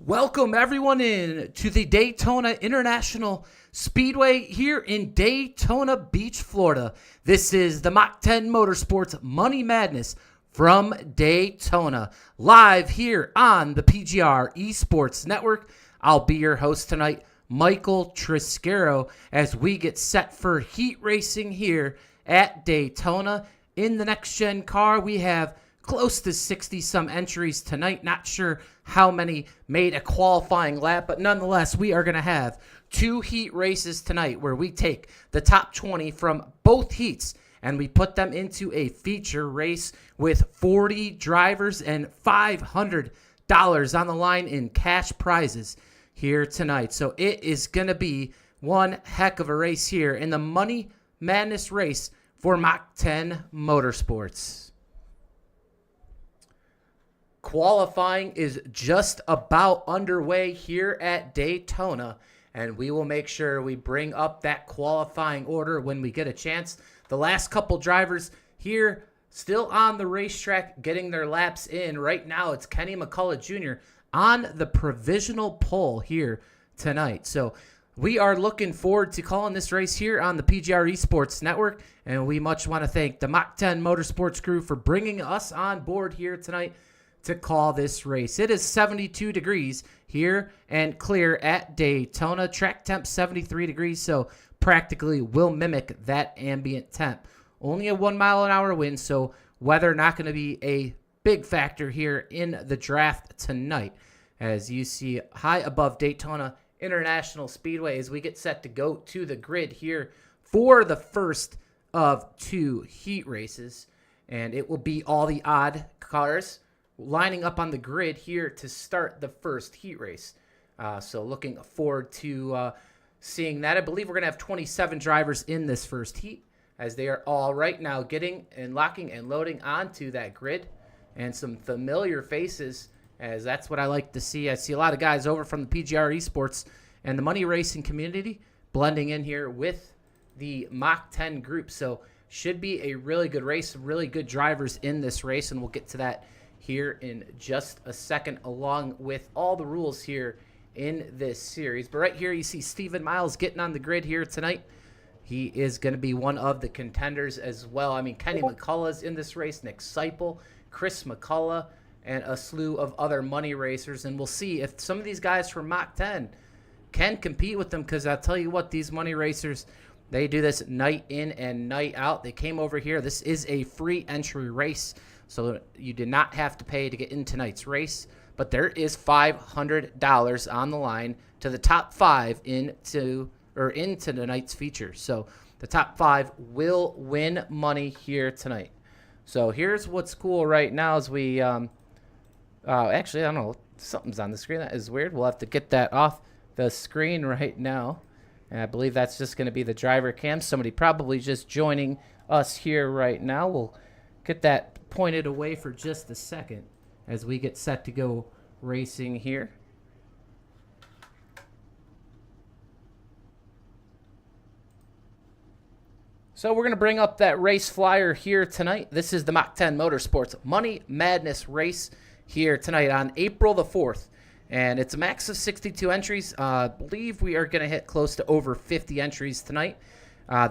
Welcome everyone in to the Daytona International Speedway here in Daytona Beach, Florida. This is the Mach 10 Motorsports Money Madness from Daytona, live here on the PGR eSports Network. I'll be your host tonight, Michael Triscaro, as we get set for heat racing here at Daytona. In the next gen car, we have close to 60-some entries tonight. Not sure how many made a qualifying lap, but nonetheless, we are going to have two heat races tonight where we take the top 20 from both heats and we put them into a feature race with 40 drivers and $500 on the line in cash prizes here tonight. So it is going to be one heck of a race here in the Money Madness race for Mach 10 Motorsports. Qualifying is just about underway here at Daytona, and we will make sure we bring up that qualifying order when we get a chance. The last couple drivers here still on the racetrack getting their laps in. Right now, it's Kenny McCullough Jr. on the provisional pole here tonight. So we are looking forward to calling this race here on the PGR eSports Network, and we much want to thank the Mach 10 Motorsports crew for bringing us on board here tonight to call this race. It is 72 degrees here and clear at Daytona. Track temp 73 degrees, so practically will mimic that ambient temp. Only a 1 mile an hour wind, so weather not going to be a big factor here in the draft tonight. As you see high above Daytona International Speedway as we get set to go to the grid here for the first of two heat races. And it will be all the odd cars lining up on the grid here to start the first heat race. So looking forward to seeing that. I believe we're going to have 27 drivers in this first heat as they are all right now getting and locking and loading onto that grid. And some familiar faces, as that's what I like to see. I see a lot of guys over from the PGR eSports and the money racing community blending in here with the Mach 10 group. So should be a really good race, really good drivers in this race, and we'll get to that here in just a second, along with all the rules here in this series. But right here, you see Stephen Miles getting on the grid here tonight. He is going to be one of the contenders as well. I mean, Kenny McCullough's in this race, Nick Seipel, Chris McCullough, and a slew of other money racers. And we'll see if some of these guys from Mach 10 can compete with them, because I'll tell you what, these money racers, they do this night in and night out. They came over here. This is a free entry race, so you did not have to pay to get in tonight's race, but there is $500 on the line to the top five into tonight's feature. So the top five will win money here tonight. So here's what's cool right now as we actually, I don't know, something's on the screen. That is weird. We'll have to get that off the screen right now. And I believe that's just going to be the driver cam. Somebody probably just joining us here right now. We'll get that pointed away for just a second as we get set to go racing here. So we're going to bring up that race flyer here tonight. This is the Mach 10 Motorsports Money Madness race here tonight on April the 4th. And it's a max of 62 entries. I believe we are going to hit close to over 50 entries tonight.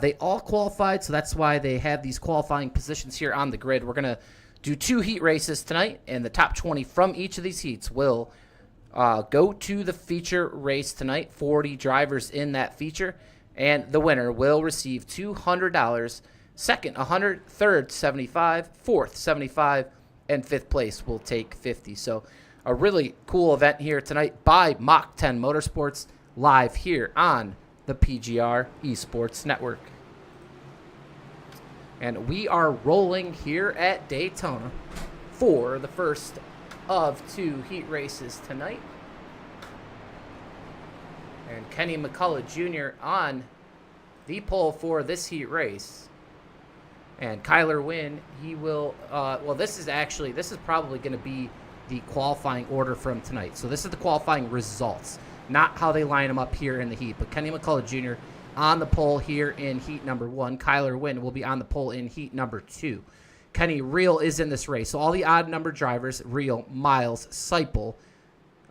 They all qualified, so that's why they have these qualifying positions here on the grid. We're going to do two heat races tonight, and the top 20 from each of these heats will go to the feature race tonight. 40 drivers in that feature, and the winner will receive $200, second $100, third $75, fourth $75, and fifth place will take $50. So a really cool event here tonight by Mach 10 Motorsports, live here on the PGR eSports Network. And we are rolling here at Daytona for the first of two heat races tonight. And Kenny McCullough Jr. on the pole for this heat race. And Kyler Wynn, he will, this is probably going to be the qualifying order from tonight. So this is the qualifying results, not how they line them up here in the heat. But Kenny McCullough Jr. on the pole here in heat number 1. Kyler Wynn will be on the pole in heat number 2. Kenny Real is in this race. So all the odd number drivers, Real, Miles, Seipel,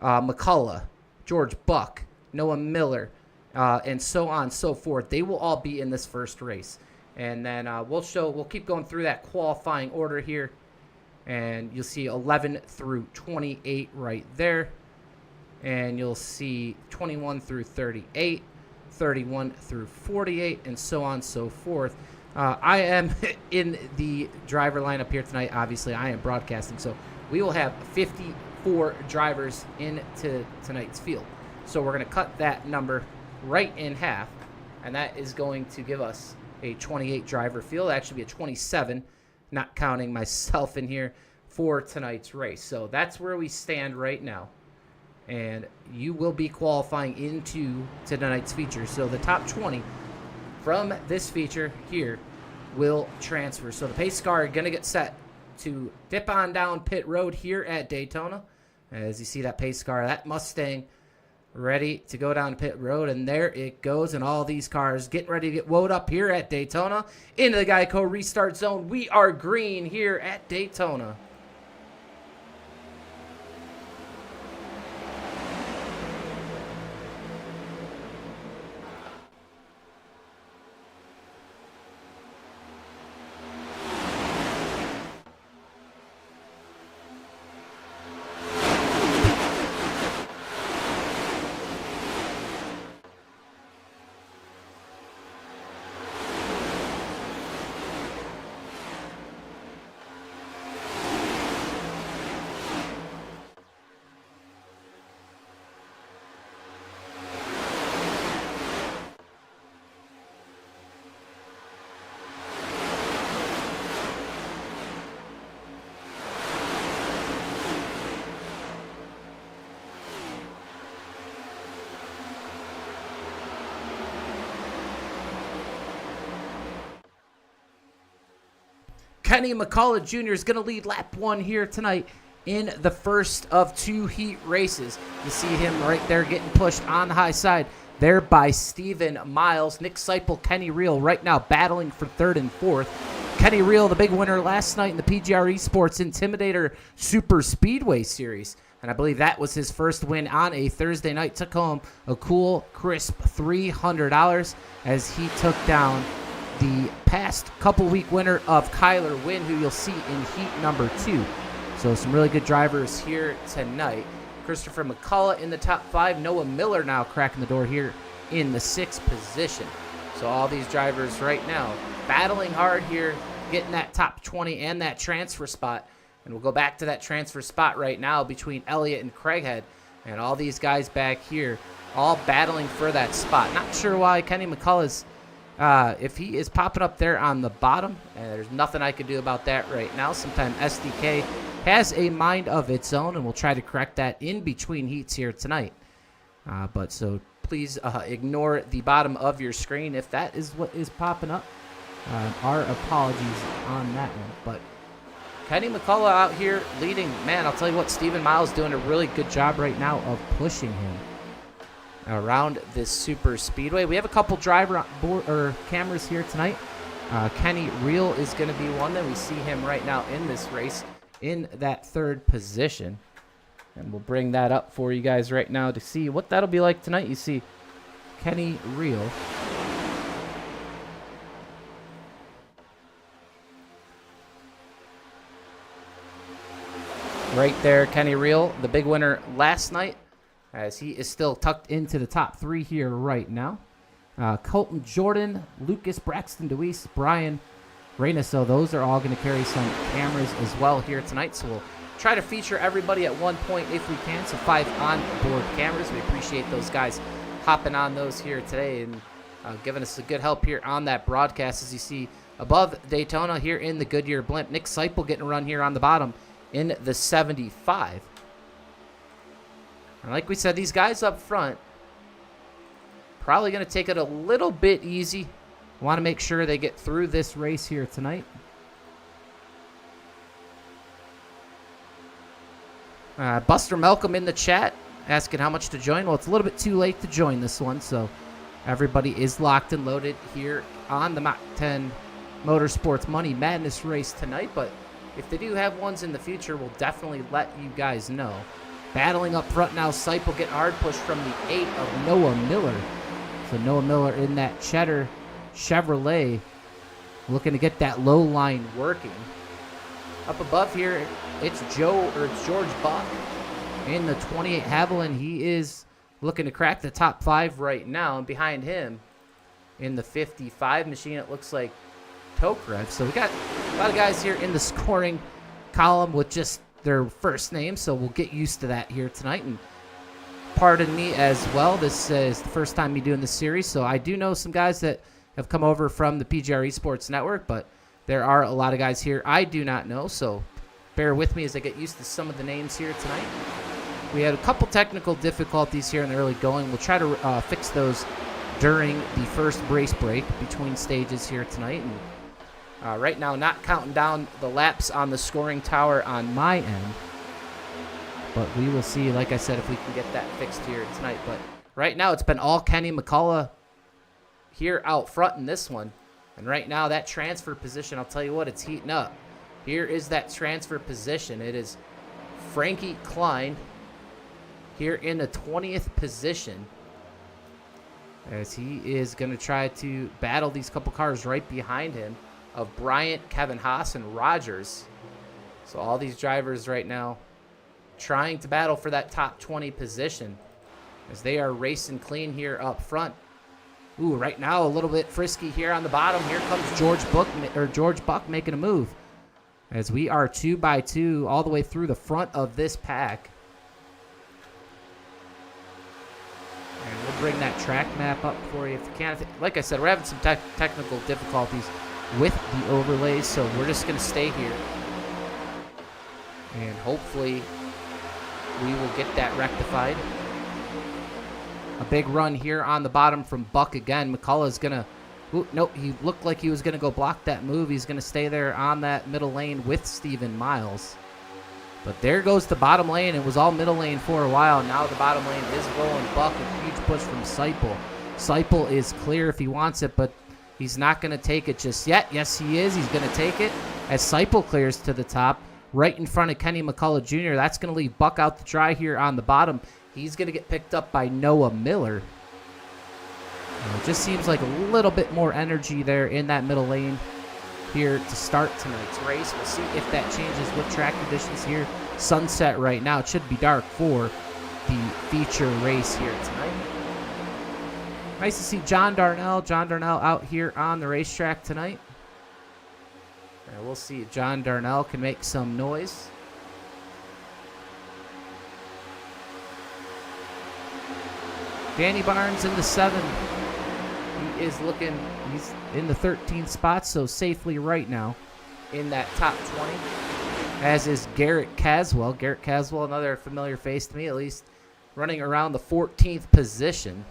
McCullough, George Buck, Noah Miller, and so on and so forth. They will all be in this first race. And then we'll keep going through that qualifying order here. And you'll see 11 through 28 right there. And you'll see 21 through 38, 31 through 48, and so on and so forth. I am in the driver lineup here tonight. Obviously, I am broadcasting. So we will have 54 drivers into tonight's field. So we're going to cut that number right in half. And that is going to give us a 28 driver field. Actually be a 27, not counting myself in here, for tonight's race. So that's where we stand right now. And you will be qualifying into tonight's feature. So the top 20 from this feature here will transfer. So the pace car are going to get set to dip on down pit road here at Daytona. As you see that pace car, that Mustang, ready to go down pit road, and there it goes, and all these cars getting ready to get woed up here at Daytona. Into the Geico restart zone. We are green here at Daytona. Kenny McCullough Jr. is going to lead lap 1 here tonight in the first of 2 heat races. You see him right there getting pushed on the high side there by Steven Miles. Nick Seipel, Kenny Reel right now battling for 3rd and 4th. Kenny Reel, the big winner last night in the PGR eSports Intimidator Super Speedway Series. And I believe that was his first win on a Thursday night. Took home a cool, crisp $300 as he took down the past couple week winner of Kyler Wynn, who you'll see in heat number 2. So some really good drivers here tonight. Christopher McCullough in the top 5. Noah Miller now cracking the door here in the 6th position. So all these drivers right now battling hard here, getting that top 20 and that transfer spot. And we'll go back to that transfer spot right now between Elliott and Craighead. And all these guys back here all battling for that spot. Not sure why Kenny McCullough's if he is popping up there on the bottom, and there's nothing I can do about that right now. Sometimes SDK has a mind of its own, and we'll try to correct that in between heats here tonight. But so please ignore the bottom of your screen if that is what is popping up. Our apologies on that one. But Kenny McCullough out here leading. Man, I'll tell you what, Steven Miles doing a really good job right now of pushing him around this super speedway. We have a couple driver board or cameras here tonight. Kenny Reel is going to be one that we see him right now in this race in that 3rd position. And we'll bring that up for you guys right now to see what that'll be like tonight. You see Kenny Reel right there. Kenny Reel, the big winner last night, as he is still tucked into the top 3 here right now. Colton Jordan, Lucas, Braxton DeWeese, Brian Reyna. So those are all going to carry some cameras as well here tonight. So we'll try to feature everybody at one point if we can. So 5 on-board cameras. We appreciate those guys hopping on those here today and giving us a good help here on that broadcast. As you see above Daytona here in the Goodyear blimp, Nick Seipel getting a run here on the bottom in the 75. And like we said, these guys up front probably going to take it a little bit easy. Want to make sure they get through this race here tonight. Buster Malcolm in the chat asking how much to join. Well, it's a little bit too late to join this one, so everybody is locked and loaded here on the Mach 10 Motorsports Money Madness race tonight. But if they do have ones in the future, we'll definitely let you guys know. Battling up front now, Seipel getting hard push from the 8 of Noah Miller. So Noah Miller in that Cheddar Chevrolet, looking to get that low line working. Up above here, it's George Buck in the 28 Haviland. He is looking to crack the top 5 right now, and behind him in the 55 machine, it looks like Tokarev. So we got a lot of guys here in the scoring column with just their first name, so we'll get used to that here tonight. And pardon me as well, this is the first time me doing this series, so I do know some guys that have come over from the PGR eSports network, but there are a lot of guys here I do not know, so bear with me as I get used to some of the names here tonight. We had a couple technical difficulties here in the early going. We'll try to fix those during the first race break between stages here tonight. And right now, not counting down the laps on the scoring tower on my end, but we will see, like I said, if we can get that fixed here tonight. But right now, it's been all Kenny McCullough here out front in this one. And right now, that transfer position, I'll tell you what, it's heating up. Here is that transfer position. It is Frankie Klein here in the 20th position, as he is going to try to battle these couple cars right behind him of Bryant, Kevin Haas, and Rogers. So all these drivers right now trying to battle for that top 20 position as they are racing clean here up front. Ooh, right now a little bit frisky here on the bottom. Here comes George Buck making a move as we are 2 by 2 all the way through the front of this pack. And we'll bring that track map up for you if you can. Like I said, we're having some technical difficulties with the overlays, so we're just going to stay here. And hopefully we will get that rectified. A big run here on the bottom from Buck again. McCullough's going to... Nope, he looked like he was going to go block that move. He's going to stay there on that middle lane with Steven Miles. But there goes the bottom lane. It was all middle lane for a while. Now the bottom lane is going Buck. A huge push from Seipel. Seipel is clear if he wants it, but he's not going to take it just yet. Yes, he is. He's going to take it as Seipel clears to the top right in front of Kenny McCullough Jr. That's going to leave Buck out to dry here on the bottom. He's going to get picked up by Noah Miller. It just seems like a little bit more energy there in that middle lane here to start tonight's race. We'll see if that changes with track conditions here. Sunset right now. It should be dark for the feature race here tonight. Nice to see John Darnell. John Darnell out here on the racetrack tonight. And we'll see if John Darnell can make some noise. Danny Barnes in the 7. He is looking, he's in the 13th spot, so safely right now in that top 20. As is Garrett Caswell. Garrett Caswell, another familiar face to me at least, running around the 14th position.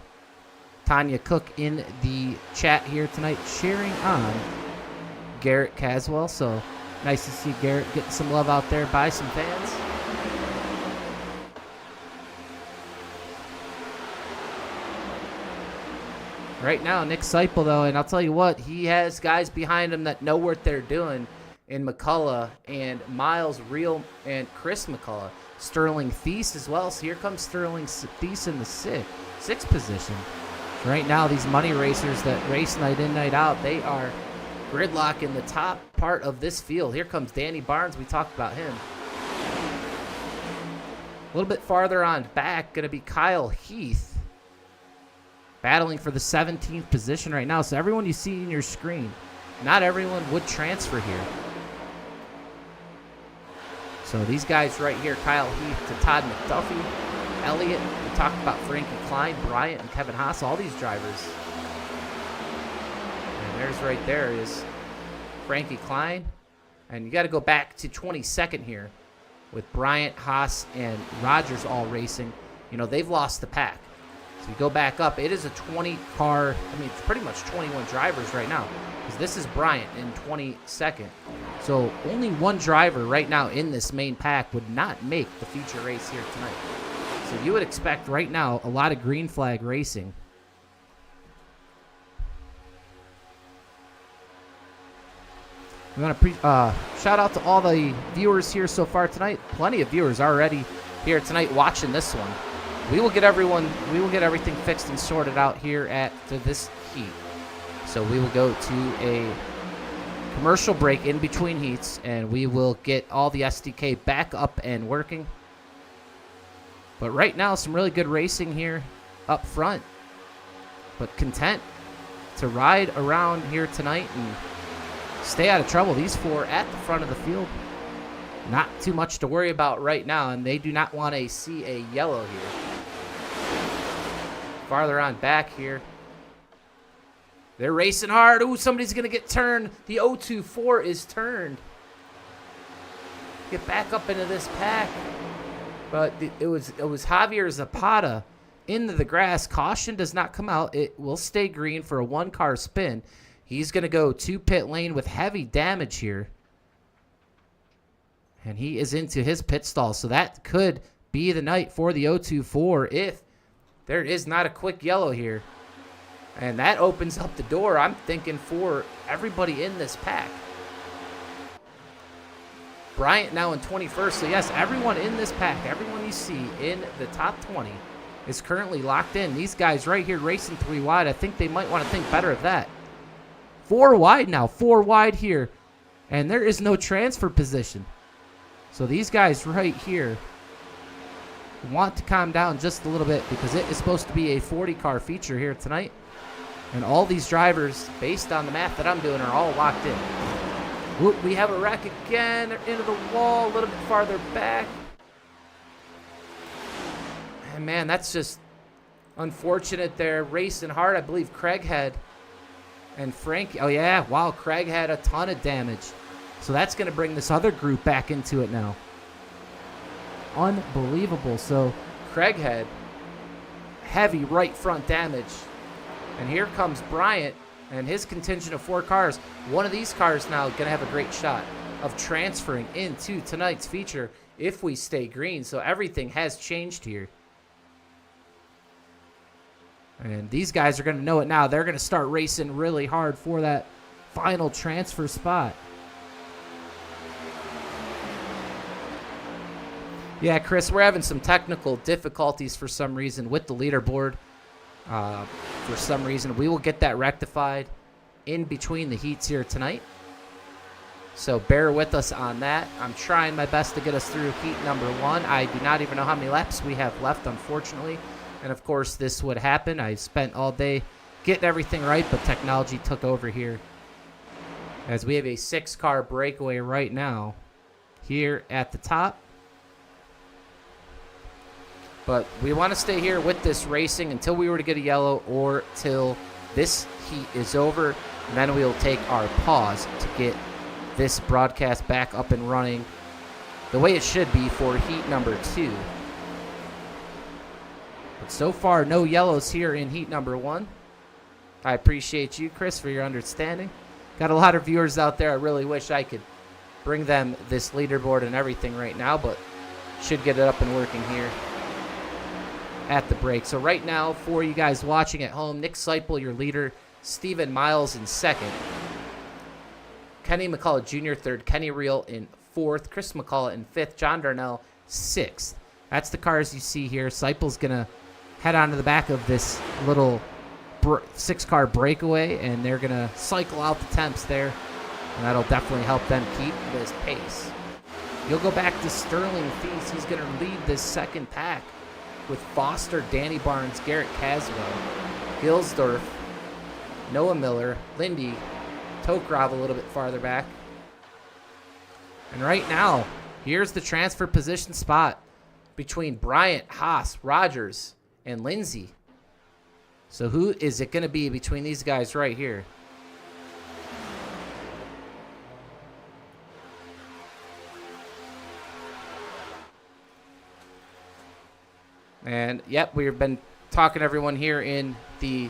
Tanya Cook in the chat here tonight cheering on Garrett Caswell. So nice to see Garrett getting some love out there by some fans. Right now, Nick Seipel, though, and I'll tell you what, he has guys behind him that know what they're doing in McCullough and Miles Reel and Chris McCullough. Sterling Thies as well. So here comes Sterling Thies in the sixth position. Right now, these money racers that race night in, night out, they are gridlock in the top part of this field. Here comes Danny Barnes. We talked about him. A little bit farther on back, going to be Kyle Heath. Battling for the 17th position right now. So everyone you see in your screen, not everyone would transfer here. So these guys right here, Kyle Heath to Todd McDuffie, Elliott, we talked about Frankie Klein, Bryant, and Kevin Haas, all these drivers. And there's right there is Frankie Klein. And you got to go back to 22nd here with Bryant, Haas, and Rogers all racing. You know, they've lost the pack. So you go back up, it is a 20-car, I mean, it's pretty much 21 drivers right now, because this is Bryant in 22nd. So only one driver right now in this main pack would not make the feature race here tonight. So you would expect right now a lot of green flag racing. We want to shout out to all the viewers here so far tonight. Plenty of viewers already here tonight watching this one. We will get everything fixed and sorted out here at this heat. So we will go to a commercial break in between heats, and we will get all the SDK back up and working. But right now, some really good racing here up front. But content to ride around here tonight and stay out of trouble. These four at the front of the field, not too much to worry about right now, and they do not want to see a yellow here. Farther on back here, they're racing hard. Ooh, somebody's going to get turned. The 024 is turned. Get back up into this pack. But it was Javier Zapata into the grass. Caution does not come out. It will stay green for a one-car spin. He's going to go to pit lane with heavy damage here. And he is into his pit stall. So that could be the night for the 024 if there is not a quick yellow here. And that opens up the door, I'm thinking, for everybody in this pack. Bryant now in 21st. So, yes, everyone in this pack, everyone you see in the top 20 is currently locked in. These guys right here racing 3 wide, I think they might want to think better of that. 4 wide now, 4 wide here. And there is no transfer position. So these guys right here want to calm down just a little bit because it is supposed to be a 40-car feature here tonight. And all these drivers, based on the math that I'm doing, are all locked in. Whoop, we have a wreck again. They're into the wall, a little bit farther back. And, man, that's just unfortunate. They're racing hard. I believe Craighead and Frank. Oh, yeah. Wow, Craig had a ton of damage. So that's going to bring this other group back into it now. Unbelievable. So Craighead, heavy right front damage. And here comes Bryant and his contingent of 4 cars. One of these cars now going to have a great shot of transferring into tonight's feature if we stay green. So everything has changed here. And these guys are going to know it now. They're going to start racing really hard for that final transfer spot. Yeah, Chris, we're having some technical difficulties for some reason with the leaderboard. For some reason, we will get that rectified in between the heats here tonight. So bear with us on that. I'm trying my best to get us through heat number 1. I do not even know how many laps we have left, unfortunately. And, of course, this would happen. I spent all day getting everything right, but technology took over here. As we have a 6-car breakaway right now here at the top. But we want to stay here with this racing until we were to get a yellow or till this heat is over. And then we'll take our pause to get this broadcast back up and running the way it should be for heat number 2. But so far, no yellows here in heat number 1. I appreciate you, Chris, for your understanding. Got a lot of viewers out there. I really wish I could bring them this leaderboard and everything right now, but should get it up and working here at the break. So right now, for you guys watching at home, Nick Seipel, your leader, Steven Miles in 2nd, Kenny McCullough Jr. 3rd, Kenny Reel in 4th, Chris McCullough in 5th, John Darnell 6th. That's the cars you see here. Seipel's going to head onto the back of this little 6-car breakaway, and they're going to cycle out the temps there, and that'll definitely help them keep this pace. You'll go back to Sterling Thies. He's going to lead this 2nd pack with Foster, Danny Barnes, Garrett Caswell, Gilsdorf, Noah Miller, Lindy, Tokrov a little bit farther back. And right now, here's the transfer position spot between Bryant, Haas, Rogers, and Lindsay. So who is it going to be between these guys right here? And, yep, we've been talking to everyone here in the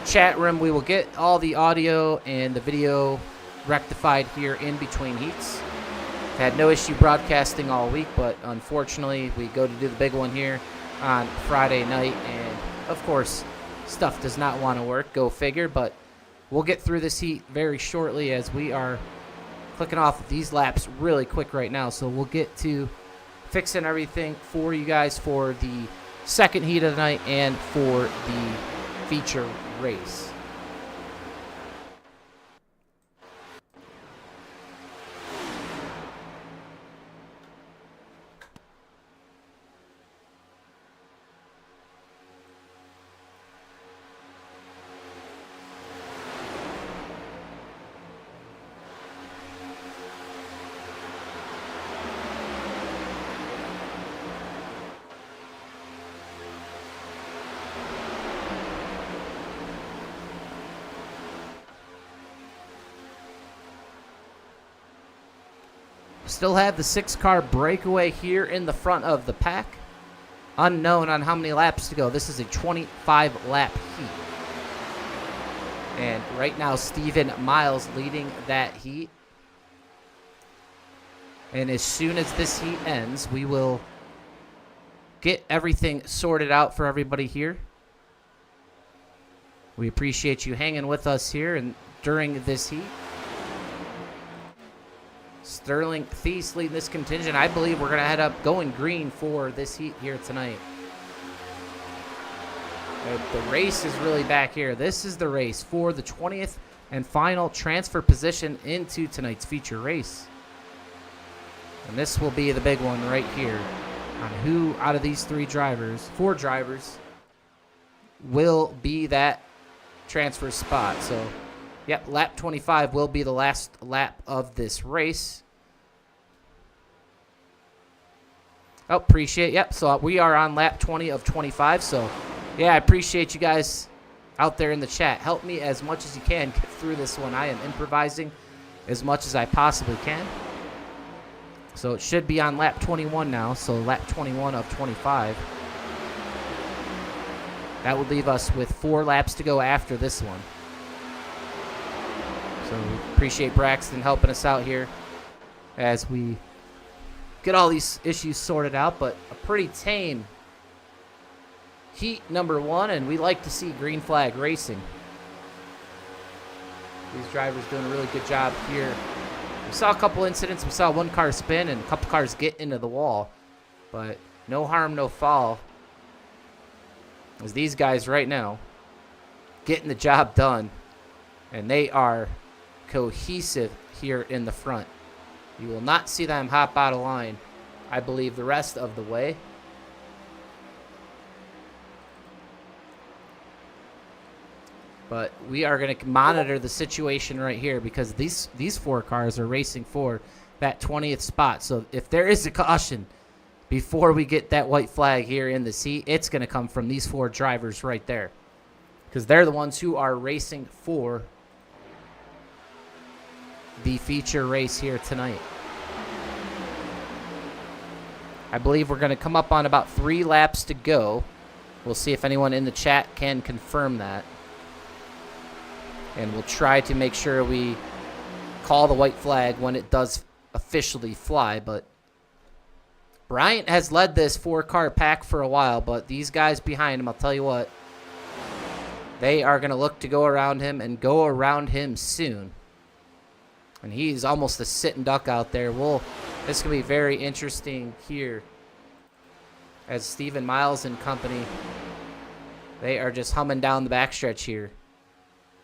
chat room. We will get all the audio and the video rectified here in between heats. Had no issue broadcasting all week, but unfortunately we go to do the big one here on Friday night. And, of course, stuff does not want to work. Go figure. But we'll get through this heat very shortly as we are clicking off these laps really quick right now. So we'll get to fixing everything for you guys for the second heat of the night and for the feature race. Still have the 6-car breakaway here in the front of the pack. Unknown on how many laps to go. This is a 25-lap heat. And right now, Stephen Miles leading that heat. And as soon as this heat ends, we will get everything sorted out for everybody here. We appreciate you hanging with us here and during this heat. Sterling Thies leading this contingent. I believe we're going to head up going green for this heat here tonight. The race is really back here. This is the race for the 20th and final transfer position into tonight's feature race. And this will be the big one right here on who out of these four drivers, will be that transfer spot. So, yep, lap 25 will be the last lap of this race. Oh, appreciate, yep, so we are on lap 20 of 25. So, yeah, I appreciate you guys out there in the chat. Help me as much as you can get through this one. I am improvising as much as I possibly can. So it should be on lap 21 now, so lap 21 of 25. That would leave us with 4 laps to go after this one. So we appreciate Braxton helping us out here as we get all these issues sorted out, but a pretty tame heat number 1, and we like to see green flag racing. These drivers doing a really good job here. We saw a couple incidents. We saw one car spin and a couple cars get into the wall, but no harm, no foul. As these guys right now getting the job done, and they are cohesive here in the front. You will not see them hop out of line, I believe, the rest of the way. But we are going to monitor the situation right here because these 4 cars are racing for that 20th spot. So if there is a caution before we get that white flag here in the seat, it's going to come from these 4 drivers right there because they're the ones who are racing for the feature race here tonight. I believe we're going to come up on about 3 laps to go. We'll see if anyone in the chat can confirm that. And we'll try to make sure we call the white flag when it does officially fly. But Bryant has led this 4-car pack for a while, but these guys behind him, I'll tell you what, they are going to look to go around him and go around him soon. And he's almost a sitting duck out there. This is going to be very interesting here as Stephen Miles and company, they are just humming down the backstretch here.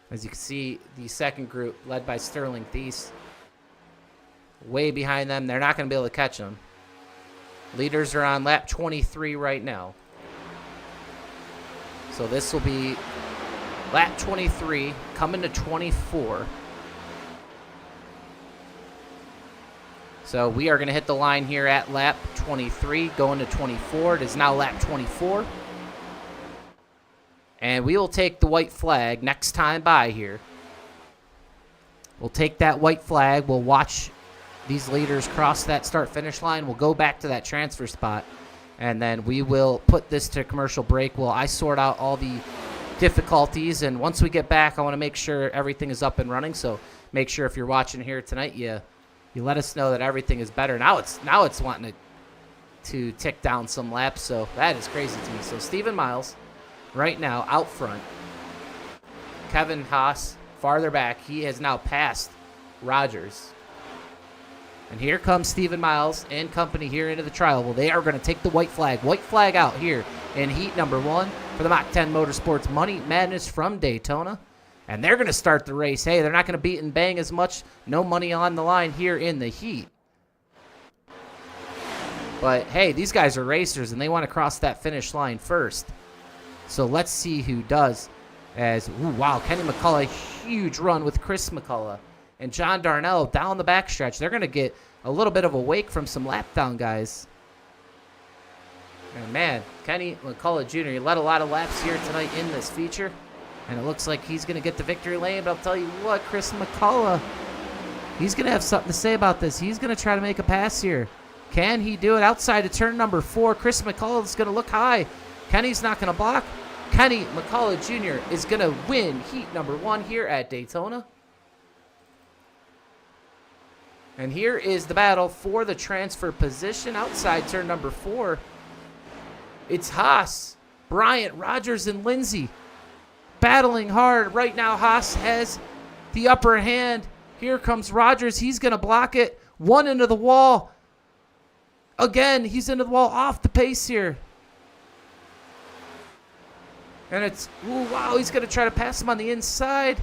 As you can see, the second group led by Sterling Thies way behind them. They're not going to be able to catch them. Leaders are on lap 23 right now. So this will be lap 23 coming to 24. So we are going to hit the line here at lap 23, going to 24. It is now lap 24. And we will take the white flag next time by here. We'll take that white flag. We'll watch these leaders cross that start-finish line. We'll go back to that transfer spot. And then we will put this to commercial break while I sort out all the difficulties. And once we get back, I want to make sure everything is up and running. So make sure if you're watching here tonight, you let us know that everything is better. Now it's wanting to tick down some laps. So that is crazy to me. So Stephen Miles right now out front. Kevin Haas farther back. He has now passed Rogers. And here comes Stephen Miles and company here into the trial. Well, they are going to take the white flag. White flag out here in heat number 1 for the Mach 10 Motorsports Money Madness from Daytona. And they're going to start the race. Hey, they're not going to beat and bang as much. No money on the line here in the heat. But, hey, these guys are racers, and they want to cross that finish line first. So let's see who does. As, ooh, wow, Kenny McCullough, huge run with Chris McCullough. And John Darnell down the backstretch. They're going to get a little bit of a wake from some lap down guys. And, man, Kenny McCullough Jr., he led a lot of laps here tonight in this feature. And it looks like he's going to get the victory lane. But I'll tell you what, Chris McCullough, he's going to have something to say about this. He's going to try to make a pass here. Can he do it outside of turn number 4? Chris McCullough is going to look high. Kenny's not going to block. Kenny McCullough Jr. is going to win heat number 1 here at Daytona. And here is the battle for the transfer position outside turn number 4. It's Haas, Bryant, Rogers, and Lindsay battling hard. Right now, Haas has the upper hand. Here comes Rogers. He's going to block it. One into the wall. Again, he's into the wall, off the pace here. And it's, ooh, wow, he's going to try to pass him on the inside.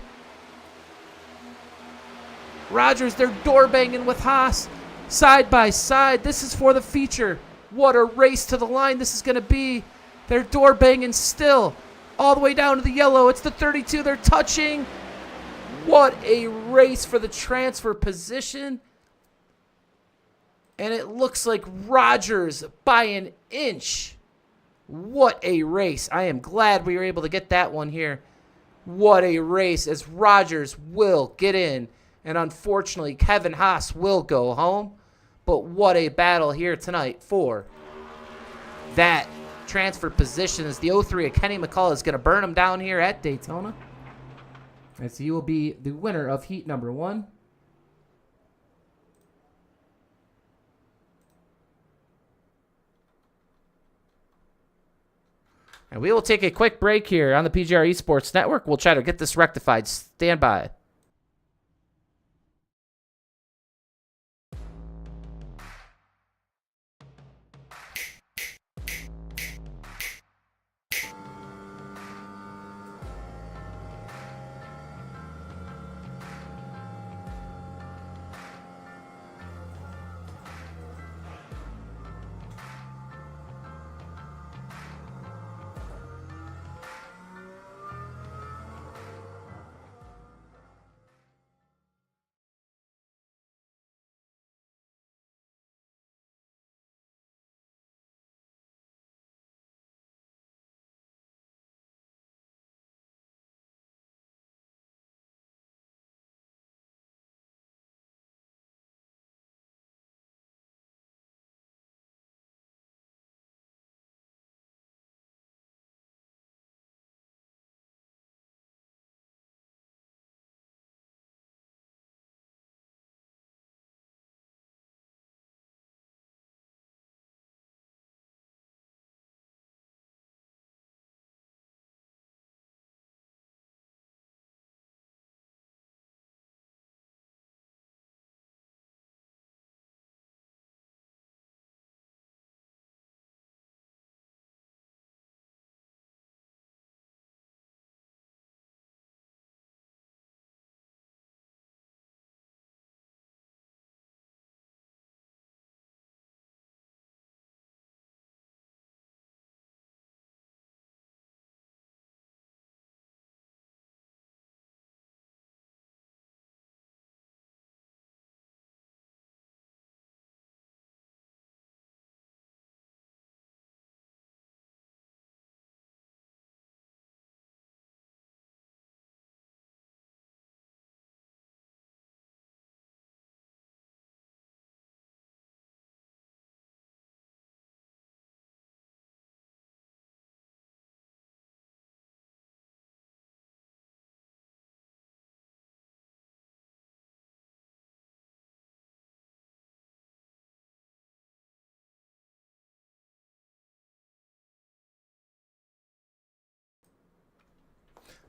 Rogers, they're door banging with Haas. Side by side. This is for the feature. What a race to the line this is going to be. They're door banging still. All the way down to the yellow. It's the 32. They're touching. What a race for the transfer position. And it looks like Rogers by an inch. What a race. I am glad we were able to get that one here. What a race as Rogers will get in. And unfortunately, Kevin Haas will go home. But what a battle here tonight for that transfer position as the 03 of Kenny McCullough is going to burn him down here at Daytona. And so you will be the winner of heat number 1. And we will take a quick break here on the PGR eSports Network. We'll try to get this rectified. Stand by.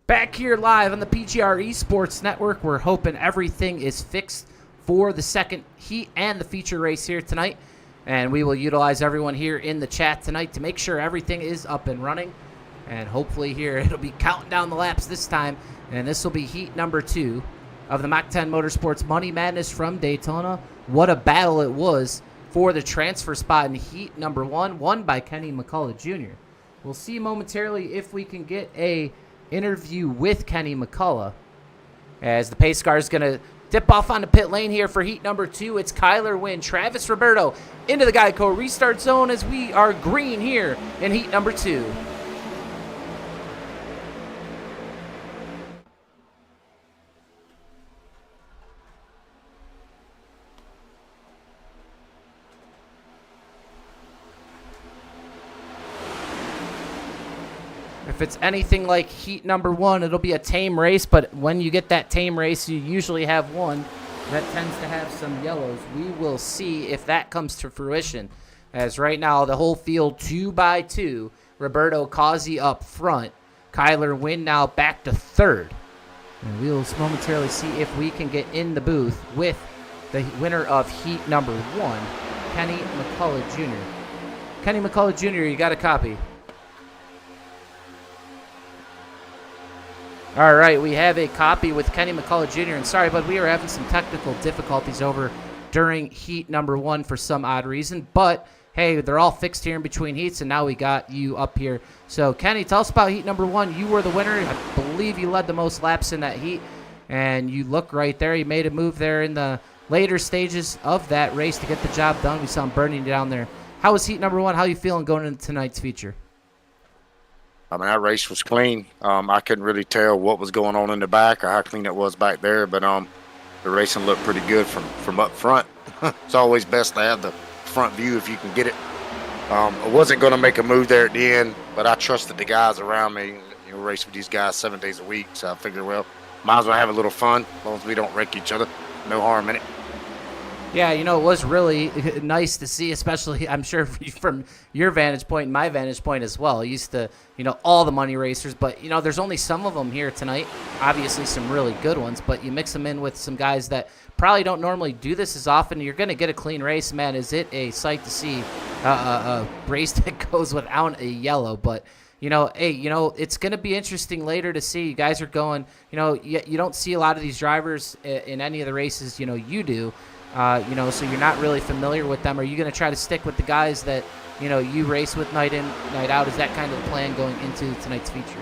Back here live on the PGR eSports Network. We're hoping everything is fixed for the second heat and the feature race here tonight. And we will utilize everyone here in the chat tonight to make sure everything is up and running. And hopefully here it'll be counting down the laps this time. And this will be heat number 2 of the Mach 10 Motorsports Money Madness from Daytona. What a battle it was for the transfer spot in heat number 1, won by Kenny McCullough Jr. We'll see momentarily if we can get a interview with Kenny McCullough, as the pace car is going to dip off on the pit lane here for heat number 2. It's Kyler Wynn, Travis Roberto into the Geico restart zone as we are green here in heat number 2. If it's anything like heat number 1, it'll be a tame race, but when you get that tame race, you usually have one that tends to have some yellows. We will see if that comes to fruition, as right now the whole field 2x2. Roberto Cozzi up front. Kyler Wynn now back to 3rd. And we will momentarily see if we can get in the booth with the winner of heat number 1, Kenny McCullough Jr. Kenny McCullough Jr., you got a copy. All right, we have a copy with Kenny McCullough Jr. And sorry, but we are having some technical difficulties over during heat number 1 for some odd reason. But, hey, they're all fixed here in between heats, and now we got you up here. So, Kenny, tell us about heat number 1. You were the winner. I believe you led the most laps in that heat, and you look right there. You made a move there in the later stages of that race to get the job done. We saw him burning down there. How was heat number 1? How are you feeling going into tonight's feature? I mean, that race was clean. I couldn't really tell what was going on in the back or how clean it was back there, but the racing looked pretty good from up front. It's always best to have the front view if you can get it. I wasn't going to make a move there at the end, but I trusted the guys around me. You know, race with these guys 7 days a week, so I figured, well, might as well have a little fun as long as we don't wreck each other. No harm in it. Yeah, you know, it was really nice to see, especially, I'm sure, from your vantage point and my vantage point as well. I used to, you know, all the money racers, but, you know, there's only some of them here tonight. Obviously, some really good ones, but you mix them in with some guys that probably don't normally do this as often. You're going to get a clean race, man. Is it a sight to see a race that goes without a yellow? But, you know, hey, you know, it's going to be interesting later to see. You guys are going, you know, you don't see a lot of these drivers in any of the races, you know, you do. You know, so you're not really familiar with them. Are you going to try to stick with the guys that, you know, you race with night in, night out? Is that kind of the plan going into tonight's feature?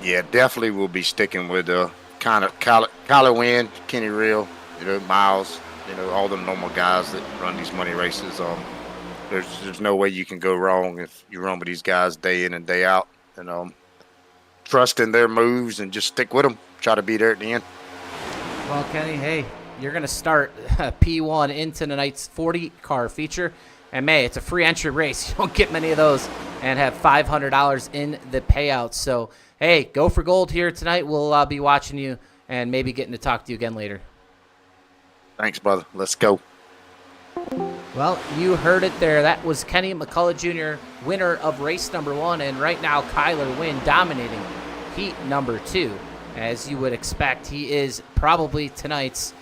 Yeah, definitely we'll be sticking with kind of Kyler Wynn, Kenny Real, you know, Miles, you know, all the normal guys that run these money races. There's no way you can go wrong if you run with these guys day in and day out. And trust in their moves and just stick with them. Try to be there at the end. Well, Kenny, hey, you're going to start P1 into tonight's 40-car feature. And, May, it's a free entry race. You don't get many of those and have $500 in the payout. So, hey, go for gold here tonight. We'll be watching you and maybe getting to talk to you again later. Thanks, brother. Let's go. Well, you heard it there. That was Kenny McCullough Jr., winner of race number 1. And right now, Kyler Wynn dominating heat number 2. As you would expect, he is probably tonight's,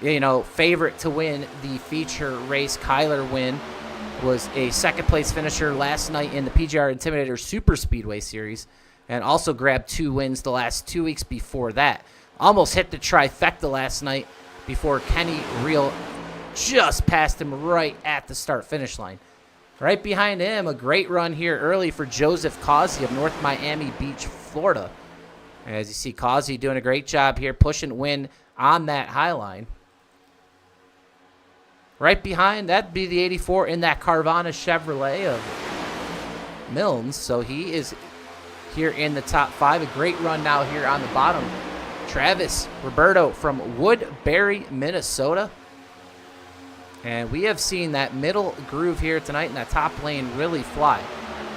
you know, favorite to win the feature race. Kyler Wynn was a second-place finisher last night in the PGR Intimidator Super Speedway Series and also grabbed 2 wins the last 2 weeks before that. Almost hit the trifecta last night before Kenny Real just passed him right at the start-finish line. Right behind him, a great run here early for Joseph Cozzi of North Miami Beach, Florida. As you see, Cozzi doing a great job here, pushing Wynn on that high line. Right behind, that'd be the 84 in that Carvana Chevrolet of Milnes. So he is here in the top 5. A great run now here on the bottom. Travis Roberto from Woodbury, Minnesota. And we have seen that middle groove here tonight in that top lane really fly.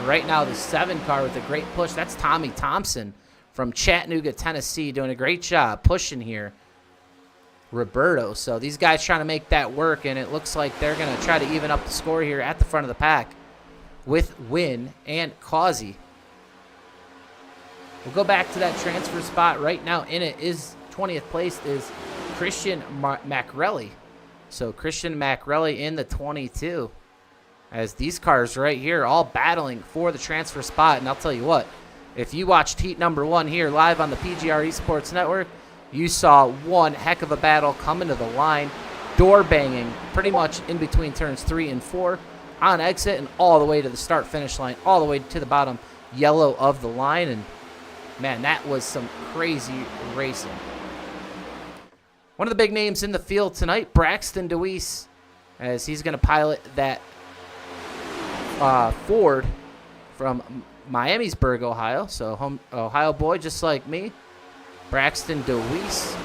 Right now, the 7 car with a great push. That's Tommy Thompson from Chattanooga, Tennessee, doing a great job pushing here. Roberto. So these guys trying to make that work, and it looks like they're going to try to even up the score here at the front of the pack with Wynn and Cozzi. We'll go back to that transfer spot right now. In it is 20th place is Christian Macrelli. So Christian Macrelli in the 22. As these cars right here all battling for the transfer spot. And I'll tell you what, if you watched heat number 1 here live on the PGR eSports Network, you saw one heck of a battle coming to the line. Door banging pretty much in between turns 3 and 4 on exit and all the way to the start finish line, all the way to the bottom yellow of the line. And man, that was some crazy racing. One of the big names in the field tonight, Braxton DeWeese, as he's going to pilot that Ford from Miamisburg, Ohio. So Ohio boy just like me. Braxton DeWeese,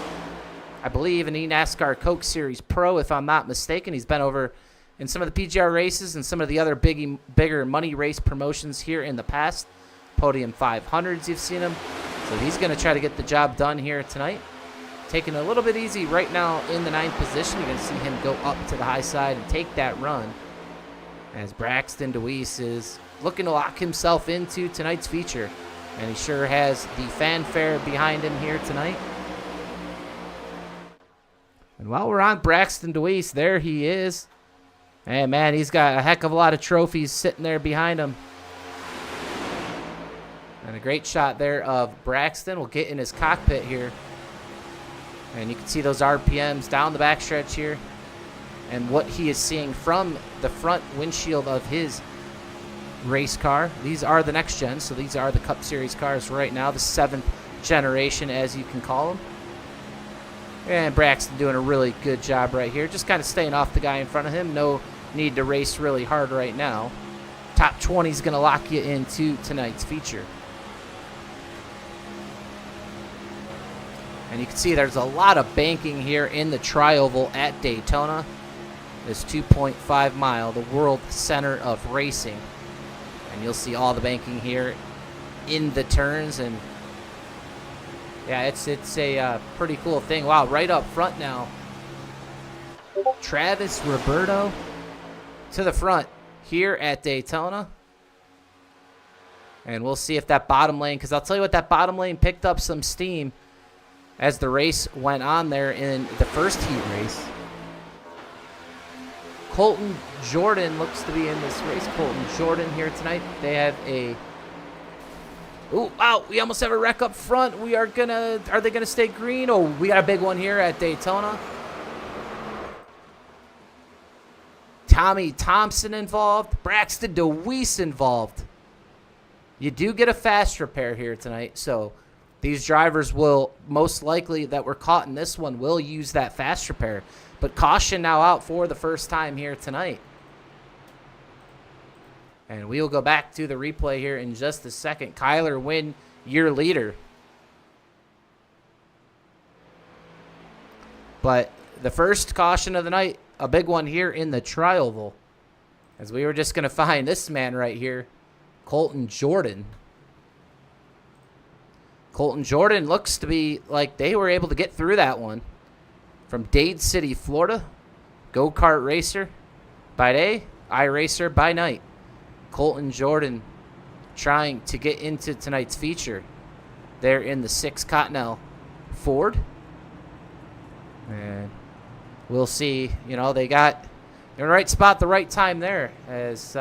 I believe, an eNASCAR Coke Series Pro, if I'm not mistaken. He's been over in some of the PGR races and some of the other bigger money race promotions here in the past. Podium 500s, you've seen him. So he's going to try to get the job done here tonight. Taking a little bit easy right now in the 9th position. You're going to see him go up to the high side and take that run, as Braxton DeWeese is looking to lock himself into tonight's feature. And he sure has the fanfare behind him here tonight. And while we're on Braxton DeWeese, there he is. And man, he's got a heck of a lot of trophies sitting there behind him. And a great shot there of Braxton. We'll get in his cockpit here. And you can see those RPMs down the backstretch here. And what he is seeing from the front windshield of his race car. These are the next gen, so these are the Cup Series cars right now, the 7th generation, as you can call them. And Braxton doing a really good job right here, just kind of staying off the guy in front of him. No need to race really hard right now. Top 20 is going to lock you into tonight's feature. And you can see there's a lot of banking here in the tri-oval at Daytona. This 2.5 mile, the world center of racing. And you'll see all the banking here in the turns. And yeah, it's a pretty cool thing. Wow, right up front now, Travis Roberto to the front here at Daytona. And we'll see if that bottom lane, because I'll tell you what, that bottom lane picked up some steam as the race went on there in the first heat race. Colton Jordan looks to be in this race. Colton Jordan here tonight. They have a... Ooh, wow, we almost have a wreck up front. Are they gonna stay green? Oh, we got a big one here at Daytona. Tommy Thompson involved. Braxton DeWeese involved. You do get a fast repair here tonight, so these drivers will most likely that were caught in this one will use that fast repair. But caution now out for the first time here tonight. And we will go back to the replay here in just a second. Kyler Wynn, your leader. But the first caution of the night, a big one here in the tri-oval. As we were just going to find this man right here, Colton Jordan. Colton Jordan looks to be like they were able to get through that one. From Dade City, Florida. Go-kart racer by day, iRacer by night. Colton Jordan trying to get into tonight's feature. There in the 6 Cottonelle Ford. And we'll see, you know, they're in the right spot, the right time there, as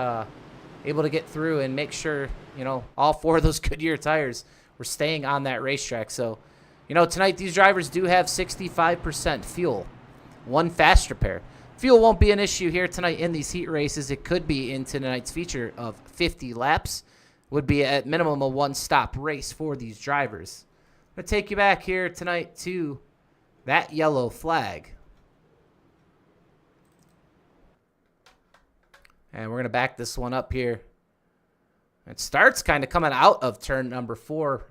able to get through and make sure, you know, all 4 of those Goodyear tires were staying on that racetrack. So, you know, tonight these drivers do have 65% fuel. 1 fast repair. Fuel won't be an issue here tonight in these heat races. It could be in tonight's feature of 50 laps. Would be at minimum a 1-stop race for these drivers. I'm going to take you back here tonight to that yellow flag. And we're going to back this one up here. It starts kind of coming out of turn number 4.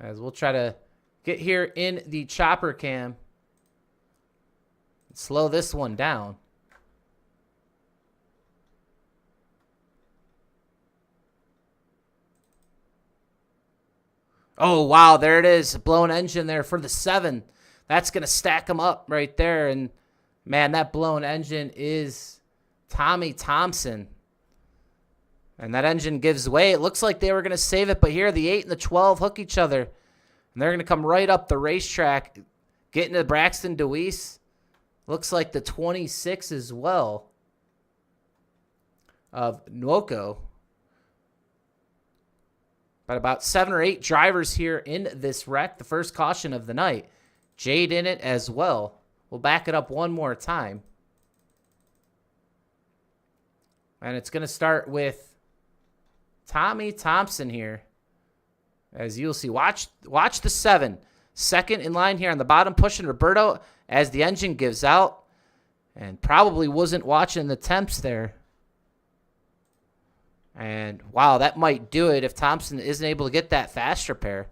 As we'll try to get here in the chopper cam. Slow this one down. Oh, wow, there it is. Blown engine there for the 7. That's going to stack them up right there. And, man, that blown engine is Tommy Thompson. And that engine gives way. It looks like they were going to save it, but here the 8 and the 12 hook each other. And they're going to come right up the racetrack, getting to Braxton DeWeese. Looks like the 26 as well of Nwoko. But about 7 or 8 drivers here in this wreck. The first caution of the night. Jade in it as well. We'll back it up one more time. And it's going to start with Tommy Thompson here. As you'll see, watch the 7. Second in line here on the bottom, pushing Roberto as the engine gives out. And probably wasn't watching the temps there. And, wow, that might do it if Thompson isn't able to get that fast repair.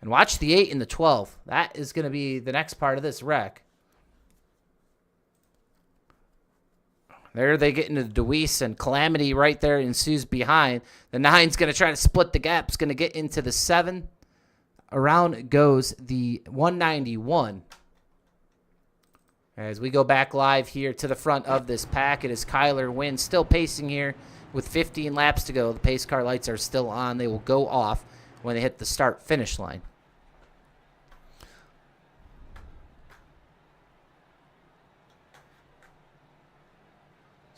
And watch the 8 and the 12. That is going to be the next part of this wreck. There they get into the Deweese, and Calamity right there ensues behind. The 9's going to try to split the gap. It's going to get into the 7. Around goes the 191. As we go back live here to the front of this pack, it is Kyler Wynn still pacing here with 15 laps to go. The pace car lights are still on. They will go off when they hit the start-finish line.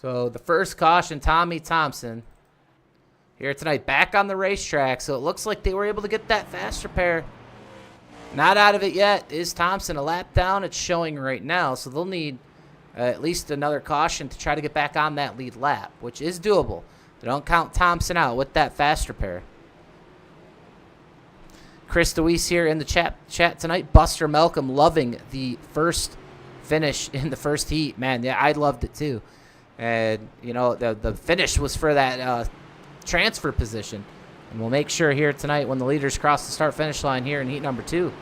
So the first caution, Tommy Thompson, here tonight, back on the racetrack. So it looks like they were able to get that fast repair. Not out of it yet is Thompson. A lap down, it's showing right now. So they'll need at least another caution to try to get back on that lead lap, which is doable. They don't count Thompson out with that fast repair. Chris DeWeese here in the chat tonight. Buster Malcolm loving the first finish in the first heat. Man, yeah, I loved it too. And, you know, the finish was for that transfer position. And we'll make sure here tonight when the leaders cross the start-finish line here in heat number 2,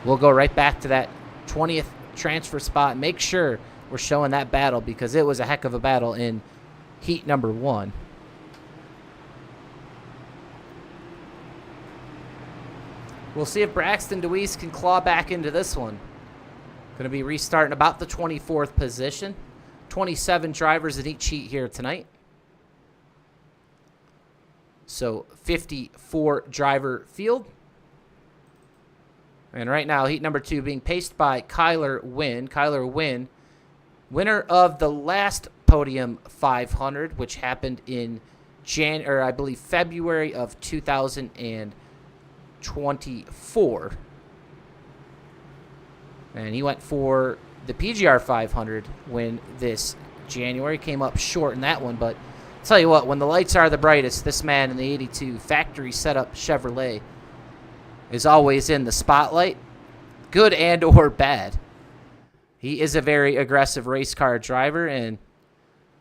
we'll go right back to that 20th transfer spot and make sure we're showing that battle because it was a heck of a battle in heat number 1. We'll see if Braxton DeWeese can claw back into this one. Going to be restarting about the 24th position. 27 drivers in each heat here tonight. So 54 driver field. And right now, heat number 2 being paced by Kyler Wynn. Kyler Wynn, winner of the last Podium 500, which happened in February of 2024. And he went for the PGR 500 win this January. Came up short in that one, but I'll tell you what, when the lights are the brightest, this man in the 82 factory setup Chevrolet is always in the spotlight, good and or bad. He is a very aggressive race car driver, and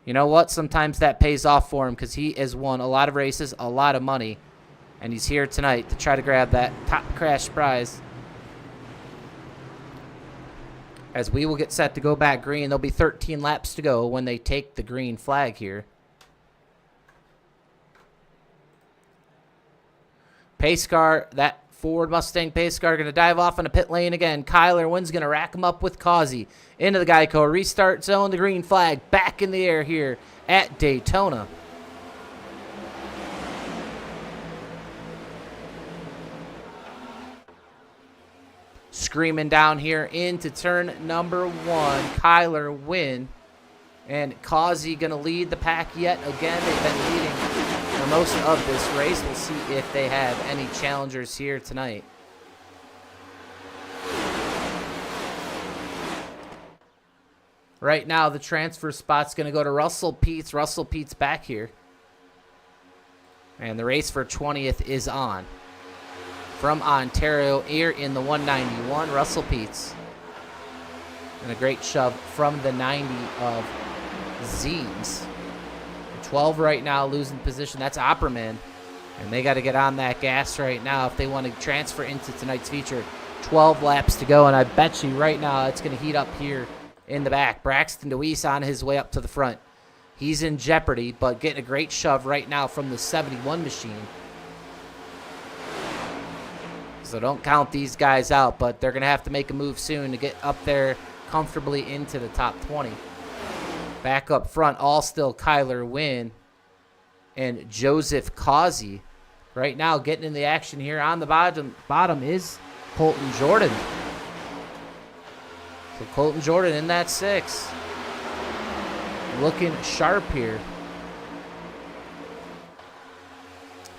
you know what? Sometimes that pays off for him because he has won a lot of races, a lot of money, and he's here tonight to try to grab that top crash prize. As we will get set to go back green, there'll be 13 laps to go when they take the green flag here. Pace car, that Ford Mustang pace car, going to dive off in a pit lane again. Kyler Wynn's going to rack him up with Causey. Into the Geico restart zone, the green flag back in the air here at Daytona. Screaming down here into turn number 1, Kyler Wynn. And Causey going to lead the pack yet again. They've been leading for most of this race. We'll see if they have any challengers here tonight. Right now, the transfer spot's going to go to Russell Peets. Russell Peets back here. And the race for 20th is on. From Ontario, here in the 191, Russell Peets. And a great shove from the 90 of Zeems. 12 right now, losing position. That's Opperman. And they got to get on that gas right now if they want to transfer into tonight's feature. 12 laps to go, and I bet you right now it's going to heat up here in the back. Braxton DeWeese on his way up to the front. He's in jeopardy, but getting a great shove right now from the 71 machine. So don't count these guys out, but they're going to have to make a move soon to get up there comfortably into the top 20. Back up front, all still Kyler Wynn. and Joseph Causey. Right now, getting in the action here on the bottom is Colton Jordan. So Colton Jordan in that 6. Looking sharp here.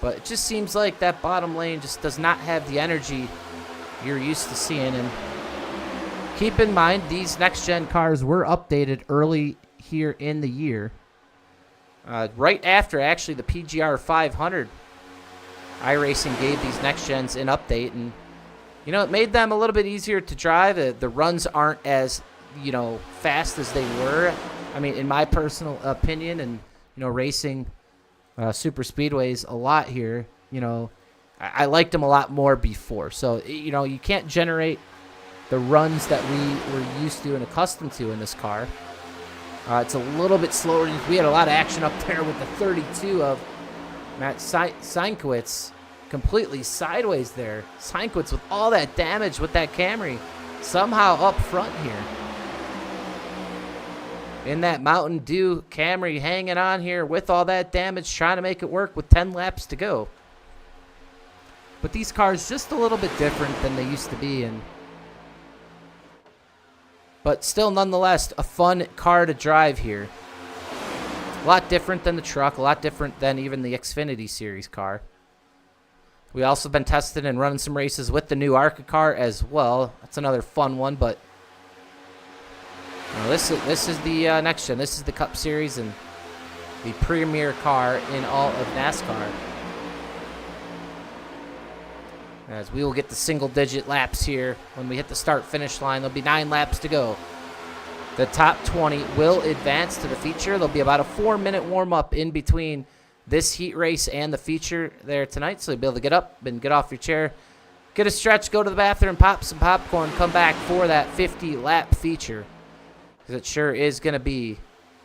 But it just seems like that bottom lane just does not have the energy you're used to seeing. And keep in mind, these next-gen cars were updated early here in the year. Right after, actually, the PGR 500, iRacing gave these next-gens an update. And, you know, it made them a little bit easier to drive. The runs aren't as, you know, fast as they were. I mean, in my personal opinion, and, you know, racing super speedways a lot here, you know, I liked them a lot more before. So, you know, you can't generate the runs that we were used to and accustomed to in this car. It's a little bit slower. We had a lot of action up there with the 32 of Matt Seinkwitz, completely sideways there. Seinkwitz with all that damage with that Camry, somehow up front here. In that Mountain Dew Camry, hanging on here with all that damage, trying to make it work with 10 laps to go. But these cars just a little bit different than they used to be, but still nonetheless a fun car to drive here. A lot different than the truck, a lot different than even the Xfinity Series car. We also been testing and running some races with the new ARCA car as well. That's another fun one, but this is the next gen. This is the Cup Series and the premier car in all of NASCAR. As we will get the single-digit laps here when we hit the start-finish line. There'll be 9 laps to go. The top 20 will advance to the feature. There'll be about a 4-minute warm-up in between this heat race and the feature there tonight. So you'll be able to get up and get off your chair, get a stretch, go to the bathroom, pop some popcorn, come back for that 50-lap feature. Because it sure is going to be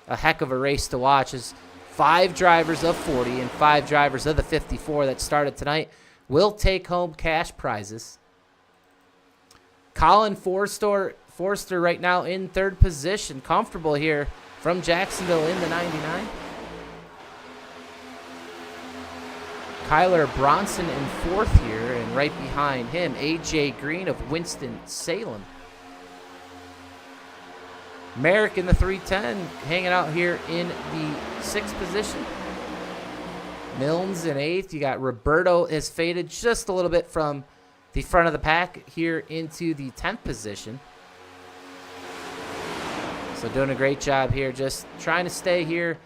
a heck of a race to watch. As 5 drivers of 40 and 5 drivers of the 54 that started tonight will take home cash prizes. Colin Forster right now in 3rd position. Comfortable here from Jacksonville in the 99. Kyler Bronson in 4th here, and right behind him, A.J. Green of Winston-Salem. Merrick in the 310, hanging out here in the 6th position. Milnes in 8th. You got Roberto has faded just a little bit from the front of the pack here into the 10th position. So doing a great job here, just trying to stay here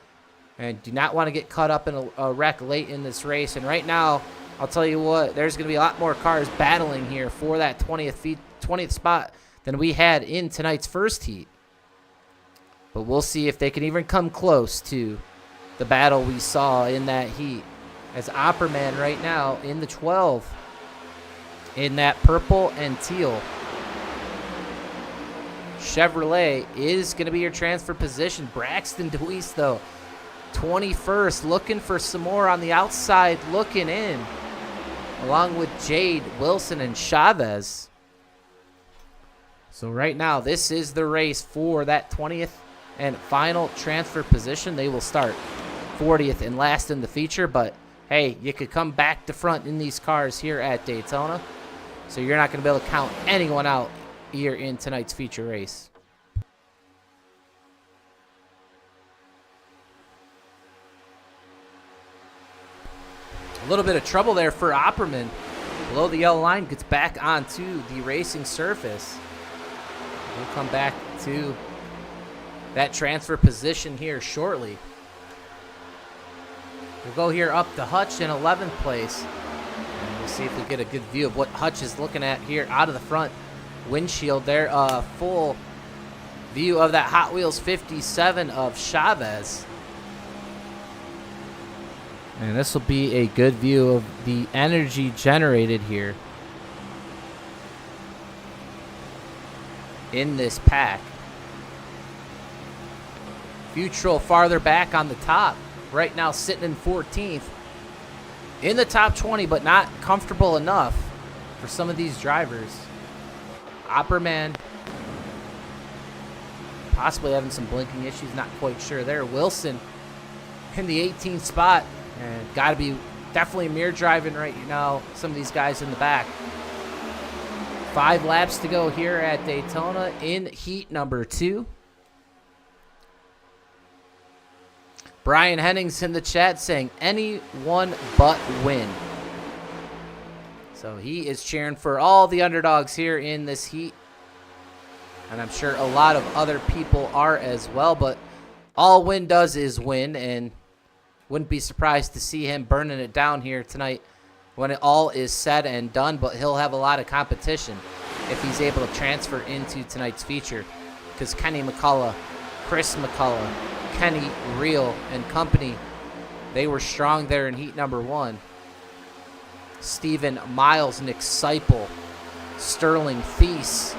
and do not want to get caught up in a wreck late in this race. And right now, I'll tell you what, there's going to be a lot more cars battling here for that 20th spot than we had in tonight's first heat. But we'll see if they can even come close to the battle we saw in that heat. As Opperman right now in the 12 in that purple and teal Chevrolet is going to be your transfer position. Braxton DeWeese, though, 21st, looking for some more on the outside, looking in, along with Jade, Wilson, and Chavez. So right now, this is the race for that 20th and final transfer position. They will start 40th and last in the feature, but hey, you could come back to front in these cars here at Daytona, so you're not going to be able to count anyone out here in tonight's feature race. A little bit of trouble there for Opperman. Below the yellow line, gets back onto the racing surface. We'll come back to that transfer position here shortly. We'll go here up to Hutch in 11th place. And we'll see if we get a good view of what Hutch is looking at here out of the front windshield there. Full view of that Hot Wheels 57 of Chavez. And this will be a good view of the energy generated here in this pack. Futrell farther back on the top. Right now sitting in 14th. In the top 20, but not comfortable enough for some of these drivers. Opperman possibly having some blinking issues, not quite sure there. Wilson in the 18th spot. And got to be definitely mirror driving right now, some of these guys in the back. 5 laps to go here at Daytona in heat number 2. Brian Hennings in the chat saying anyone but win. So he is cheering for all the underdogs here in this heat. And I'm sure a lot of other people are as well. But all Win does is win. And wouldn't be surprised to see him burning it down here tonight when it all is said and done. But he'll have a lot of competition if he's able to transfer into tonight's feature. Because Kenny McCullough, Chris McCullough, Kenny Reel and company, they were strong there in heat number 1. Stephen Miles, Nick Seipel, Sterling Thies.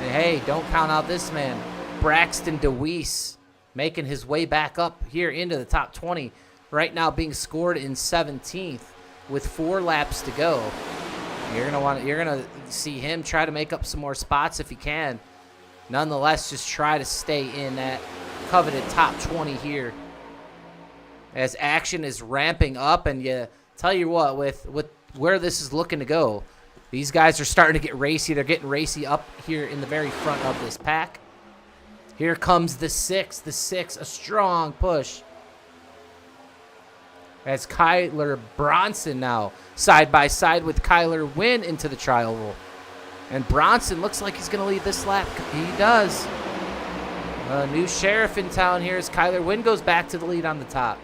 And hey, don't count out this man, Braxton DeWeese, making his way back up here into the top 20. Right now being scored in 17th with 4 laps to go. You're gonna see him try to make up some more spots if he can. Nonetheless, just try to stay in that coveted top 20 here as action is ramping up. And tell you what, with where this is looking to go, these guys are starting to get racy. They're getting racy up here in the very front of this pack. Here comes the 6, a strong push as Kyler Bronson now side by side with Kyler Wynn into the tri-oval. And Bronson looks like he's going to lead this lap. He does. A new sheriff in town here as Kyler Wynn goes back to the lead on the top.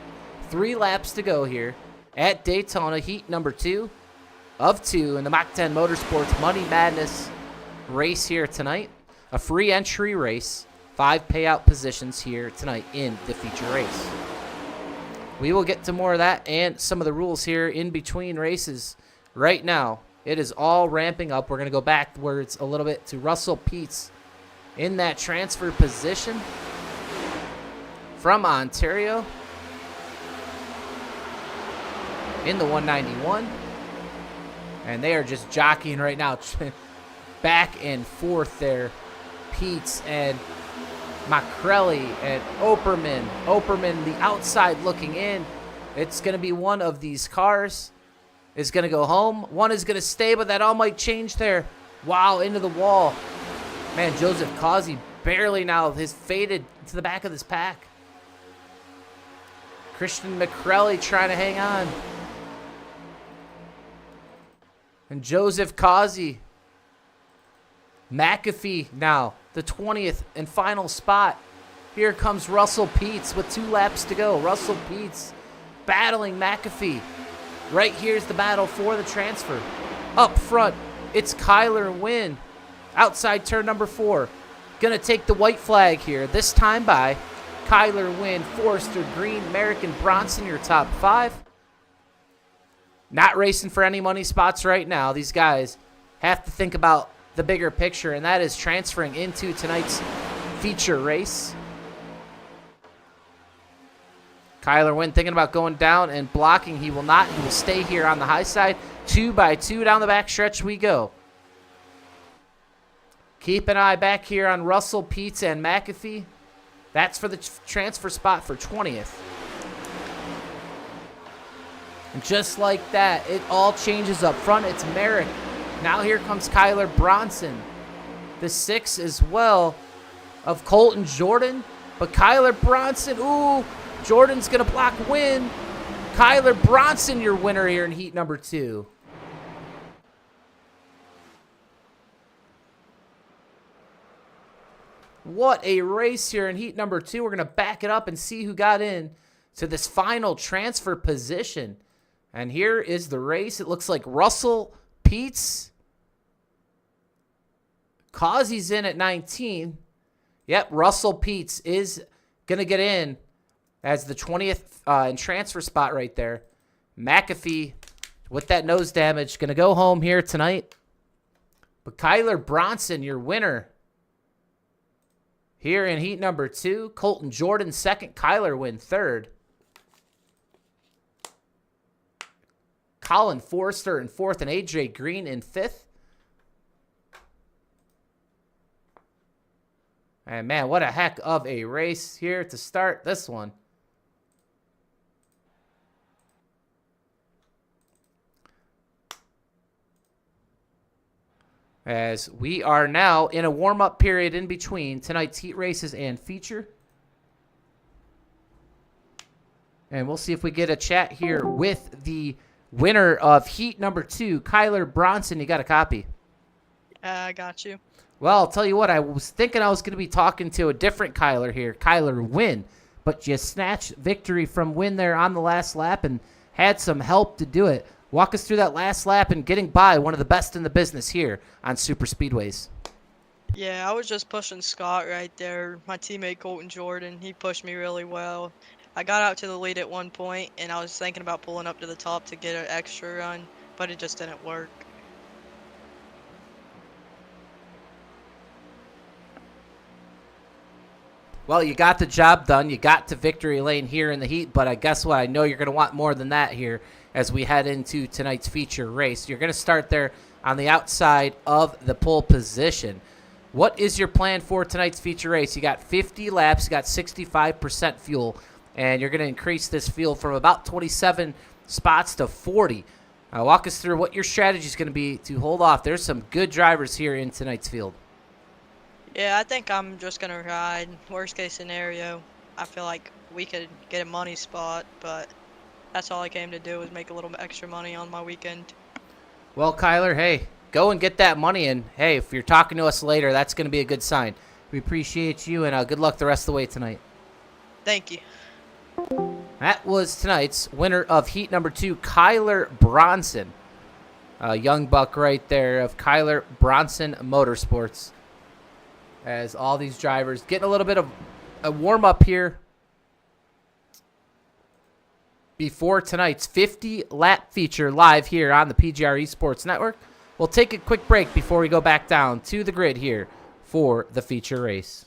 3 laps to go here at Daytona, heat number 2 of 2 in the Mach 10 Motorsports Money Madness race here tonight. A free entry race, 5 payout positions here tonight in the feature race. We will get to more of that and some of the rules here in between races. Right now, it is all ramping up. We're going to go backwards a little bit to Russell Peets in that transfer position from Ontario in the 191. And they are just jockeying right now back and forth there. Peets and McCrelly and Operman. Operman, the outside looking in. It's going to be one of these cars is going to go home. One is going to stay, but that all might change there. Wow, into the wall. Man, Joseph Causey barely now has faded to the back of this pack. Christian McCrelly trying to hang on. And Joseph Causey. McAfee now, the 20th and final spot. Here comes Russell Peets with 2 laps to go. Russell Peets battling McAfee. Right here's the battle for the transfer. Up front, it's Kyler Wynn. Outside turn number 4. Gonna take the white flag here. This time by Kyler Wynn, Forrester Green, American Bronson, your top 5. Not racing for any money spots right now. These guys have to think about the bigger picture, and that is transferring into tonight's feature race. Kyler Wynn thinking about going down and blocking. He will not. He will stay here on the high side. 2 by 2 down the back stretch we go. Keep an eye back here on Russell Peets and McAfee. That's for the transfer spot for 20th. And just like that, it all changes up front. It's Merrick. Now here comes Kyler Bronson. The 6 as well of Colton Jordan. But Kyler Bronson, ooh, Jordan's going to block Win. Kyler Bronson, your winner here in heat number 2. What a race here in heat number 2. We're going to back it up and see who got in to this final transfer position. And here is the race. It looks like Russell Peets. Causey's in at 19. Yep, Russell Peets is going to get in as the 20th in transfer spot right there. McAfee, with that nose damage, going to go home here tonight. But Kyler Bronson, your winner here in heat number 2. Colton Jordan second. Kyler Wynn third. Colin Forrester in 4th and AJ Green in 5th. And man, what a heck of a race here to start this one. as we are now in a warm-up period in between tonight's heat races and feature. And we'll see if we get a chat here with the winner of heat number 2, Kyler Bronson. You got a copy? I got you. Well, I'll tell you what, I was thinking I was going to be talking to a different Kyler here, Kyler Wynn, but you snatched victory from Wynn there on the last lap and had some help to do it. Walk us through that last lap and getting by one of the best in the business here on Super Speedways. Yeah, I was just pushing Scott right there. My teammate Colton Jordan, he pushed me really well. I got out to the lead at one point, and I was thinking about pulling up to the top to get an extra run, but it just didn't work. Well, you got the job done. You got to victory lane here in the heat, but I guess what? I know you're going to want more than that here as we head into tonight's feature race. You're going to start there on the outside of the pole position. What is your plan for tonight's feature race? You got 50 laps, you got 65% fuel, and you're going to increase this fuel from about 27 spots to 40. Walk us through what your strategy is going to be to hold off. There's some good drivers here in tonight's field. Yeah, I think I'm just going to ride. Worst case scenario, I feel like we could get a money spot, but that's all I came to do was make a little extra money on my weekend. Well, Kyler, hey, go and get that money, and hey, if you're talking to us later, that's going to be a good sign. We appreciate you, and good luck the rest of the way tonight. Thank you. That was tonight's winner of heat number 2, Kyler Bronson. A young buck right there of Kyler Bronson Motorsports. As all these drivers getting a little bit of a warm-up here before tonight's 50-lap feature live here on the PGR eSports Network. We'll take a quick break before we go back down to the grid here for the feature race.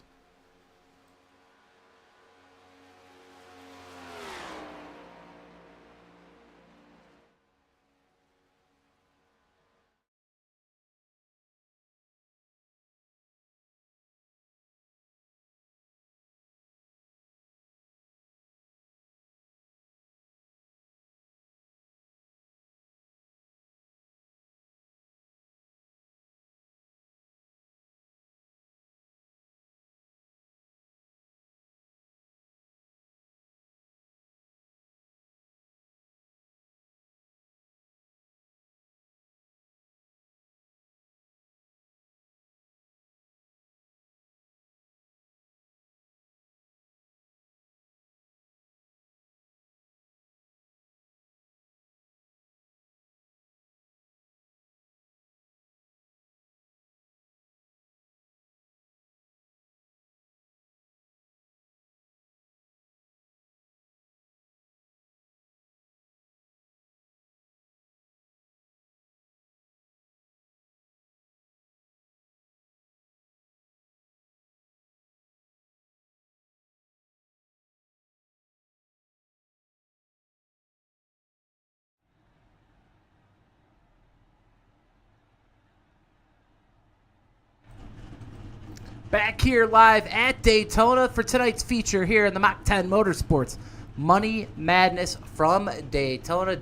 Back here live at Daytona for tonight's feature here in the Mach 10 Motorsports Money Madness from Daytona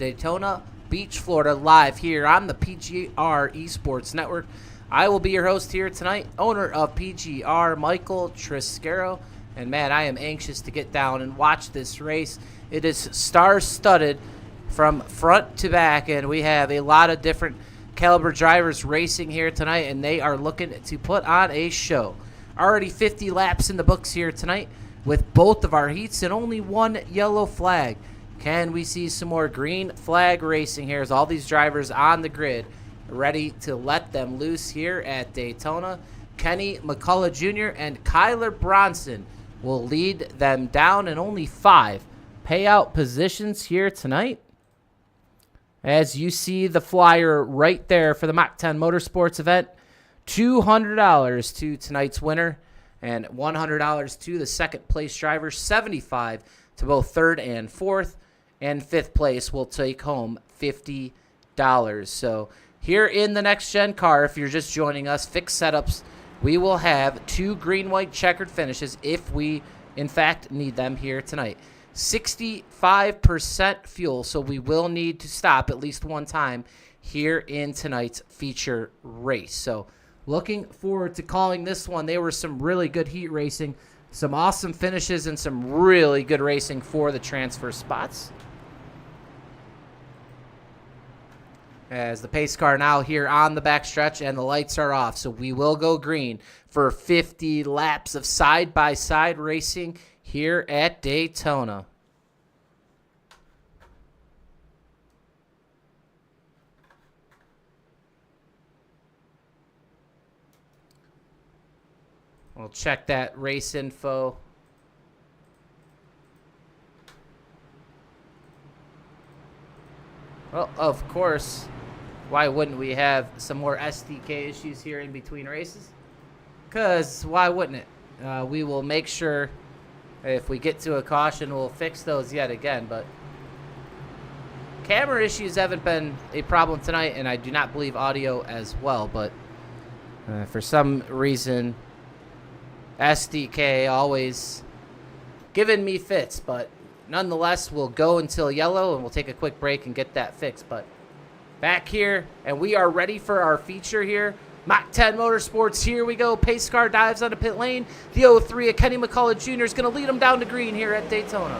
Beach, Florida, live here on the PGR eSports Network. I will be your host here tonight, owner of PGR, Michael Triscaro. And man, I am anxious to get down and watch this race. It is star-studded from front to back, and we have a lot of different caliber drivers racing here tonight, and they are looking to put on a show. Already 50 laps in the books here tonight with both of our heats and only one yellow flag. Can we see some more green flag racing here as all these drivers on the grid ready to let them loose here at Daytona? Kenny McCullough Jr. and Kyler Bronson will lead them down in only 5 payout positions here tonight. As you see the flyer right there for the Mach 10 Motorsports event, $200 to tonight's winner and $100 to the second place driver, $75 to both third and fourth, and fifth place will take home $50. So here in the next gen car, if you're just joining us, fixed setups, we will have 2 green-white checkered finishes if we in fact need them here tonight. 65% fuel, so we will need to stop at least one time here in tonight's feature race. So looking forward to calling this one. They were some really good heat racing, some awesome finishes, and some really good racing for the transfer spots. As the pace car now here on the backstretch and the lights are off. So we will go green for 50 laps of side-by-side racing here at Daytona. We'll check that race info. Well, of course, why wouldn't we have some more SDK issues here in between races? Because why wouldn't it? We will make sure if we get to a caution, we'll fix those yet again. But camera issues haven't been a problem tonight, and I do not believe audio as well. But for some reason, SDK always giving me fits. But nonetheless, we'll go until yellow, and we'll take a quick break and get that fixed. But back here, and we are ready for our feature here. Mach 10 Motorsports, here we go. Pace car dives onto pit lane. The 03 of Kenny McCullough Jr. is going to lead him down to green here at Daytona.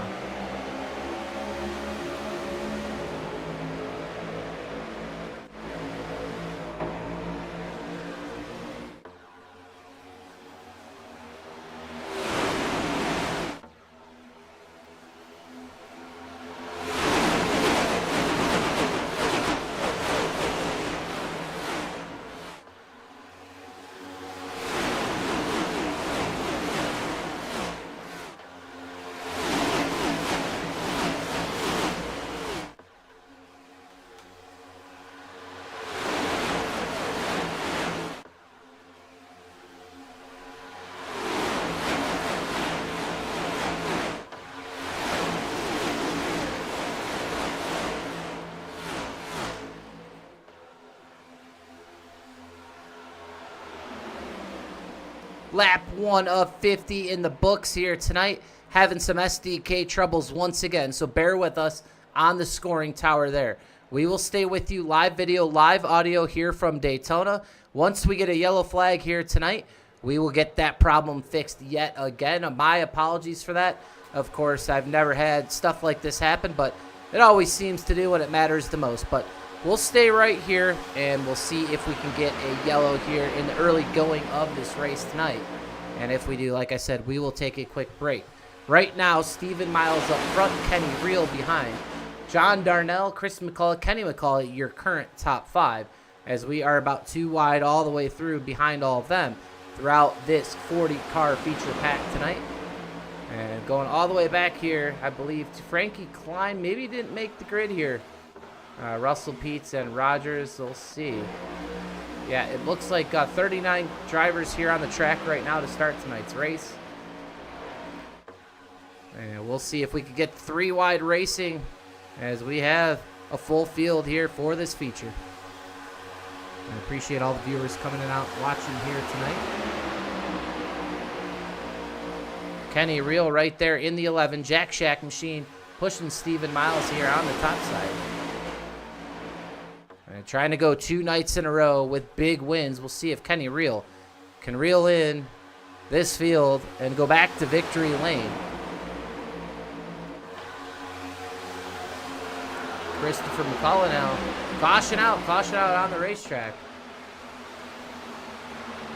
Lap 1 of 50 in the books here tonight. Having some SDK troubles once again, so bear with us on the scoring tower there. We will stay with you, live video, live audio here from Daytona. Once we get a yellow flag here tonight, we will get that problem fixed yet again. My apologies for that. Of course, I've never had stuff like this happen, but it always seems to do when it matters the most. But we'll stay right here, and we'll see if we can get a yellow here in the early going of this race tonight. And if we do, like I said, we will take a quick break. Right now, Stephen Miles up front, Kenny Reel behind. John Darnell, Chris McCullough, Kenny McCullough, your current top 5, as we are about 2 wide all the way through behind all of them throughout this 40-car feature pack tonight. And going all the way back here, I believe, to Frankie Klein. Maybe didn't make the grid here. Russell Peets and Rogers, we'll see. Yeah, it looks like 39 drivers here on the track right now to start tonight's race. And we'll see if we can get 3 wide racing as we have a full field here for this feature. I appreciate all the viewers coming out watching here tonight. Kenny Reel right there in the 11. Jack Shack Machine pushing Stephen Miles here on the top side. And trying to go 2 nights in a row with big wins. We'll see if Kenny Reel can reel in this field and go back to victory lane. Christopher McCullough now. Caution out on the racetrack.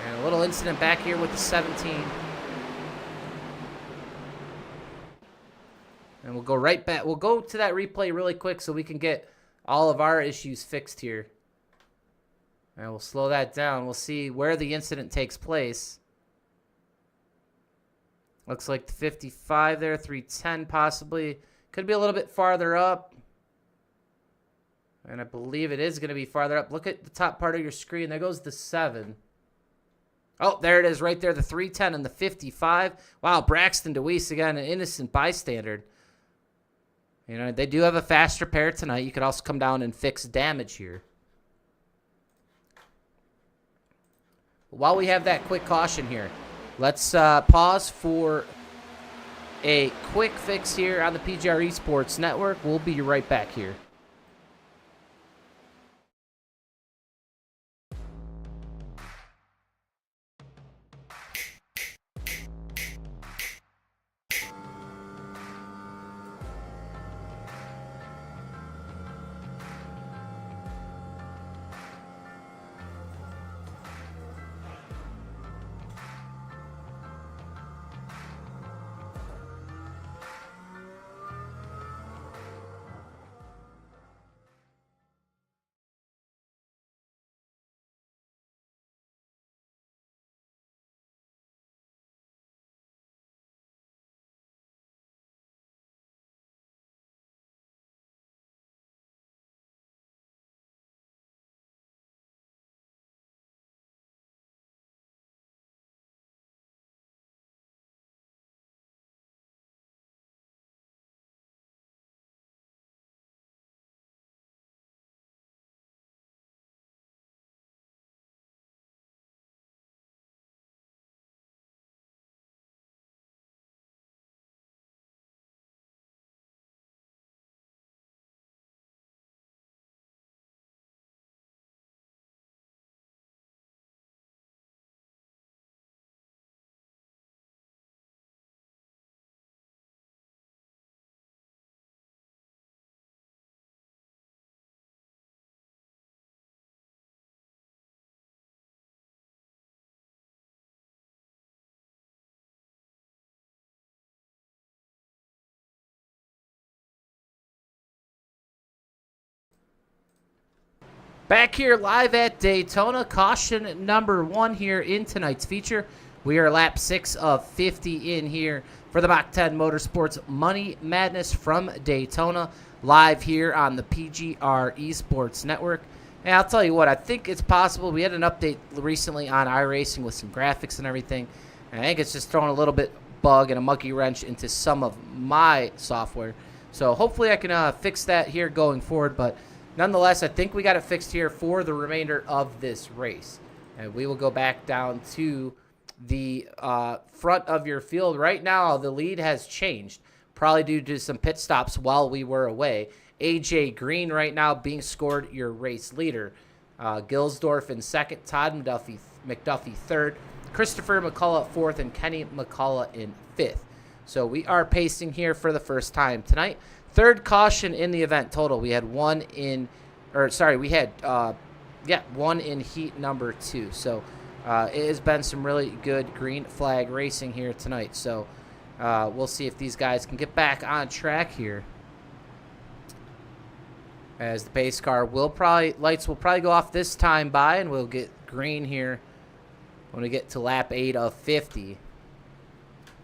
And a little incident back here with the 17. And we'll go right back. We'll go to that replay really quick so we can get all of our issues fixed here. And we'll slow that down. We'll see where the incident takes place. Looks like the 55 there, 310 possibly. Could be a little bit farther up. And I believe it is going to be farther up. Look at the top part of your screen. There goes the 7. Oh, there it is right there, the 310 and the 55. Wow, Braxton DeWeese again, an innocent bystander. You know, they do have a fast repair tonight. You could also come down and fix damage here. While we have that quick caution here, let's pause for a quick fix here on the PGR eSports Network. We'll be right back here. Back here live at Daytona, caution number 1 here in tonight's feature. We are lap 6 of 50 in here for the Mach 10 Motorsports Money Madness from Daytona, live here on the PGR eSports Network. And I'll tell you what, I think it's possible. We had an update recently on iRacing with some graphics and everything. And I think it's just throwing a little bit bug and a monkey wrench into some of my software. So hopefully I can fix that here going forward, but nonetheless, I think we got it fixed here for the remainder of this race. And we will go back down to the front of your field. Right now, the lead has changed, probably due to some pit stops while we were away. AJ Green right now being scored your race leader. Gilsdorf in second, Todd McDuffie third, Christopher McCullough fourth, and Kenny McCullough in fifth. So we are pacing here for the first time tonight. Third caution in the event total. We had one in heat number 2. So it has been some really good green flag racing here tonight. So we'll see if these guys can get back on track here. As the pace car lights will probably go off this time by, and we'll get green here when we get to lap 8 of 50.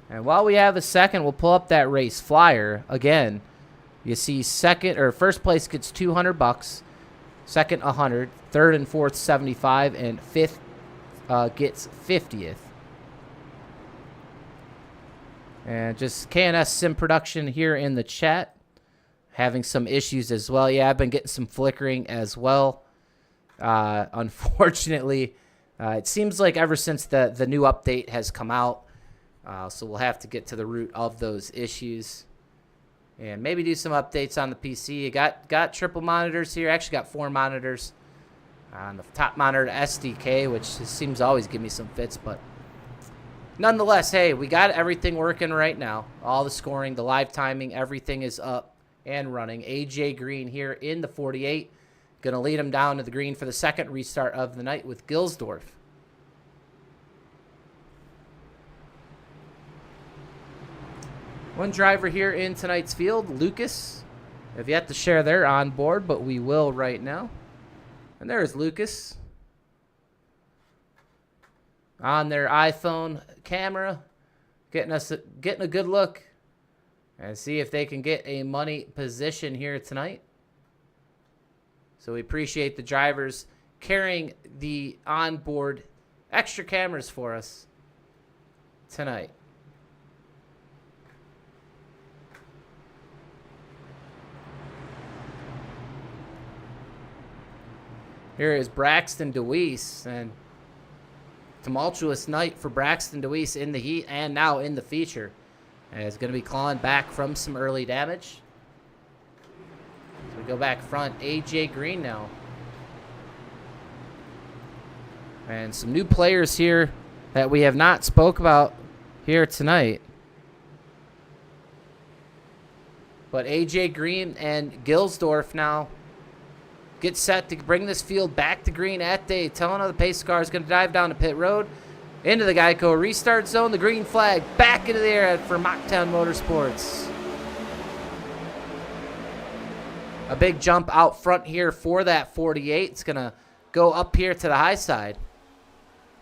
And while we have a second, we'll pull up that race flyer again. You see first place gets $200, second 100, third and fourth 75, and fifth gets 50th. And just KNS Sim Production here in the chat, having some issues as well. Yeah, I've been getting some flickering as well. Unfortunately, it seems like ever since the new update has come out, so we'll have to get to the root of those issues and maybe do some updates on the PC. You got triple monitors here. Actually got 4 monitors on the top monitor SDK, which seems to always give me some fits, but nonetheless, hey, we got everything working right now. All the scoring, the live timing, everything is up and running. AJ Green here in the 48. Going to lead him down to the green for the second restart of the night with Gilsdorf. One driver here in tonight's field, Lucas. Have yet to share their onboard, but we will right now. And there's Lucas on their iPhone camera, getting a good look and see if they can get a money position here tonight. So we appreciate the drivers carrying the onboard extra cameras for us tonight. Here is Braxton DeWeese, and tumultuous night for Braxton DeWeese in the heat and now in the feature. And it's going to be clawing back from some early damage. So we go back front, AJ Green now. And some new players here that we have not spoke about here tonight. But AJ Green and Gilsdorf now get set to bring this field back to green at Daytona. The pace car is going to dive down to pit road into the Geico restart zone. The green flag back into the air for Mach 10 Motorsports. A big jump out front here for that 48. It's going to go up here to the high side.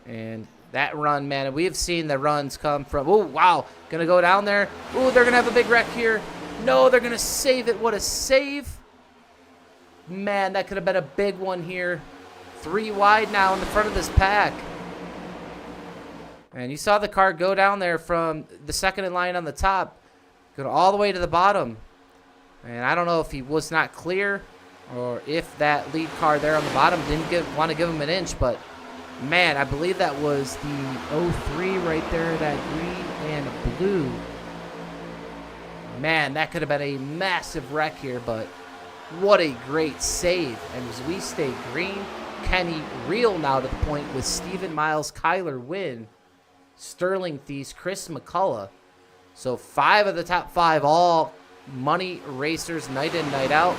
And that run, man, we have seen the runs come from, oh, wow, going to go down there. Oh, they're going to have a big wreck here. No, they're going to save it. What a save. Man, that could have been a big one here. 3 wide now in the front of this pack. And you saw the car go down there from the second in line on the top, go all the way to the bottom. And I don't know if he was not clear or if that lead car there on the bottom didn't want to give him an inch. But, man, I believe that was the 03 right there, that green and blue. Man, that could have been a massive wreck here, but what a great save. And as we stay green, Kenny Reel now to the point with Stephen Miles, Kyler Wynn, Sterling Thies, Chris McCullough. So 5 of the top 5 all money racers night in, night out.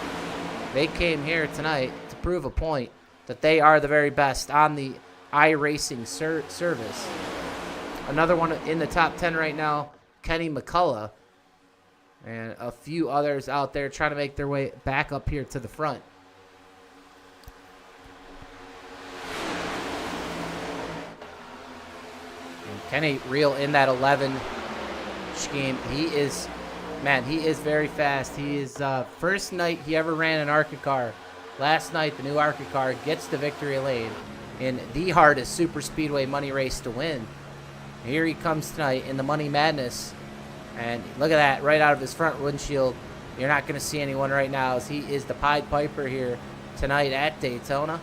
They came here tonight to prove a point that they are the very best on the iRacing service. Another one in the top 10 right now, Kenny McCullough. And a few others out there trying to make their way back up here to the front. Kenny Reel in that 11 scheme. He is very fast. He is first night he ever ran an ARCA car. Last night, the new ARCA car gets the victory lane in the hardest super speedway money race to win. Here he comes tonight in the Money Madness. And look at that, right out of his front windshield. You're not going to see anyone right now, as he is the Pied Piper here tonight at Daytona.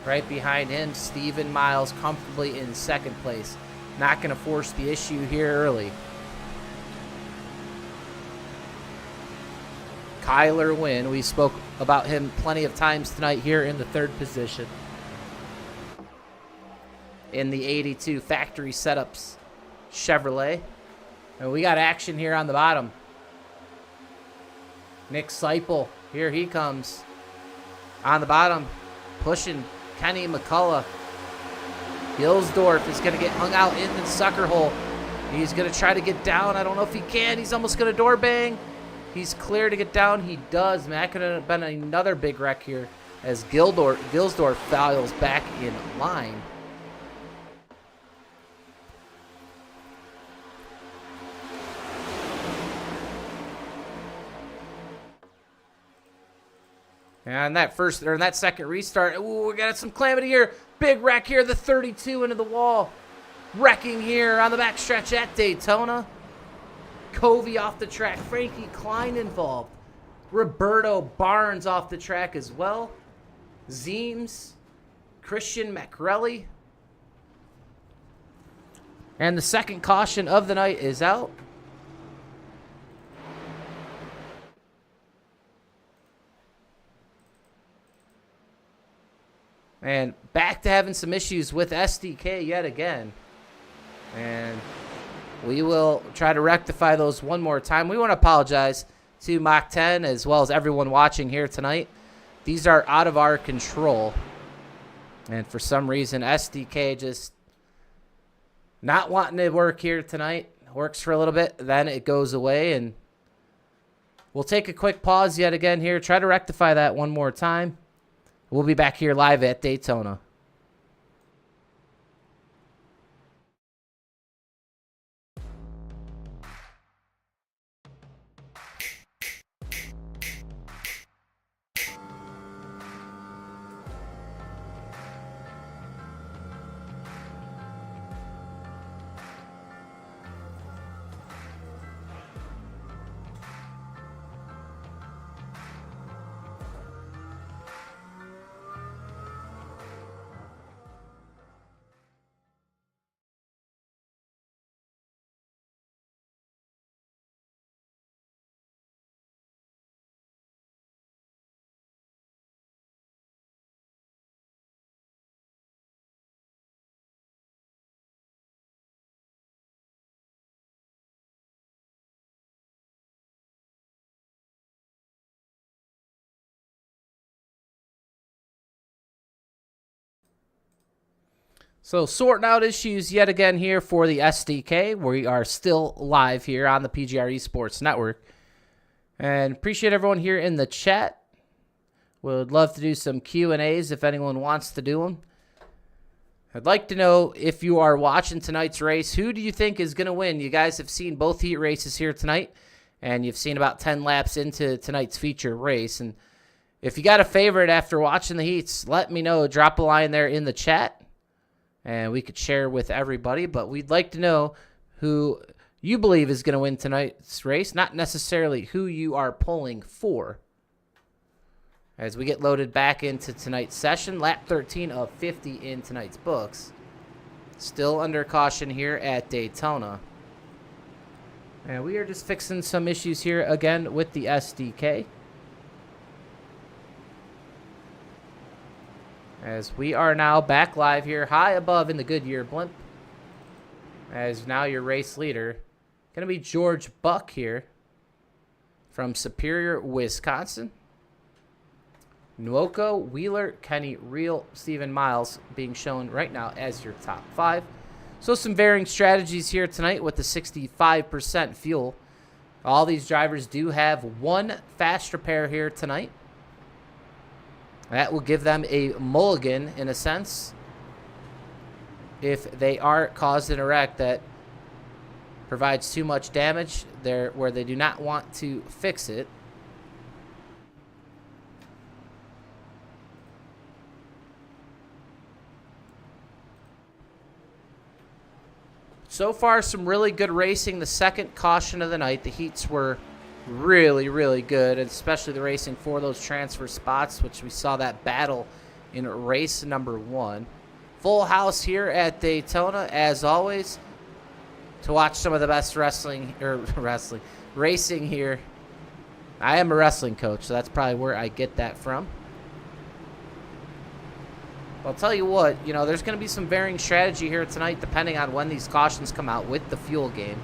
Right behind him, Steven Miles comfortably in second place. Not going to force the issue here early. Kyler Wynn, we spoke about him plenty of times tonight here in the third position. In the 82 Factory Setups Chevrolet. And we got action here on the bottom. Nick Seipel, here he comes. On the bottom, pushing Kenny McCullough. Gilsdorf is going to get hung out in the sucker hole. He's going to try to get down. I don't know if he can. He's almost going to door bang. He's clear to get down. He does. Man, that could have been another big wreck here as Gilsdorf files back in line. And that second restart, ooh, we got some calamity here. Big wreck here, the 32 into the wall. Wrecking here on the backstretch at Daytona. Covey off the track, Frankie Klein involved. Roberto Barnes off the track as well. Zeems, Christian Macrelli. And the second caution of the night is out. And back to having some issues with SDK yet again. And we will try to rectify those one more time. We want to apologize to Mach 10 as well as everyone watching here tonight. These are out of our control. And for some reason, SDK just not wanting to work here tonight. Works for a little bit, then it goes away. And we'll take a quick pause yet again here. Try to rectify that one more time. We'll be back here live at Daytona. So sorting out issues yet again here for the SDK. We are still live here on the PGR eSports Network. And appreciate everyone here in the chat. Would love to do some Q&As if anyone wants to do them. I'd like to know, if you are watching tonight's race, who do you think is going to win? You guys have seen both heat races here tonight, and you've seen about 10 laps into tonight's feature race. And if you got a favorite after watching the heats, let me know. Drop a line there in the chat, and we could share with everybody. But we'd like to know who you believe is going to win tonight's race, not necessarily who you are pulling for. As we get loaded back into tonight's session, lap 13 of 50 in tonight's books. Still under caution here at Daytona. And we are just fixing some issues here again with the SDK. As we are now back live here, high above in the Goodyear blimp. As now your race leader, going to be George Buck here from Superior, Wisconsin. Nwoko, Wheeler, Kenny Reel, Steven Miles being shown right now as your top 5. So some varying strategies here tonight with the 65% fuel. All these drivers do have one fast repair here tonight. That will give them a mulligan in a sense. if they are caused in a wreck that provides too much damage there where they do not want to fix it. So far, some really good racing. The second caution of the night. The heats were really, really good, especially the racing for those transfer spots, which we saw that battle in race number 1. Full house here at Daytona, as always, to watch some of the best racing here. I am a wrestling coach, so that's probably where I get that from. I'll tell you what, there's going to be some varying strategy here tonight depending on when these cautions come out with the fuel game.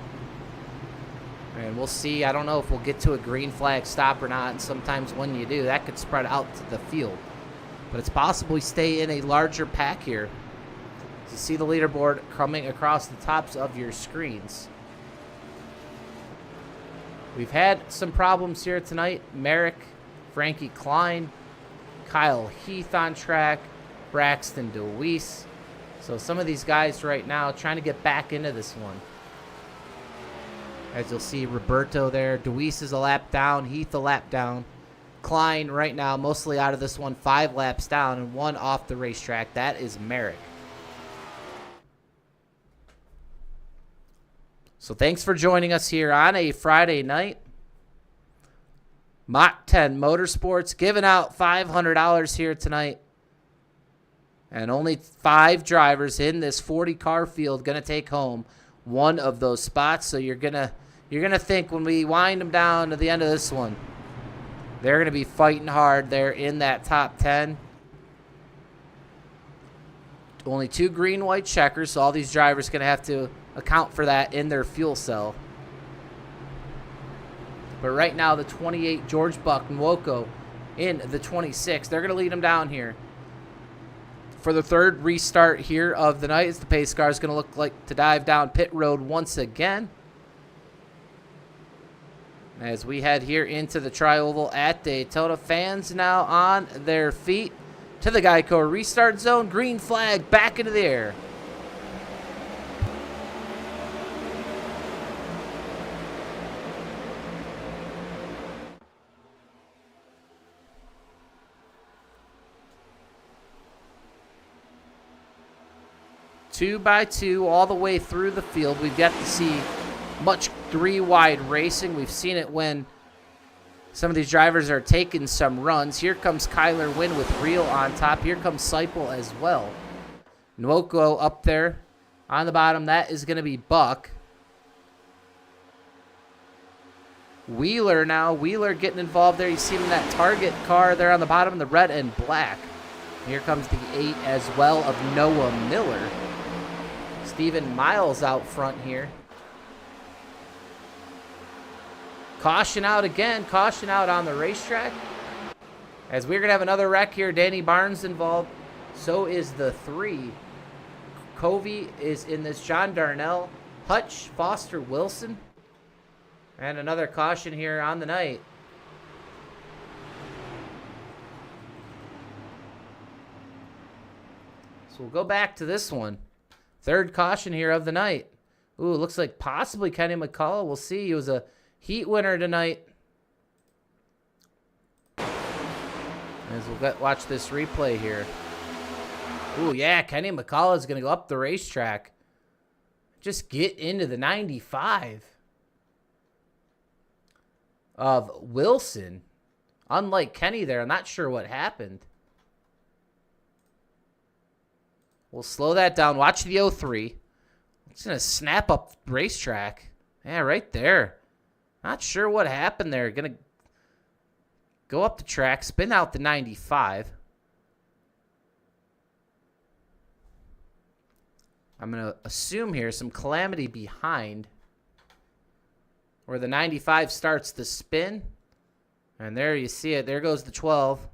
And we'll see. I don't know if we'll get to a green flag stop or not. And sometimes when you do, that could spread out to the field. But it's possible we stay in a larger pack here. You see the leaderboard coming across the tops of your screens. We've had some problems here tonight. Merrick, Frankie Klein, Kyle Heath on track, Braxton DeWeese. So some of these guys right now trying to get back into this one. As you'll see, Roberto there. DeWeese is a lap down. Heath a lap down. Klein right now mostly out of this one, 5 laps down and 1 off the racetrack. That is Merrick. So thanks for joining us here on a Friday night. Mach 10 Motorsports giving out $500 here tonight. And only 5 drivers in this 40-car field going to take home one of those spots. So you're gonna think when we wind them down to the end of this one, they're going to be fighting hard there in that top 10. Only 2 green-white checkers, so all these drivers going to have to account for that in their fuel cell. But right now, the 28, George Buck, Nwoko in the 26. They're going to lead them down here. For the third restart here of the night, as the pace car is going to look like to dive down pit road once again. As we head here into the tri-oval at Daytona, fans now on their feet to the Geico restart zone. Green flag back into the air. Two by two all the way through the field. We've got to see much 3-wide racing. We've seen it when some of these drivers are taking some runs. Here comes Kyler Wynn with Reel on top. Here comes Seipel as well. Nwoko up there on the bottom. That is going to be Buck. Wheeler now. Wheeler getting involved there. You see him in that target car there on the bottom, the red and black. Here comes the 8 as well of Noah Miller. Steven Miles out front here. Caution out again. Caution out on the racetrack. As we're going to have another wreck here. Danny Barnes involved. So is the 3. Covey is in this. John Darnell. Hutch, Foster, Wilson. And another caution here on the night. So we'll go back to this one. Third caution here of the night. Ooh, looks like possibly Kenny McCullough. We'll see. He was a heat winner tonight. As we'll watch this replay here. Ooh, yeah, Kenny McCullough is going to go up the racetrack. Just get into the 95 of Wilson. Unlike Kenny there, I'm not sure what happened. We'll slow that down. Watch the 03. It's going to snap up racetrack. Yeah, right there. Not sure what happened there. Going to go up the track, spin out the 95. I'm going to assume here some calamity behind where the 95 starts to spin. And there you see it. There goes the 12.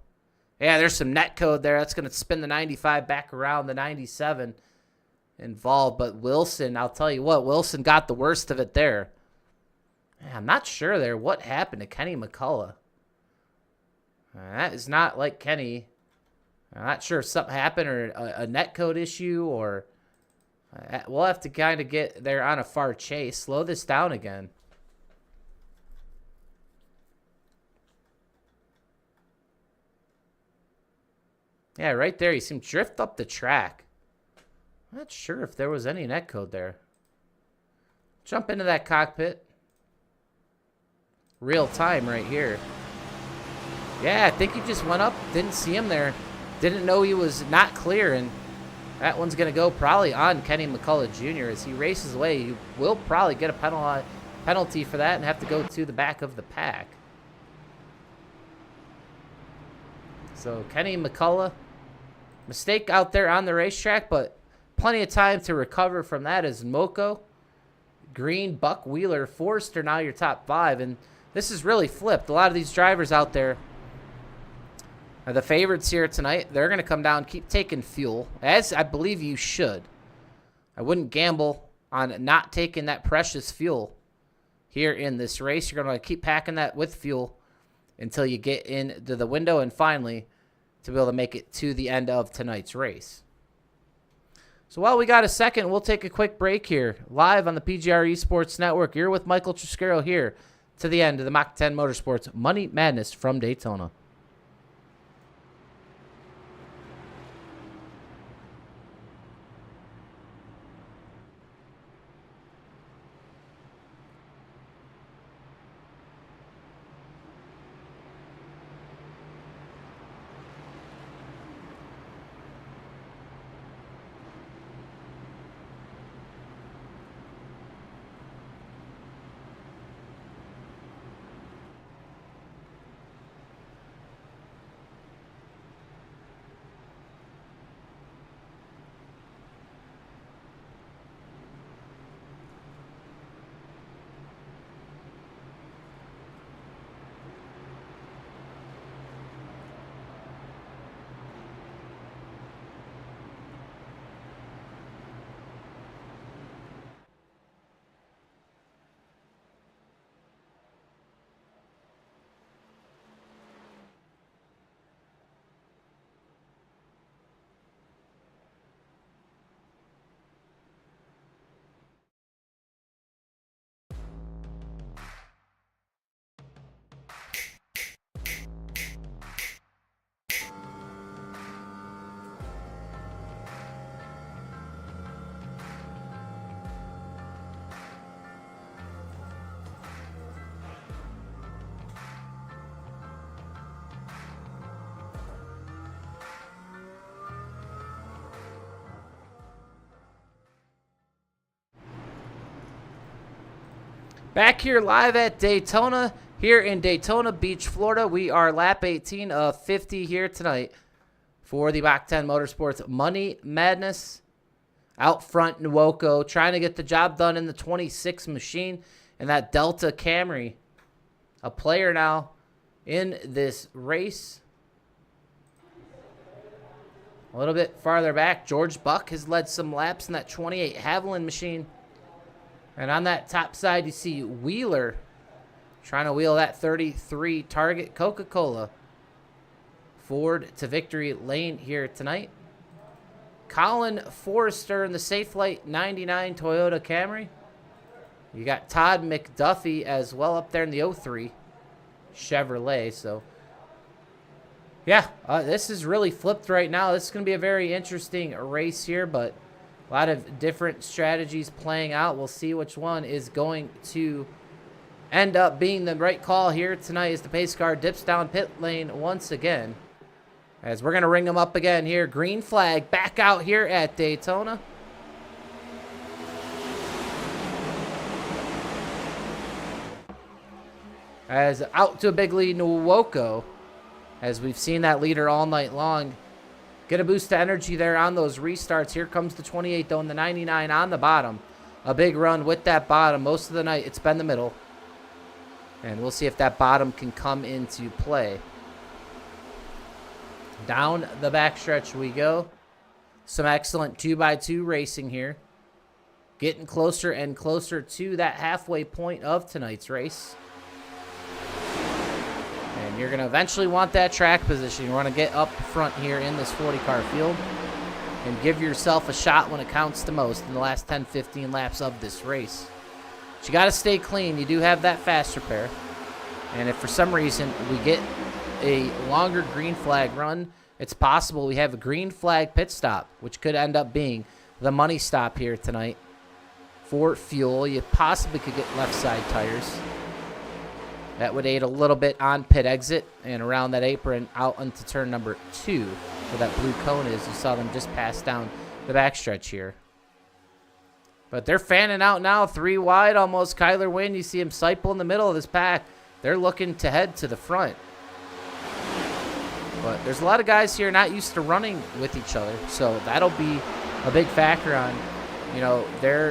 Yeah, there's some net code there. That's going to spin the 95 back around the 97 involved. But Wilson, I'll tell you what, Wilson got the worst of it there. Man, I'm not sure there what happened to Kenny McCullough. That is not like Kenny. I'm not sure if something happened or a net code issue or We'll have to kind of get there on a far chase. Slow this down again. Yeah, right there. You see him drift up the track. I'm not sure if there was any netcode there. Jump into that cockpit. Real time right here. Yeah, I think he just went up. Didn't see him there. Didn't know he was not clear. And that one's going to go probably on Kenny McCullough Jr. As he races away. He will probably get a penalty for that and have to go to the back of the pack. So Kenny McCullough. Mistake out there on the racetrack, but plenty of time to recover from that as Moko, Green, Buck, Wheeler, Forster now your top 5. And this is really flipped. A lot of these drivers out there are the favorites here tonight. They're going to come down, keep taking fuel, as I believe you should. I wouldn't gamble on not taking that precious fuel here in this race. You're going to keep packing that with fuel until you get into the window and finally to be able to make it to the end of tonight's race. So while we got a second, we'll take a quick break here. Live on the PGR eSports Network. You're with Michael Triscaro here to the end of the Mach 10 Motorsports Money Madness from Daytona. Back here live at Daytona, here in Daytona Beach, Florida. We are lap 18 of 50 here tonight for the Mach 10 Motorsports Money Madness. Out front, Nwoko trying to get the job done in the 26 machine and that Delta Camry. A player now in this race. A little bit farther back, George Buck has led some laps in that 28 Haviland machine. And on that top side, you see Wheeler trying to wheel that 33 Target Coca-Cola Ford to victory lane here tonight. Colin Forrester in the Safelite 99 Toyota Camry. You got Todd McDuffie as well up there in the 03 Chevrolet. So, yeah, this is really flipped right now. This is going to be a very interesting race here, but a lot of different strategies playing out. We'll see which one is going to end up being the right call here tonight as the pace car dips down pit lane once again. As we're going to ring them up again here. Green flag back out here at Daytona. As out to a big lead, Nwoko. As we've seen that leader all night long. Get a boost of energy there on those restarts. Here comes the 28, though, and the 99 on the bottom. A big run with that bottom. Most of the night, it's been the middle. And we'll see if that bottom can come into play. Down the backstretch we go. Some excellent 2x2 racing here. Getting closer and closer to that halfway point of tonight's race. And you're going to eventually want that track position. You want to get up front here in this 40-car field. and give yourself a shot when it counts the most in the last 10, 15 laps of this race. But you got to stay clean. You do have that fast repair. And if for some reason we get a longer green flag run, it's possible we have a green flag pit stop, which could end up being the money stop here tonight. For fuel, you possibly could get left side tires. That would aid a little bit on pit exit and around that apron out onto turn number 2 where that blue cone is. You saw them just pass down the backstretch here. But they're fanning out now, 3 wide almost. Kyler Wynn, you see him Seipel in the middle of this pack. They're looking to head to the front. But there's a lot of guys here not used to running with each other, so that'll be a big factor on, you know,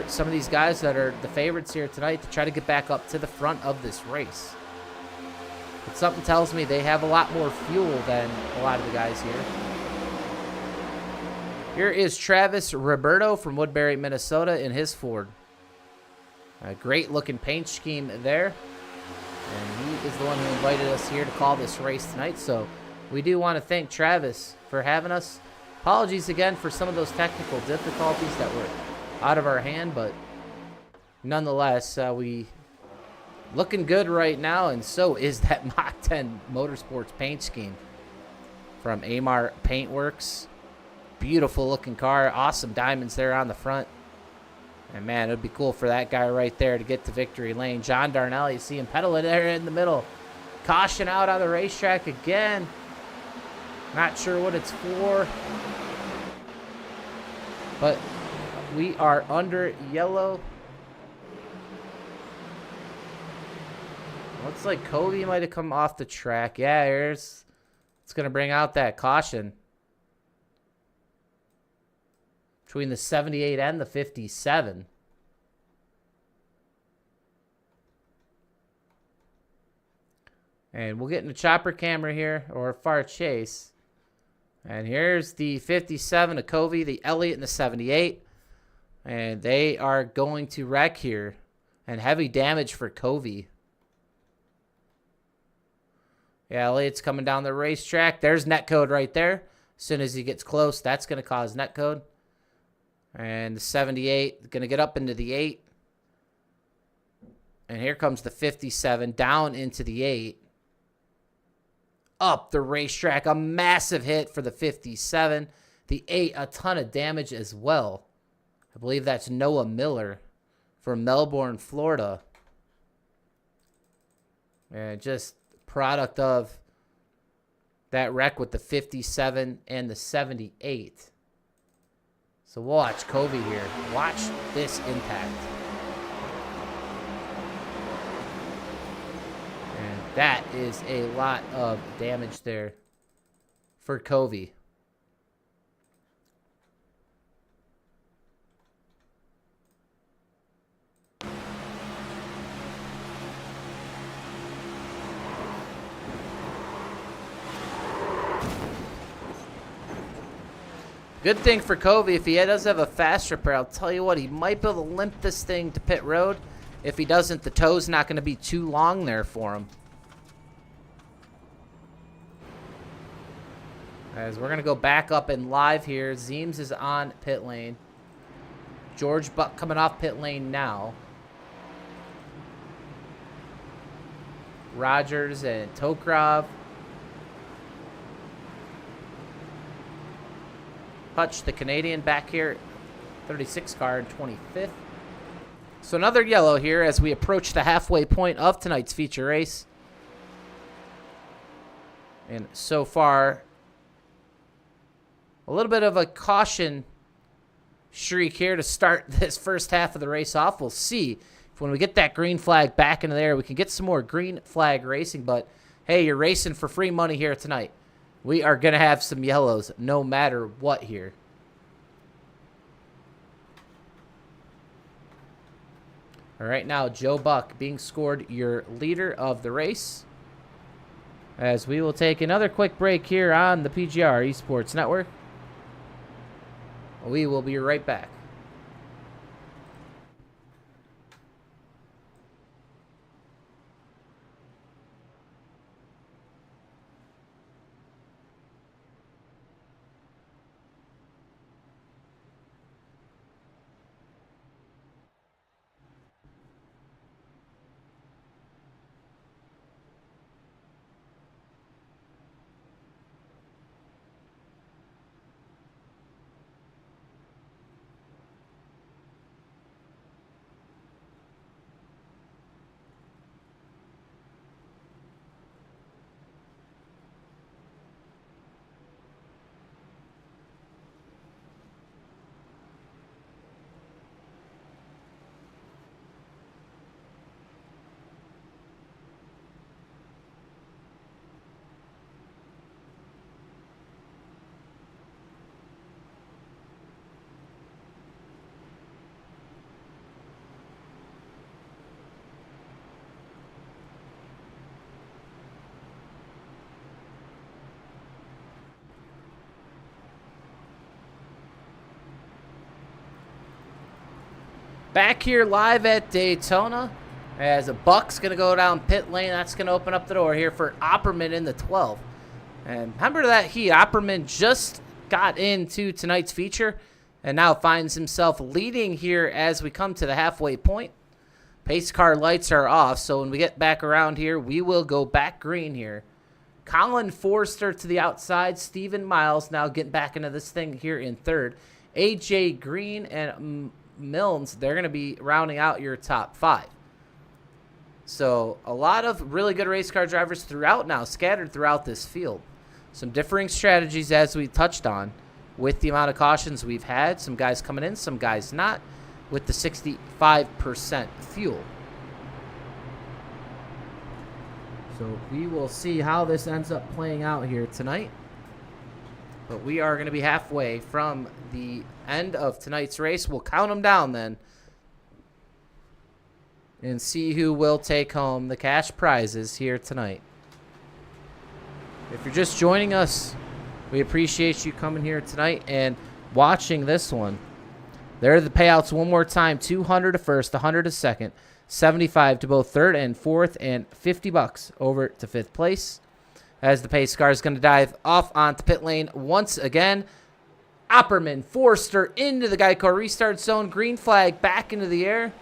some of these guys that are the favorites here tonight to try to get back up to the front of this race. But something tells me they have a lot more fuel than a lot of the guys here. Here is Travis Roberto from Woodbury, Minnesota in his Ford. A great looking paint scheme there. And he is the one who invited us here to call this race tonight. So we do want to thank Travis for having us. Apologies again for some of those technical difficulties that were out of our hand. But nonetheless, we looking good right now. And so is that Mach 10 Motorsports paint scheme from Amar Paintworks. Beautiful looking car. Awesome diamonds there on the front. And man, it would be cool for that guy right there to get to victory lane. John Darnell, you see him pedaling there in the middle. Caution out on the racetrack again. Not sure what it's for. But we are under yellow. Looks like Covey might have come off the track. Yeah, it's going to bring out that caution between the 78 and the 57. And we'll get in the chopper camera here, or a far chase. And here's the 57 of Covey, the Elliott, and the 78. And they are going to wreck here. And heavy damage for Covey. Yeah, Elliott's coming down the racetrack. There's netcode right there. As soon as he gets close, that's going to cause netcode. And the 78 going to get up into the 8. And here comes the 57 down into the 8. Up the racetrack. A massive hit for the 57. The 8, a ton of damage as well. I believe that's Noah Miller from Melbourne, Florida. And just product of that wreck with the 57 and the 78. So watch Covey here. Watch this impact. And that is a lot of damage there for Covey. Good thing for Covey, if he does have a fast repair, I'll tell you what, he might be able to limp this thing to pit road. If he doesn't, the tow's not going to be too long there for him. As we're going to go back up and live here. Zeems is on pit lane. George Buck coming off pit lane now. Rogers and Tokrov. Hutch, the Canadian, back here. 36 car in 25th. So another yellow here as we approach the halfway point of tonight's feature race. And so far, a little bit of a caution shriek here to start this first half of the race off. We'll see if when we get that green flag back into there, we can get some more green flag racing. But, hey, you're racing for free money here tonight. We are going to have some yellows no matter what here. All right, now Joe Buck being scored your leader of the race. As we will take another quick break here on the PGR eSports Network. We will be right back. Back here live at Daytona as a Buck's going to go down pit lane. That's going to open up the door here for Opperman in the 12. And remember that Opperman just got into tonight's feature and now finds himself leading here as we come to the halfway point. Pace car lights are off, so when we get back around here, we will go back green here. Colin Forster to the outside. Stephen Miles now getting back into this thing here in third. AJ Green and Milnes, they're going to be rounding out your top 5. So a lot of really good race car drivers throughout now, scattered throughout this field. Some differing strategies as we touched on with the amount of cautions we've had. Some guys coming in, some guys not, with the 65% fuel. So we will see how this ends up playing out here tonight. But we are going to be halfway from the end of tonight's race. We'll count them down then and see who will take home the cash prizes here tonight. If you're just joining us, we appreciate you coming here tonight and watching this one. There are the payouts one more time. $200 to first, $100 to second, $75 to both third and fourth, and $50 over to fifth place. As the pace car is going to dive off onto pit lane once again. Opperman, Forster into the Geico restart zone. Green flag back into the air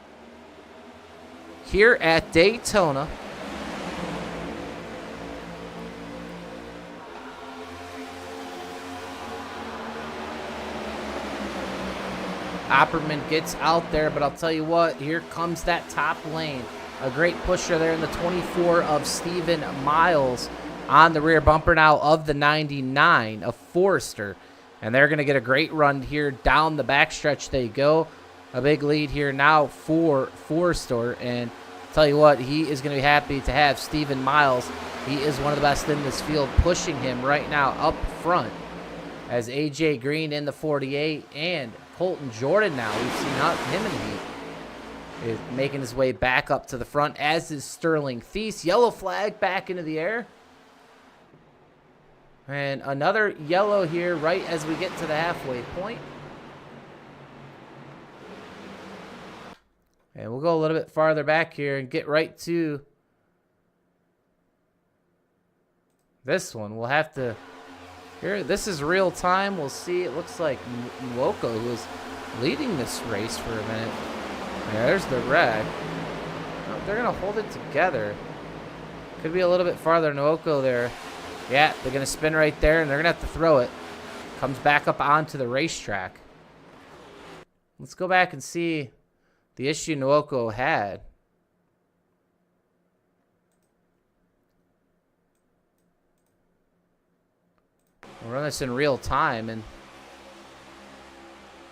here at Daytona. Opperman gets out there, but I'll tell you what, here comes that top lane. A great pusher there in the 24 of Stephen Miles on the rear bumper now of the 99 of Forster. And they're going to get a great run here down the backstretch they go. A big lead here now for Forster. And I'll tell you what, he is going to be happy to have Stephen Miles. He is one of the best in this field, pushing him right now up front. As AJ Green in the 48 and Colton Jordan now, we've seen him in heat, is making his way back up to the front, as is Sterling Thies. Yellow flag back into the air. And another yellow here right as we get to the halfway point. And we'll go a little bit farther back here and get right to this one. We'll have to... Here, this is real time. We'll see. It looks like Nwoko, who was leading this race for a minute. Yeah, there's the red. Oh, they're going to hold it together. Could be a little bit farther. Nwoko there. Yeah, they're going to spin right there, and they're going to have to throw it. Comes back up onto the racetrack. Let's go back and see the issue Nwoko had. We'll run this in real time, and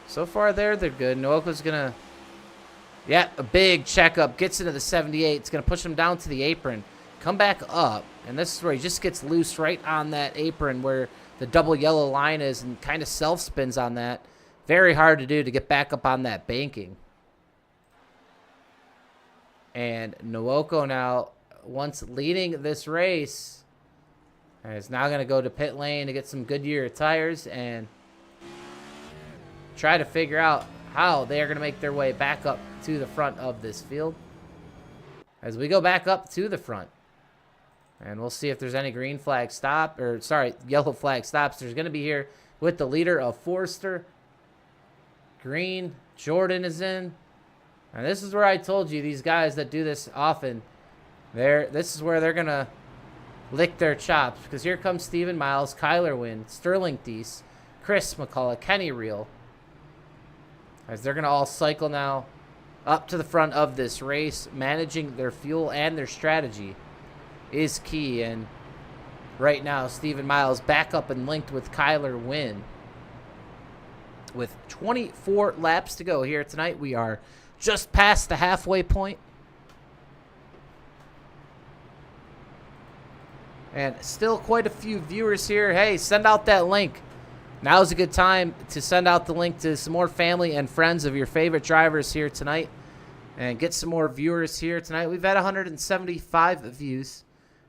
so far they're good. Nwoko's gonna, yeah, a big checkup, gets into the 78. It's gonna push him down to the apron, come back up, and this is where he just gets loose right on that apron where the double yellow line is, and kind of self spins on that. Very hard to do to get back up on that banking. And Nwoko now, once leading this race, is now going to go to pit lane to get some Goodyear tires and try to figure out how they are going to make their way back up to the front of this field. As we go back up to the front. And we'll see if there's any green flag stop, or sorry, yellow flag stops. There's going to be here with the leader of Forster. Green, Jordan is in. And this is where I told you, these guys that do this often, this is where they're going to lick their chops, because here comes Stephen Miles, Kyler Wynn, Sterling Thies, Chris McCullough, Kenny Reel, as they're going to all cycle now up to the front of this race. Managing their fuel and their strategy is key, and right now Stephen Miles back up and linked with Kyler Wynn. With 24 laps to go here tonight, we are just past the halfway point. And still quite a few viewers here. Hey, send out that link. Now's a good time to send out the link to some more family and friends of your favorite drivers here tonight. And get some more viewers here tonight. We've had 175 views,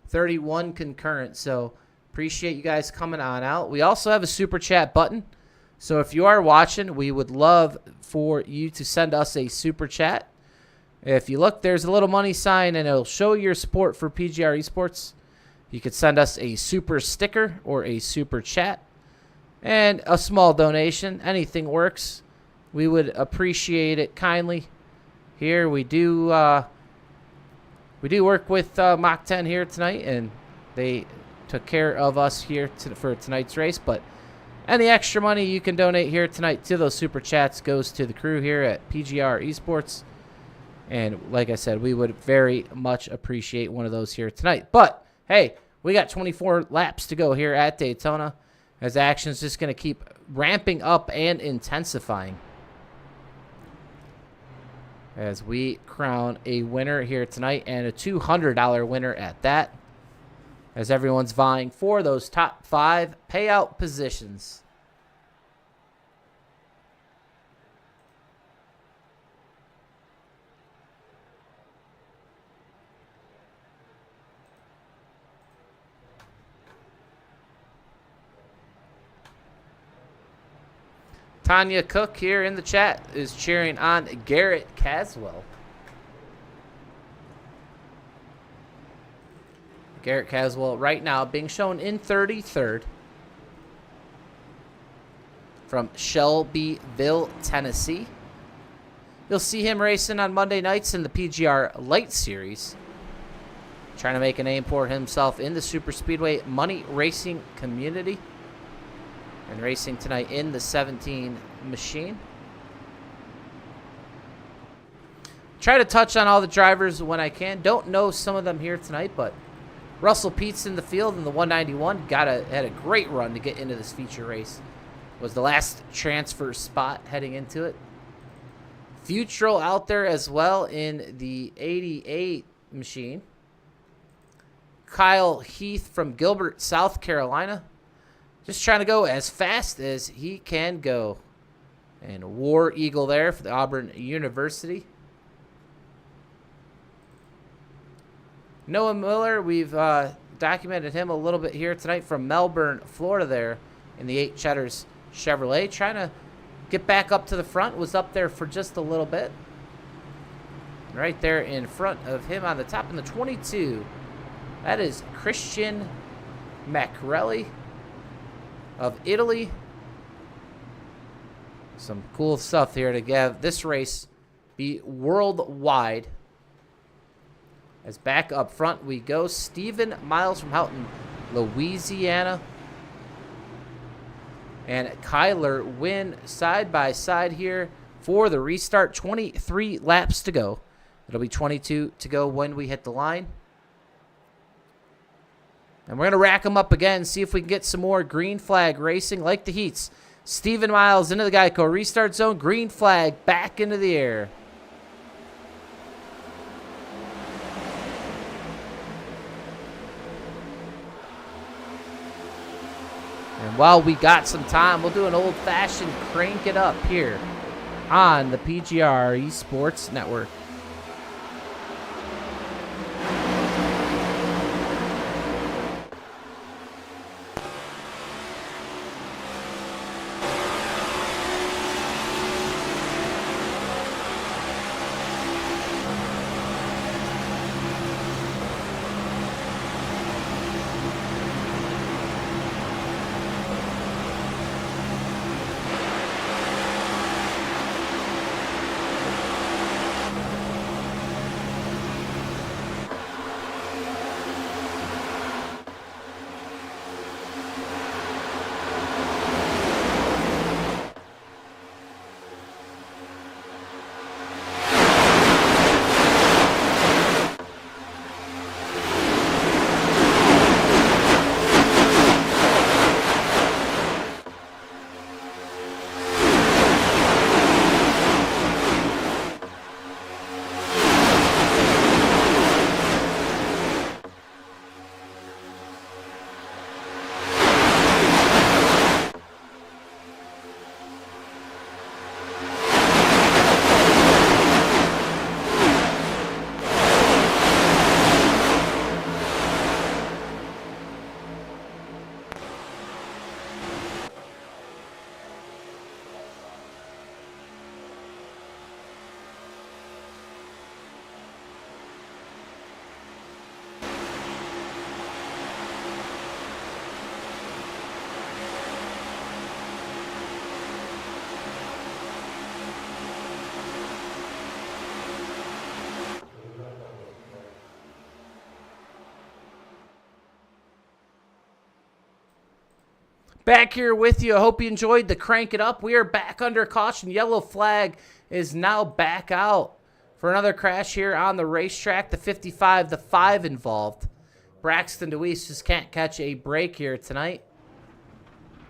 31 concurrent. So appreciate you guys coming on out. We also have a super chat button. So if you are watching, we would love for you to send us a super chat. If you look, there's a little money sign, and it'll show your support for PGR eSports. You could send us a super sticker or a super chat and a small donation. Anything works. We would appreciate it kindly. Here we do work with Mach 10 here tonight, and they took care of us here for tonight's race. But any extra money you can donate here tonight to those super chats goes to the crew here at PGR eSports. And like I said, we would very much appreciate one of those here tonight. But hey, we got 24 laps to go here at Daytona, as action's just going to keep ramping up and intensifying as we crown a winner here tonight, and a $200 winner at that, as everyone's vying for those top 5 payout positions. Tanya Cook here in the chat is cheering on Garrett Caswell. Garrett Caswell right now being shown in 33rd from Shelbyville, Tennessee. You'll see him racing on Monday nights in the PGR Light Series, trying to make a name for himself in the super speedway money racing community. And racing tonight in the 17 machine. Try to touch on all the drivers when I can. Don't know some of them here tonight, but Russell Pete's in the field in the 191. Had a great run to get into this feature race. Was the last transfer spot heading into it. Futrell out there as well in the 88 machine. Kyle Heath from Gilbert, South Carolina. Just trying to go as fast as he can go. And War Eagle there for the Auburn University. Noah Miller, we've documented him a little bit here tonight from Melbourne, Florida there in the 8 Cheddars Chevrolet. Trying to get back up to the front. Was up there for just a little bit. Right there in front of him on the top in the 22. That is Christian Macrelli of Italy. Some cool stuff here to have this race be worldwide. As back up front we go, Stephen Miles from Houghton, Louisiana. And Kyler Wynn side by side here for the restart. 23 laps to go. It'll be 22 to go when we hit the line. And we're going to rack them up again, see if we can get some more green flag racing like the heats. Stephen Miles into the Geico restart zone. Green flag back into the air. And while we got some time, we'll do an old-fashioned crank it up here on the PGR eSports Network. Back here with you. I hope you enjoyed the Crank It Up. We are back under caution. Yellow flag is now back out for another crash here on the racetrack. The 55, the 5 involved. Braxton DeWeese just can't catch a break here tonight.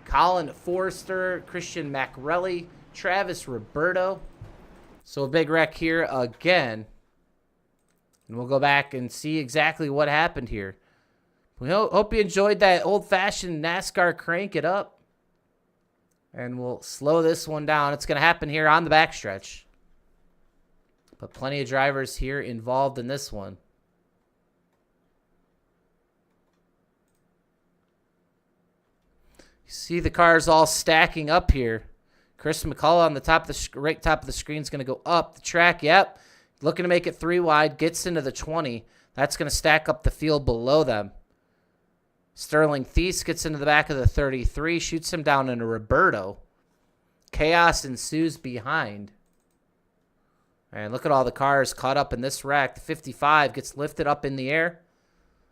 Colin Forrester, Christian Macrelli, Travis Roberto. So a big wreck here again. And we'll go back and see exactly what happened here. We hope you enjoyed that old-fashioned NASCAR Crank It Up. And we'll slow this one down. It's going to happen here on the backstretch. But plenty of drivers here involved in this one. You see the cars all stacking up here. Chris McCullough on the top of the right top of the screen is going to go up the track. Yep. Looking to make it 3 wide. Gets into the 20. That's going to stack up the field below them. Sterling Thies gets into the back of the 33, shoots him down into Roberto. Chaos ensues behind. And look at all the cars caught up in this wreck. The 55 gets lifted up in the air.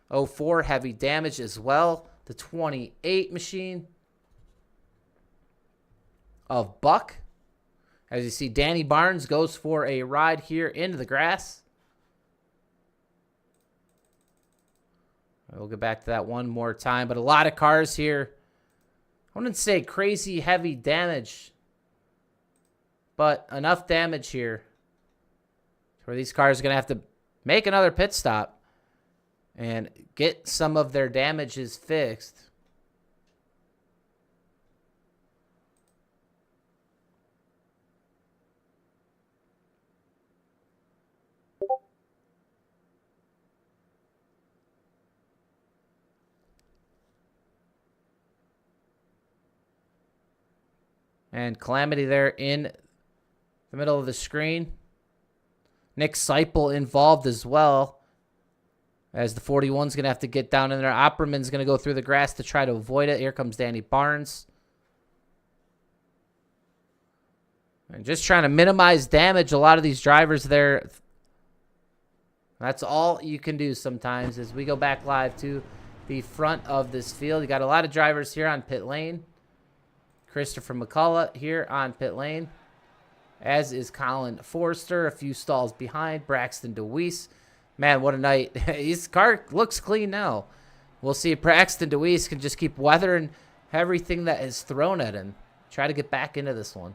04, heavy damage as well. The 28 machine of Buck. As you see, Danny Barnes goes for a ride here into the grass. We'll get back to that one more time, but a lot of cars here. I wouldn't say crazy heavy damage, but enough damage here where these cars are going to have to make another pit stop and get some of their damages fixed. And Calamity there in the middle of the screen. Nick Seipel involved as well. As the 41's going to have to get down in there. Opperman's going to go through the grass to try to avoid it. Here comes Danny Barnes. And just trying to minimize damage. A lot of these drivers there. That's all you can do sometimes as we go back live to the front of this field. You got a lot of drivers here on pit lane. Christopher McCullough here on pit lane, as is Colin Forrester, a few stalls behind. Braxton DeWeese. Man, what a night. His car looks clean now. We'll see if Braxton DeWeese can just keep weathering everything that is thrown at him. Try to get back into this one.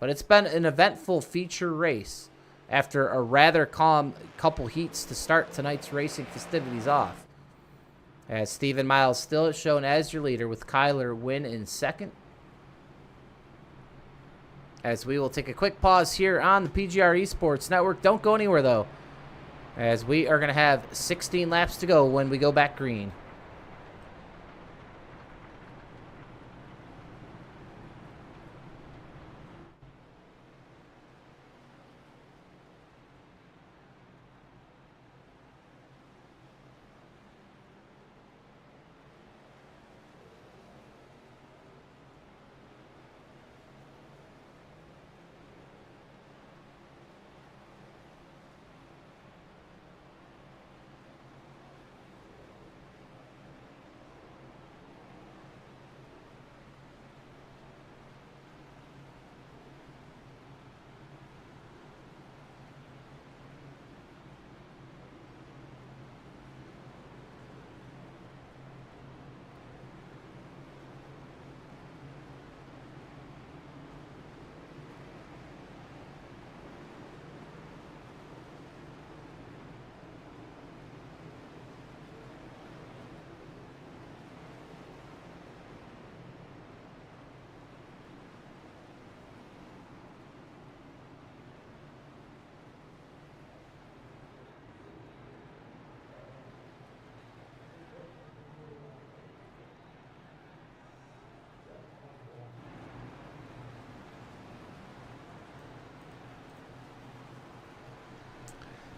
But it's been an eventful feature race after a rather calm couple heats to start tonight's racing festivities off. As Stephen Miles still shown as your leader with Kyler Wynn in second. As we will take a quick pause here on the PGR eSports Network. Don't go anywhere, though, as we are going to have 16 laps to go when we go back green.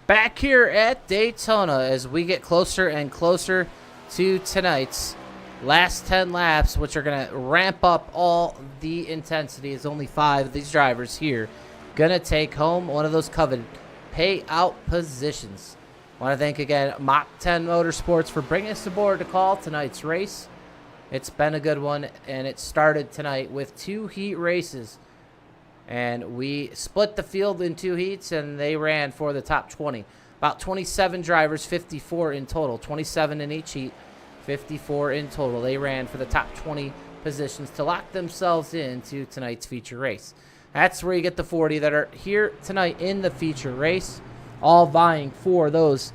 Back here at Daytona as we get closer and closer to tonight's last 10 laps, which are going to ramp up all the intensity. As only 5 of these drivers here going to take home one of those coveted payout positions. I want to thank again Mach 10 Motorsports for bringing us aboard to call tonight's race. It's been a good one, and it started tonight with 2 heat races. And we split the field in 2 heats, and they ran for the top 20. About 27 drivers, 54 in total. 27 in each heat, 54 in total. They ran for the top 20 positions to lock themselves into tonight's feature race. That's where you get the 40 that are here tonight in the feature race, all vying for those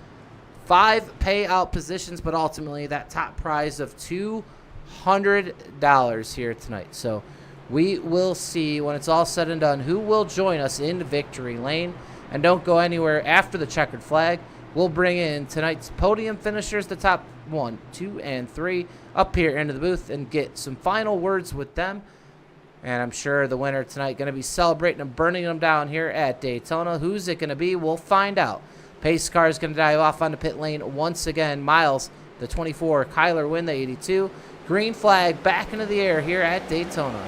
5 payout positions, but ultimately that top prize of $200 here tonight. So we will see when it's all said and done who will join us in victory lane. And don't go anywhere after the checkered flag. We'll bring in tonight's podium finishers, the top 1, 2, and 3, up here into the booth and get some final words with them. And I'm sure the winner tonight going to be celebrating and burning them down here at Daytona. Who's it going to be? We'll find out. Pace car is going to dive off onto pit lane once again. Miles, the 24. Kyler Wynn, the 82. Green flag back into the air here at Daytona.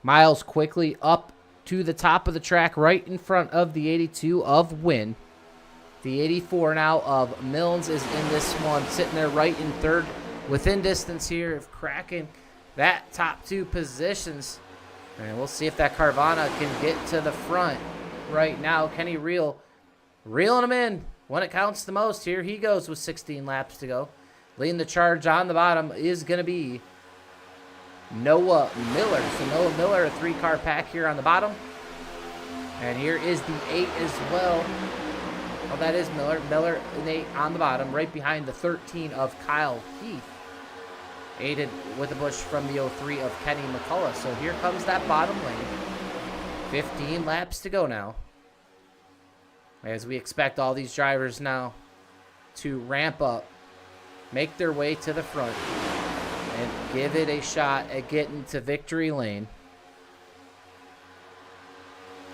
Miles quickly up to the top of the track right in front of the 82 of Wynn. The 84 now of Milnes is in this one, sitting there right in third, within distance here of cracking that top 2 positions. And we'll see if that Carvana can get to the front right now. Kenny reeling him in when it counts the most. Here he goes with 16 laps to go. Leading the charge on the bottom is going to be Noah Miller. So Noah Miller, a 3-car pack here on the bottom. And here is the 8 as well. Well, that is Miller. Miller, an 8 on the bottom, right behind the 13 of Kyle Heath. Aided with a push from the 03 of Kenny McCullough. So here comes that bottom lane. 15 laps to go now. As we expect all these drivers now to ramp up, make their way to the front, and give it a shot at getting to victory lane.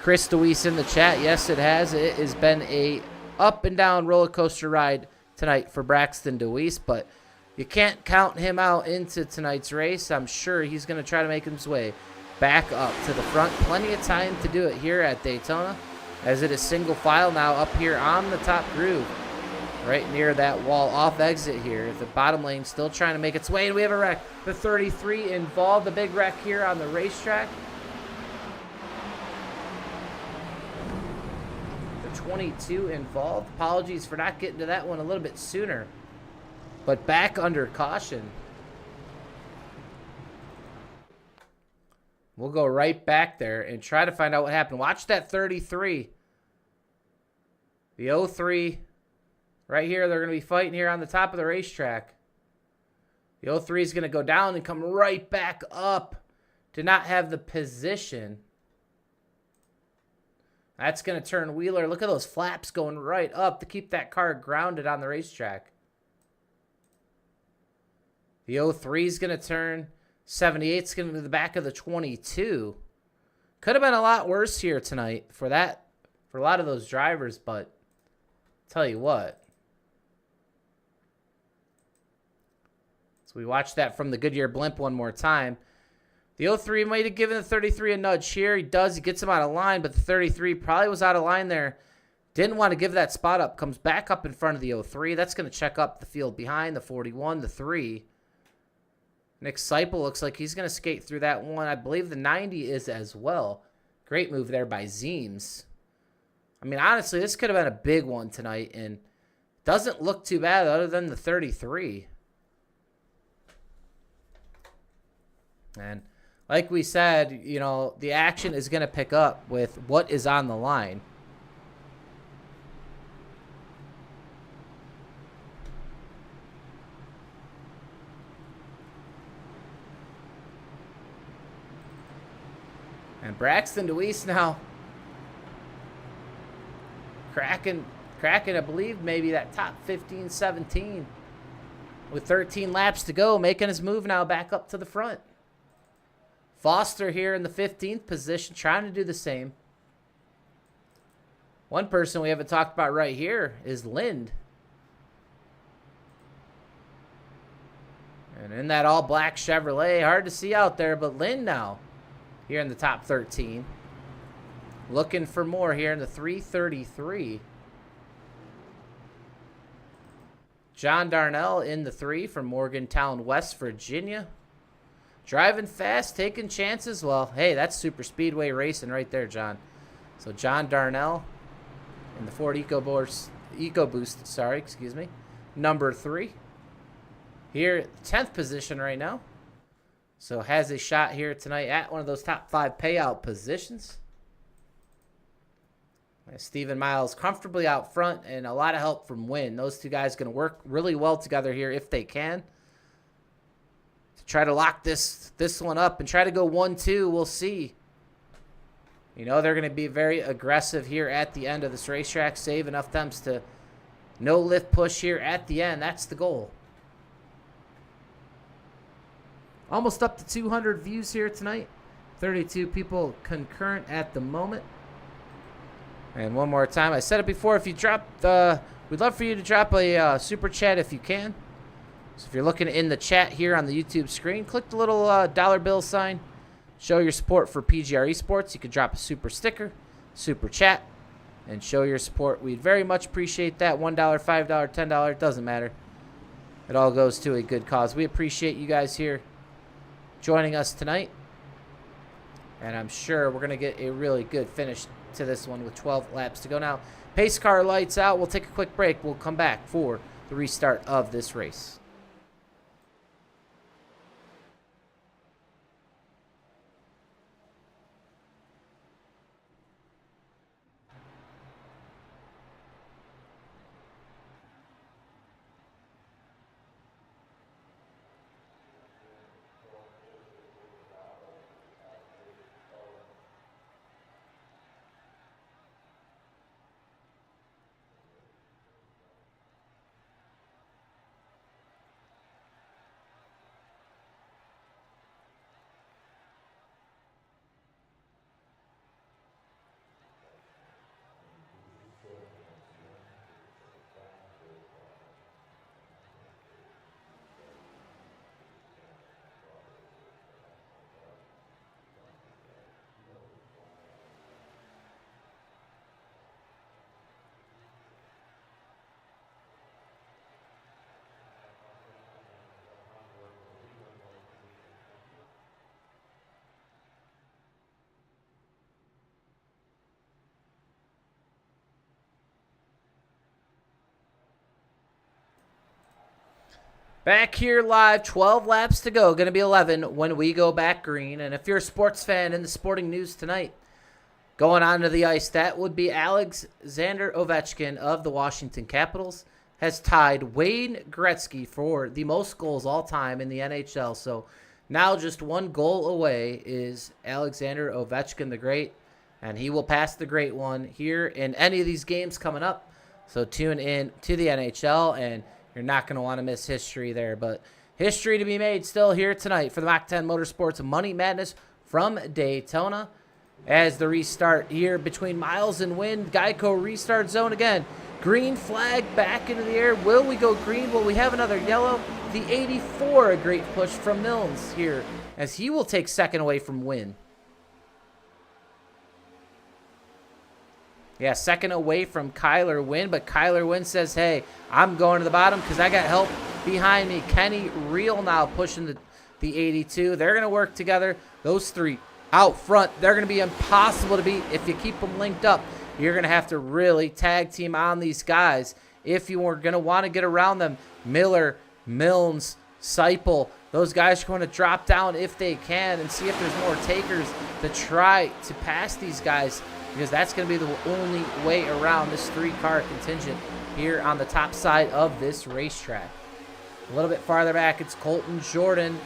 Chris DeWeese in the chat. Yes, it has. It has been a up and down roller coaster ride tonight for Braxton DeWeese, but you can't count him out into tonight's race. I'm sure he's going to try to make his way back up to the front. Plenty of time to do it here at Daytona, as it is single file now up here on the top groove, right near that wall off exit here. The bottom lane still trying to make its way, and we have a wreck. The 33 involved, the big wreck here on the racetrack. The 22 involved. Apologies for not getting to that one a little bit sooner, but back under caution. We'll go right back there and try to find out what happened. Watch that 33. The 03 right here, they're going to be fighting here on the top of the racetrack. The 03 is going to go down and come right back up to not have the position. That's going to turn Wheeler. Look at those flaps going right up to keep that car grounded on the racetrack. The 03 is going to turn. 78 is going to be the back of the 22. Could have been a lot worse here tonight for a lot of those drivers, but tell you what. So we watched that from the Goodyear blimp one more time. The 03 might have given the 33 a nudge here. He does. He gets him out of line, but the 33 probably was out of line there. Didn't want to give that spot up. Comes back up in front of the 03. That's going to check up the field behind the 41, the 3. Nick Seipel looks like he's going to skate through that one. I believe the 90 is as well. Great move there by Zeems. I mean, honestly, this could have been a big one tonight, and doesn't look too bad other than the 33. And like we said, you know, the action is going to pick up with what is on the line. And Braxton DeWeese now cracking, I believe, maybe that top 15, 17 with 13 laps to go, making his move now back up to the front. Foster here in the 15th position, trying to do the same. One person we haven't talked about right here is Lind. And in that all-black Chevrolet, hard to see out there, but Lind now here in the top 13. Looking for more here in the 333. John Darnell in the 3 from Morgantown, West Virginia. Driving fast, taking chances. Well, hey, that's super speedway racing right there, John. So John Darnell in the Ford EcoBoost, sorry, excuse me. Number 3. Here, 10th position right now. So has a shot here tonight at one of those top 5 payout positions. Stephen Miles comfortably out front and a lot of help from Wynn. Those two guys going to work really well together here if they can. To try to lock this one up and try to go 1-2. We'll see. You know they're going to be very aggressive here at the end of this racetrack. Save enough temps to no lift push here at the end. That's the goal. Almost up to 200 views here tonight. 32 people concurrent at the moment. And one more time, I said it before, if you drop we'd love for you to drop a super chat if you can. So if you're looking in the chat here on the YouTube screen, click the little dollar bill sign. Show your support for PGR eSports. You can drop a super sticker, super chat, and show your support. We'd very much appreciate that. $1, $5, $10, it doesn't matter. It all goes to a good cause. We appreciate you guys here joining us tonight. And I'm sure we're going to get a really good finish to this one with 12 laps to go. Now, pace car lights out. We'll take a quick break. We'll come back for the restart of this race. Back here live, 12 laps to go. Going to be 11 when we go back green. And if you're a sports fan in the sporting news tonight, going onto the ice, that would be Alexander Ovechkin of the Washington Capitals has tied Wayne Gretzky for the most goals all time in the NHL. So now just one goal away is Alexander Ovechkin the Great, and he will pass the Great One here in any of these games coming up. So tune in to the NHL, and you're not going to want to miss history there. But history to be made still here tonight for the Mach 10 Motorsports Money Madness from Daytona. As the restart here between Miles and Wynn, Geico restart zone again. Green flag back into the air. Will we go green? Will we have another yellow? The 84, a great push from Milnes here, as he will take second away from Wynn. Yeah, second away from Kyler Wynn, but Kyler Wynn says, hey, I'm going to the bottom because I got help behind me. Kenny Reel now pushing the 82. They're going to work together. Those three out front, they're going to be impossible to beat if you keep them linked up. You're going to have to really tag team on these guys if you are going to want to get around them. Miller, Milnes, Seipel, those guys are going to drop down if they can and see if there's more takers to try to pass these guys, because that's going to be the only way around this three-car contingent here on the top side of this racetrack. A little bit farther back, it's Colton Jordan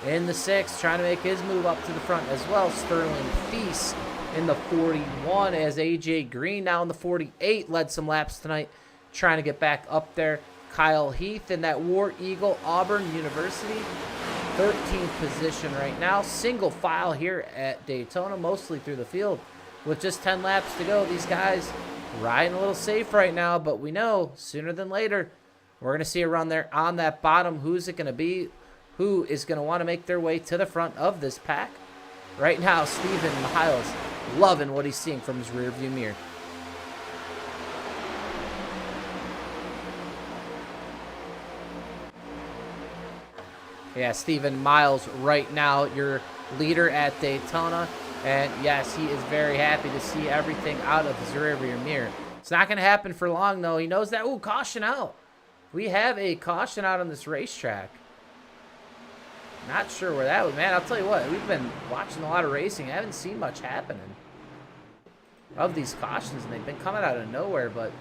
in the 6, trying to make his move up to the front as well. Sterling Feast in the 41, as AJ Green now in the 48 led some laps tonight, trying to get back up there. Kyle Heath in that War Eagle Auburn University, 13th position right now. Single file here at Daytona, mostly through the field. With just 10 laps to go, these guys riding a little safe right now, but we know sooner than later we're going to see a run there on that bottom. Who's it going to be? Who is going to want to make their way to the front of this pack? Right now, Stephen Miles loving what he's seeing from his rearview mirror. Yeah, Stephen Miles right now, your leader at Daytona. And yes, he is very happy to see everything out of his rearview mirror. It's not going to happen for long, though. He knows that. Ooh, caution out. We have a caution out on this racetrack. Not sure where that was. Man, I'll tell you what. We've been watching a lot of racing. I haven't seen much happening of these cautions, and they've been coming out of nowhere. But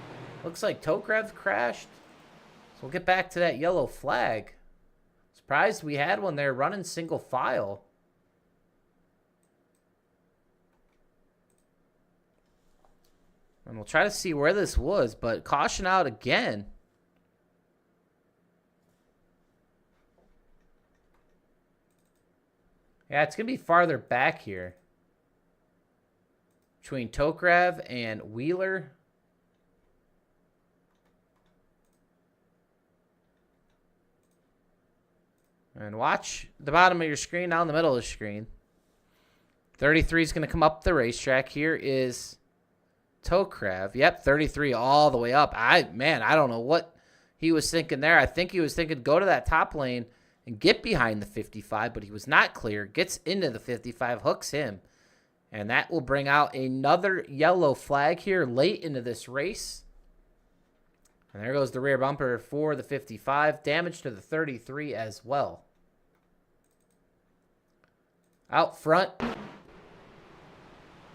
looks like Tokrev crashed. So we'll get back to that yellow flag. Surprised we had one there running single file. And we'll try to see where this was, but caution out again. Yeah, it's going to be farther back here. Between Tokrev and Wheeler. And watch the bottom of your screen, down the middle of the screen. 33 is going to come up the racetrack. Here is Tokrev. Yep, 33 all the way up. I don't know what he was thinking there. I think he was thinking go to that top lane and get behind the 55, but he was not clear. Gets into the 55, hooks him. And that will bring out another yellow flag here late into this race. And there goes the rear bumper for the 55. Damage to the 33 as well. Out front,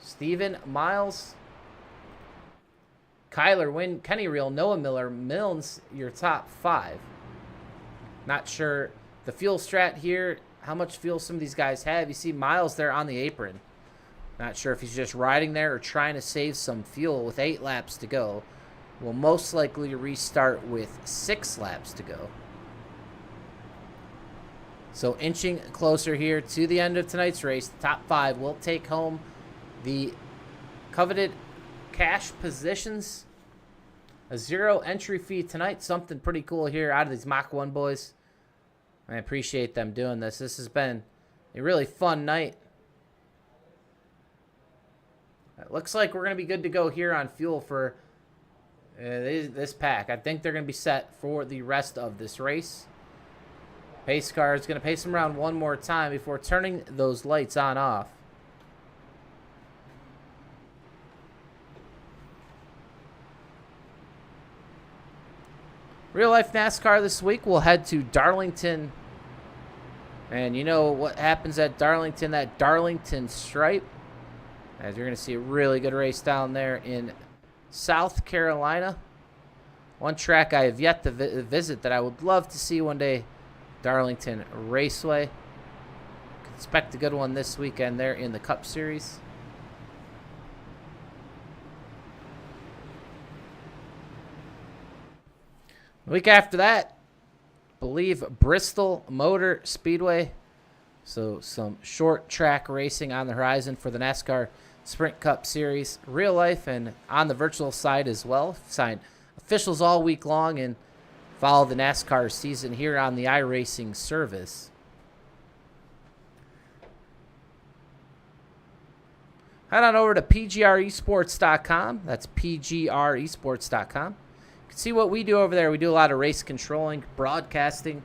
Stephen Miles, Kyler Wynn, Kenny Reel, Noah Miller, Milnes, your top 5. Not sure the fuel strat here, how much fuel some of these guys have. You see Miles there on the apron. Not sure if he's just riding there or trying to save some fuel with 8 laps to go. Will most likely restart with 6 laps to go. So inching closer here to the end of tonight's race. The top 5 will take home the coveted cash positions. A 0 entry fee tonight. Something pretty cool here out of these Mach 1 boys. I appreciate them doing this. This has been a really fun night. It looks like we're going to be good to go here on fuel for this pack. I think they're going to be set for the rest of this race. Pace car is going to pace them around one more time before turning those lights on off. Real life NASCAR this week, we'll head to Darlington. And you know what happens at Darlington, that Darlington stripe. As you're going to see a really good race down there in South Carolina. One track I have yet to visit that I would love to see one day, Darlington Raceway. Expect a good one this weekend there in the Cup Series. The week after that, I believe Bristol Motor Speedway. So some short track racing on the horizon for the NASCAR Sprint Cup Series, real life and on the virtual side as well. Sign officials all week long and follow the NASCAR season here on the iRacing service. Head on over to PGR eSports.com. That's PGR eSports.com. You can see what we do over there. We do a lot of race controlling, broadcasting.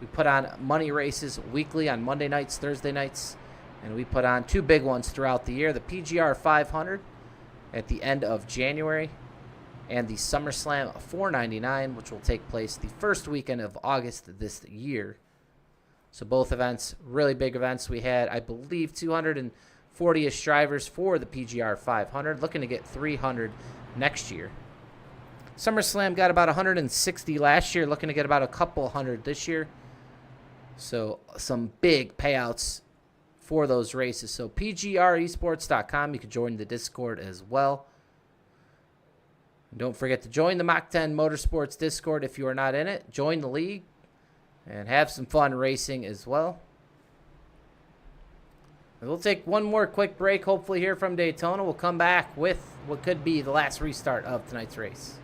We put on money races weekly on Monday nights, Thursday nights. And we put on 2 big ones throughout the year. The PGR 500 at the end of January. And the SummerSlam 499, which will take place the first weekend of August this year. So both events, really big events. We had, I believe, 240-ish drivers for the PGR 500. Looking to get 300 next year. SummerSlam got about 160 last year. Looking to get about a couple hundred this year. So some big payouts for those races. So PGResports.com. You can join the Discord as well. And don't forget to join the Mach 10 Motorsports Discord if you are not in it. Join the league and have some fun racing as well. And we'll take one more quick break, hopefully here from Daytona. We'll come back with what could be the last restart of tonight's race.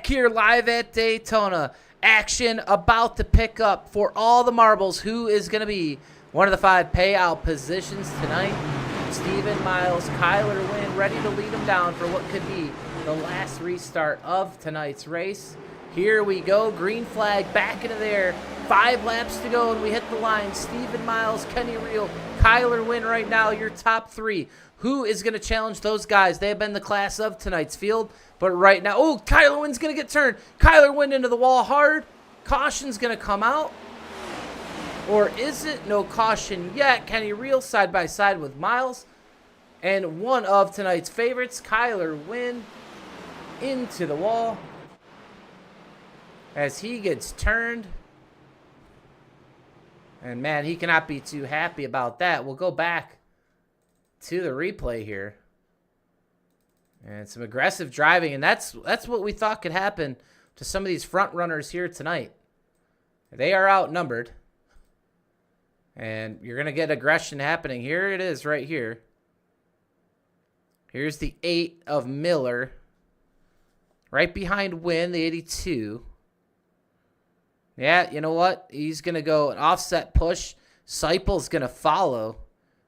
here live at Daytona. Action about to pick up for all the marbles. Who is going to be one of the 5 payout positions tonight? Steven Miles, Kyler Wynn, ready to lead him down for what could be the last restart of tonight's race. Here we go. Green flag back into there. 5 laps to go, and we hit the line. Steven Miles, Kenny Reel, Kyler Wynn right now, your top 3. Who is going to challenge those guys? They have been the class of tonight's field. But right now, oh, Kyler Wynn's going to get turned. Kyler Wynn into the wall hard. Caution's going to come out. Or is it? No caution yet. Kenny Reel side by side with Miles. And one of tonight's favorites, Kyler Wynn, into the wall as he gets turned. And man, he cannot be too happy about that. We'll go back to the replay here. And some aggressive driving, and that's what we thought could happen to some of these front runners here tonight. They are outnumbered. And you're going to get aggression happening. Here it is right here. Here's the 8 of Miller. Right behind Wynn, the 82. Yeah, you know what? He's going to go an offset push. Seipel's going to follow.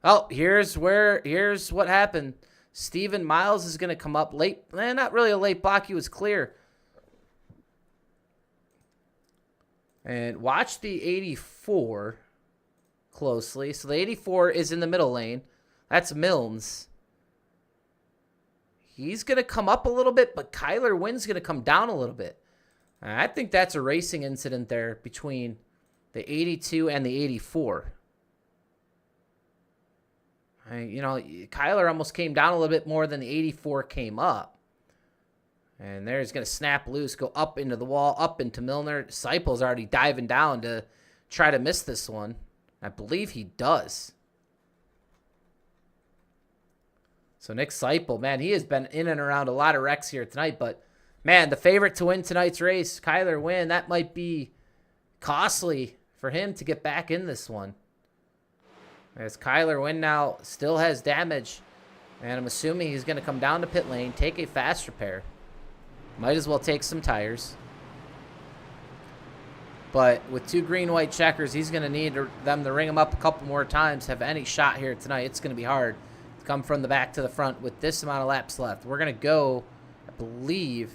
Oh, here's what happened. Steven Miles is going to come up late. Not really a late block. He was clear. And watch the 84 closely. So the 84 is in the middle lane. That's Milnes. He's going to come up a little bit, but Kyler Wynn's going to come down a little bit. I think that's a racing incident there between the 82 and the 84. Kyler almost came down a little bit more than the 84 came up. And there's going to snap loose, go up into the wall, up into Milner. Seipel's already diving down to try to miss this one. I believe he does. So Nick Seipel, man, he has been in and around a lot of wrecks here tonight. But, man, the favorite to win tonight's race, Kyler Wynn, that might be costly for him to get back in this one. As Kyler Wynn now still has damage. And I'm assuming he's going to come down to pit lane, take a fast repair. Might as well take some tires. But with 2 green-white checkers, he's going to need them to ring him up a couple more times, have any shot here tonight. It's going to be hard to come from the back to the front with this amount of laps left. We're going to go, I believe,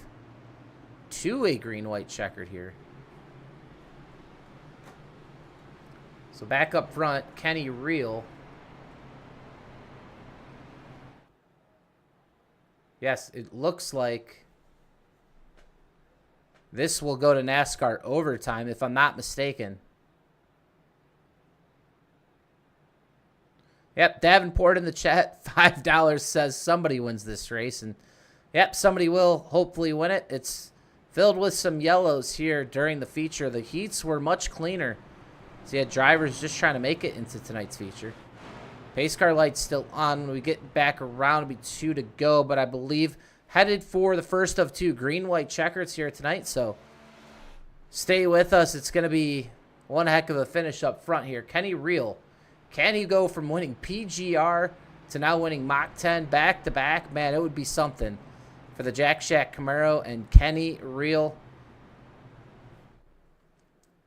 to a green-white checkered here. So back up front, Kenny Reel. Yes, it looks like this will go to NASCAR overtime, if I'm not mistaken. Yep, Davenport in the chat, $5 says somebody wins this race. And, yep, somebody will hopefully win it. It's filled with some yellows here during the feature. The heats were much cleaner. So you had drivers just trying to make it into tonight's feature. Pace car light's still on. When we get back around, it'll be 2 to go. But I believe headed for the first of 2 green-white checkers here tonight. So stay with us. It's going to be one heck of a finish up front here. Kenny Reel. Can he go from winning PGR to now winning Mach 10 back-to-back? Man, it would be something for the Jack Shack Camaro and Kenny Reel.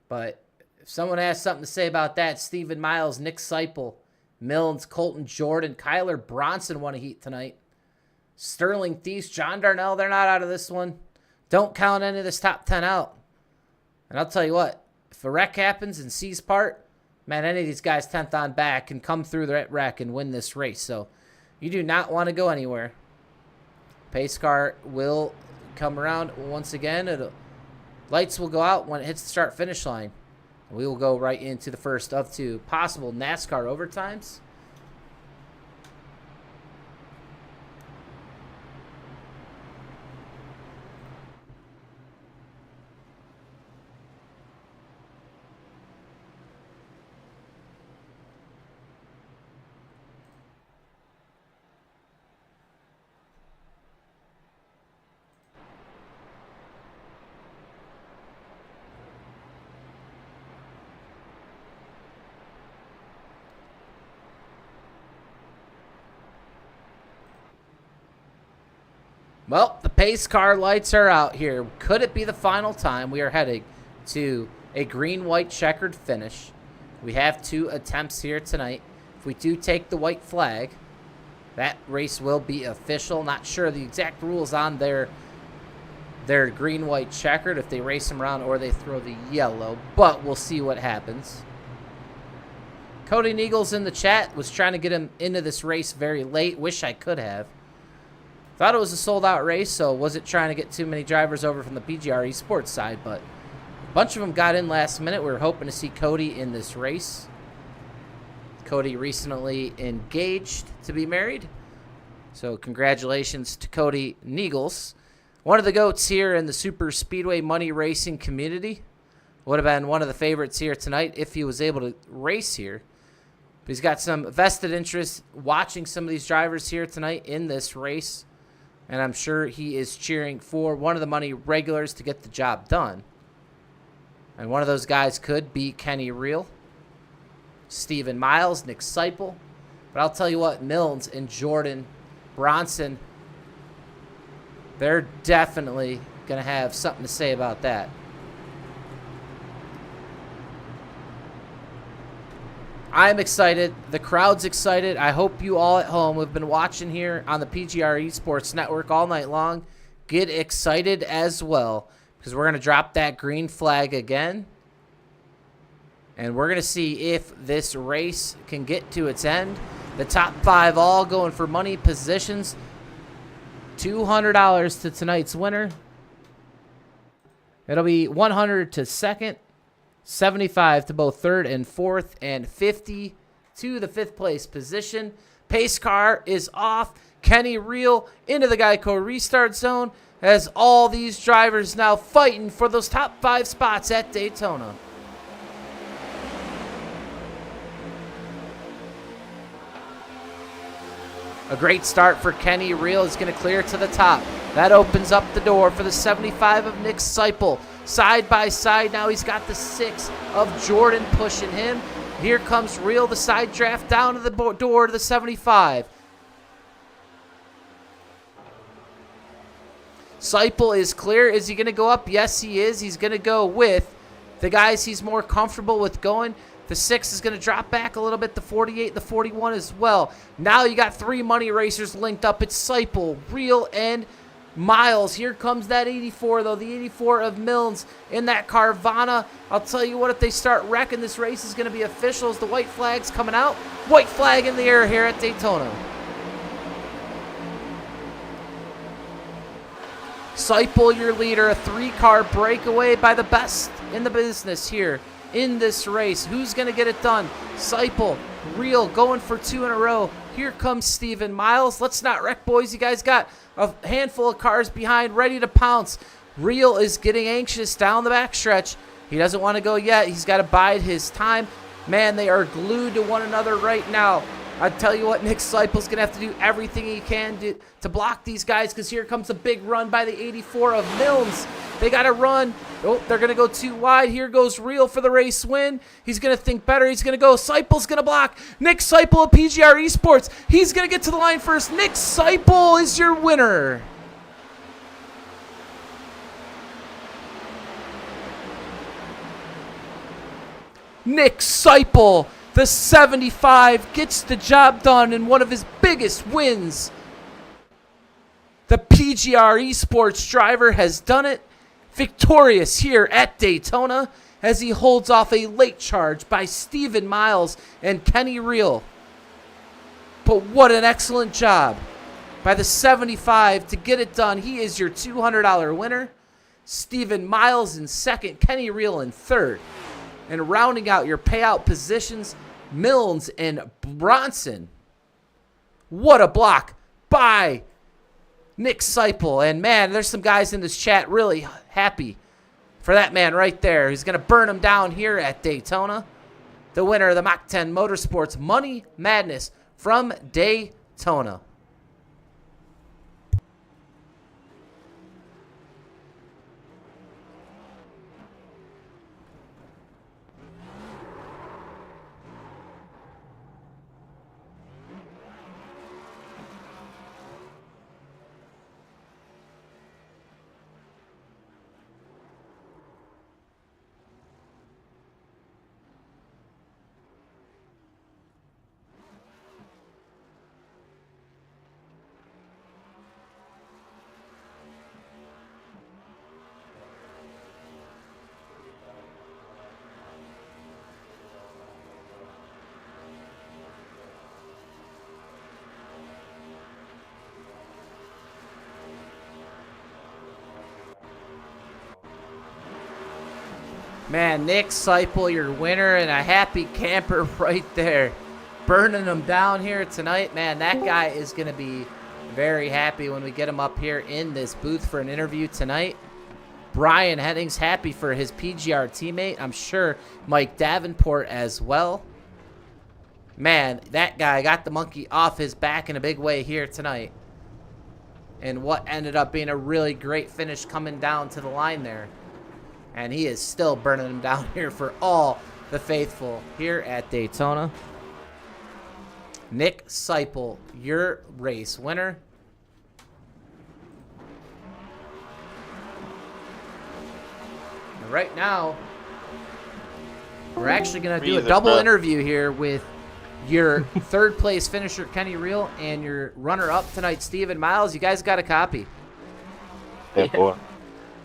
But if someone has something to say about that, Steven Miles, Nick Seipel, Milnes, Colton Jordan, Kyler Bronson won a heat tonight. Sterling Thies, John Darnell, they're not out of this one. Don't count any of this top 10 out. And I'll tell you what, if a wreck happens and C's part, man, any of these guys 10th on back can come through the wreck and win this race. So you do not want to go anywhere. Pace car will come around once again. Lights will go out when it hits the start-finish line. We will go right into the first of 2 possible NASCAR overtimes. Well, the pace car lights are out here. Could it be the final time? We are heading to a green-white checkered finish. We have 2 attempts here tonight. If we do take the white flag, that race will be official. Not sure the exact rules on their green-white checkered, if they race them around or they throw the yellow, but we'll see what happens. Cody Neagles in the chat was trying to get him into this race very late. Wish I could have. Thought it was a sold-out race, so wasn't trying to get too many drivers over from the PGR eSports side, but a bunch of them got in last minute. We were hoping to see Cody in this race. Cody recently engaged to be married, so congratulations to Cody Neagles. One of the GOATs here in the super speedway money racing community. Would have been one of the favorites here tonight if he was able to race here. But he's got some vested interest watching some of these drivers here tonight in this race. And I'm sure he is cheering for one of the money regulars to get the job done. And one of those guys could be Kenny Reel, Steven Miles, Nick Seipel. But I'll tell you what, Milnes and Jordan Bronson, they're definitely going to have something to say about that. I'm excited. The crowd's excited. I hope you all at home who have been watching here on the PGR eSports Network all night long get excited as well, because we're going to drop that green flag again. And we're going to see if this race can get to its end. The top 5 all going for money positions. $200 to tonight's winner. It'll be $100 to second, $75 to both third and fourth, and $50 to the 5th place position. Pace car is off. Kenny Reel into the Geico restart zone as all these drivers now fighting for those top 5 spots at Daytona. A great start for Kenny Reel is going to clear to the top. That opens up the door for the 75 of Nick Seipel. Side by side now, he's got the 6 of Jordan pushing him. Here comes Reel, the side draft down to the door to the 75. Seipel is clear. Is he going to go up? Yes, he is. He's going to go with the guys he's more comfortable with going. The 6 is going to drop back a little bit, the 48, the 41 as well. Now you got 3 money racers linked up. It's Seipel, Reel, and Miles. Here comes that 84, though, the 84 of Milnes in that Carvana. I'll tell you what, if they start wrecking, this race is going to be official as the white flag's coming out. White flag in the air here at Daytona. Seipel, your leader, a 3-car breakaway by the best in the business here in this race. Who's going to get it done? Seipel, Reel going for 2 in a row. Here comes Steven Miles. Let's not wreck, boys. You guys got a handful of cars behind ready to pounce. Reel is getting anxious down the backstretch. He doesn't want to go yet. He's got to bide his time. Man, they are glued to one another right now. I tell you what, Nick Seipel's going to have to do everything he can to block these guys, because here comes a big run by the 84 of Milnes. They got to run. Oh, they're going to go too wide. Here goes Reel for the race win. He's going to think better. He's going to go. Seipel's going to block. Nick Seipel of PGR eSports. He's going to get to the line first. Nick Seipel is your winner. Nick Seipel, the 75, gets the job done in one of his biggest wins. The PGR eSports driver has done it, victorious here at Daytona as he holds off a late charge by Steven Miles and Kenny Reel. But what an excellent job by the 75 to get it done. He is your $200 winner. Steven Miles in second, Kenny Reel in third. And rounding out your payout positions, Milnes and Bronson. What a block by Nick Seipel. And man, there's some guys in this chat really happy for that man right there. He's going to burn him down here at Daytona. The winner of the Mach 10 Motorsports Money Madness from Daytona. Man, Nick Seipel, your winner, and a happy camper right there. Burning them down here tonight. Man, that guy is going to be very happy when we get him up here in this booth for an interview tonight. Brian Henning's happy for his PGR teammate. I'm sure Mike Davenport as well. Man, that guy got the monkey off his back in a big way here tonight. And what ended up being a really great finish coming down to the line there. And he is still burning them down here for all the faithful here at Daytona. Nick Seipel, your race winner. And right now, we're actually going to do a double interview here with your third place finisher, Kenny Reel, and your runner-up tonight, Steven Miles. You guys got a copy? Yeah, boy.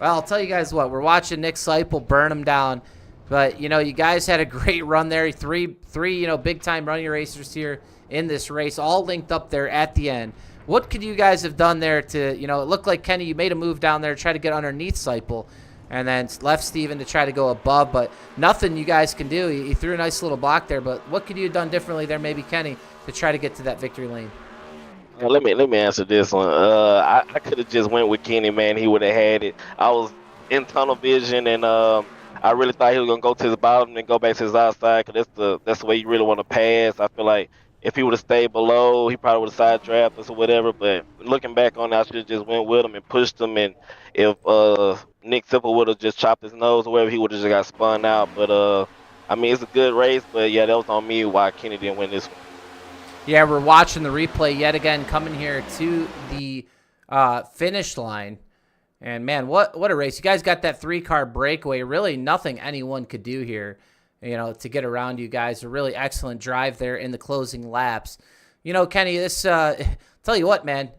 Well, I'll tell you guys what. We're watching Nick Seipel burn him down. But, you know, you guys had a great run there. Three big-time running racers here in this race, all linked up there at the end. What could you guys have done there to, it looked like, Kenny, you made a move down there to try to get underneath Seipel and then left Steven to try to go above, but nothing you guys can do. You threw a nice little block there, but what could you have done differently there, maybe, Kenny, to try to get to that victory lane? Let me answer this one. I could have just went with Kenny, man. He would have had it. I was in tunnel vision, and I really thought he was gonna go to his bottom and go back to his outside, because that's the way you really want to pass. I feel like if he would have stayed below, he probably would have side draft us or whatever. But looking back on it, I should have just went with him and pushed him. And if Nick Seipel would have just chopped his nose or whatever, he would have just got spun out. But I mean, it's a good race. But yeah, that was on me why Kenny didn't win this one. Yeah, we're watching the replay yet again, coming here to the finish line. And, man, what a race. You guys got that three-car breakaway. Really nothing anyone could do here, to get around you guys. A really excellent drive there in the closing laps. Kenny, this tell you what, man,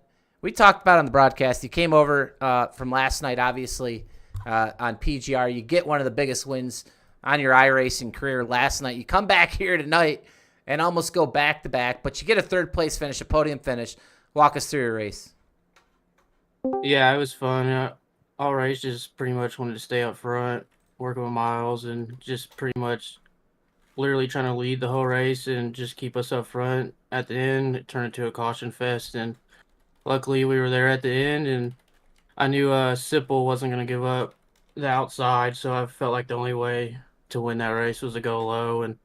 we talked about it on the broadcast. You came over from last night, obviously, on PGR. You get one of the biggest wins on your iRacing career last night. You come back here tonight and almost go back-to-back, but you get a third-place finish, a podium finish. Walk us through your race. Yeah, it was fun. All race just pretty much wanted to stay up front, working with Miles, and just pretty much literally trying to lead the whole race and just keep us up front. At the end, it turned into a caution fest, and luckily we were there at the end, and I knew Seipel wasn't going to give up the outside, so I felt like the only way to win that race was to go low, and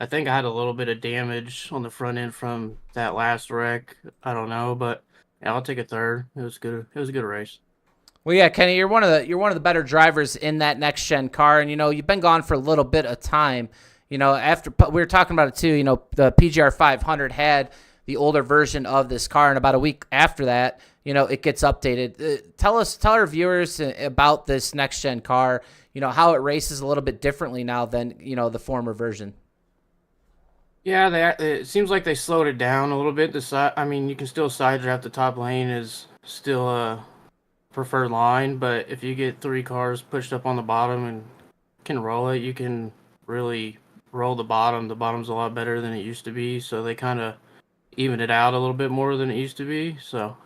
I think I had a little bit of damage on the front end from that last wreck. I don't know, but yeah, I'll take a third. It was good. It was a good race. Well, yeah, Kenny, you're one of the better drivers in that next gen car, and you've been gone for a little bit of time. After we were talking about it too. The PGR 500 had the older version of this car, and about a week after that, it gets updated. Tell our viewers about this next gen car. How it races a little bit differently now than the former version. Yeah, it seems like they slowed it down a little bit. You can still side draft. The top lane is still a preferred line, but if you get three cars pushed up on the bottom and can roll it, you can really roll the bottom. The bottom's a lot better than it used to be, so they kind of even it out a little bit more than it used to be. So,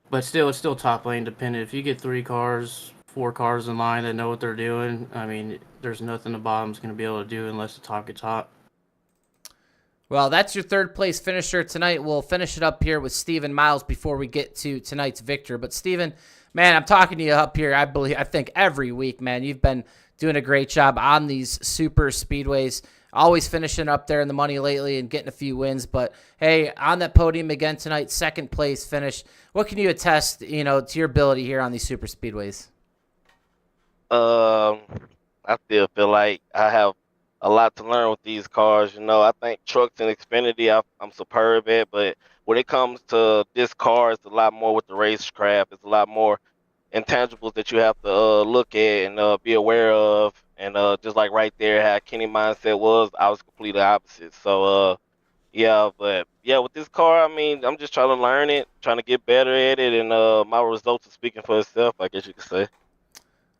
but still, it's still top lane dependent. If you get three cars, four cars in line that know what they're doing, there's nothing the bottom's going to be able to do unless the top gets hot. Well, that's your third place finisher tonight. We'll finish it up here with Steven Miles before we get to tonight's victor. But Steven, man, I'm talking to you up here. I think every week, man, you've been doing a great job on these super speedways, always finishing up there in the money lately and getting a few wins. But hey, on that podium again tonight, second place finish. What can you attest, to your ability here on these super speedways? I still feel like I have a lot to learn with these cars. I think trucks and Xfinity I'm superb at, but when it comes to this car, it's a lot more with the racecraft. It's a lot more intangibles that you have to look at and be aware of. And just like right there, how Kenny mindset was, I was completely opposite. So but with this car, I'm just trying to learn it, trying to get better at it, and my results are speaking for itself, I guess you could say.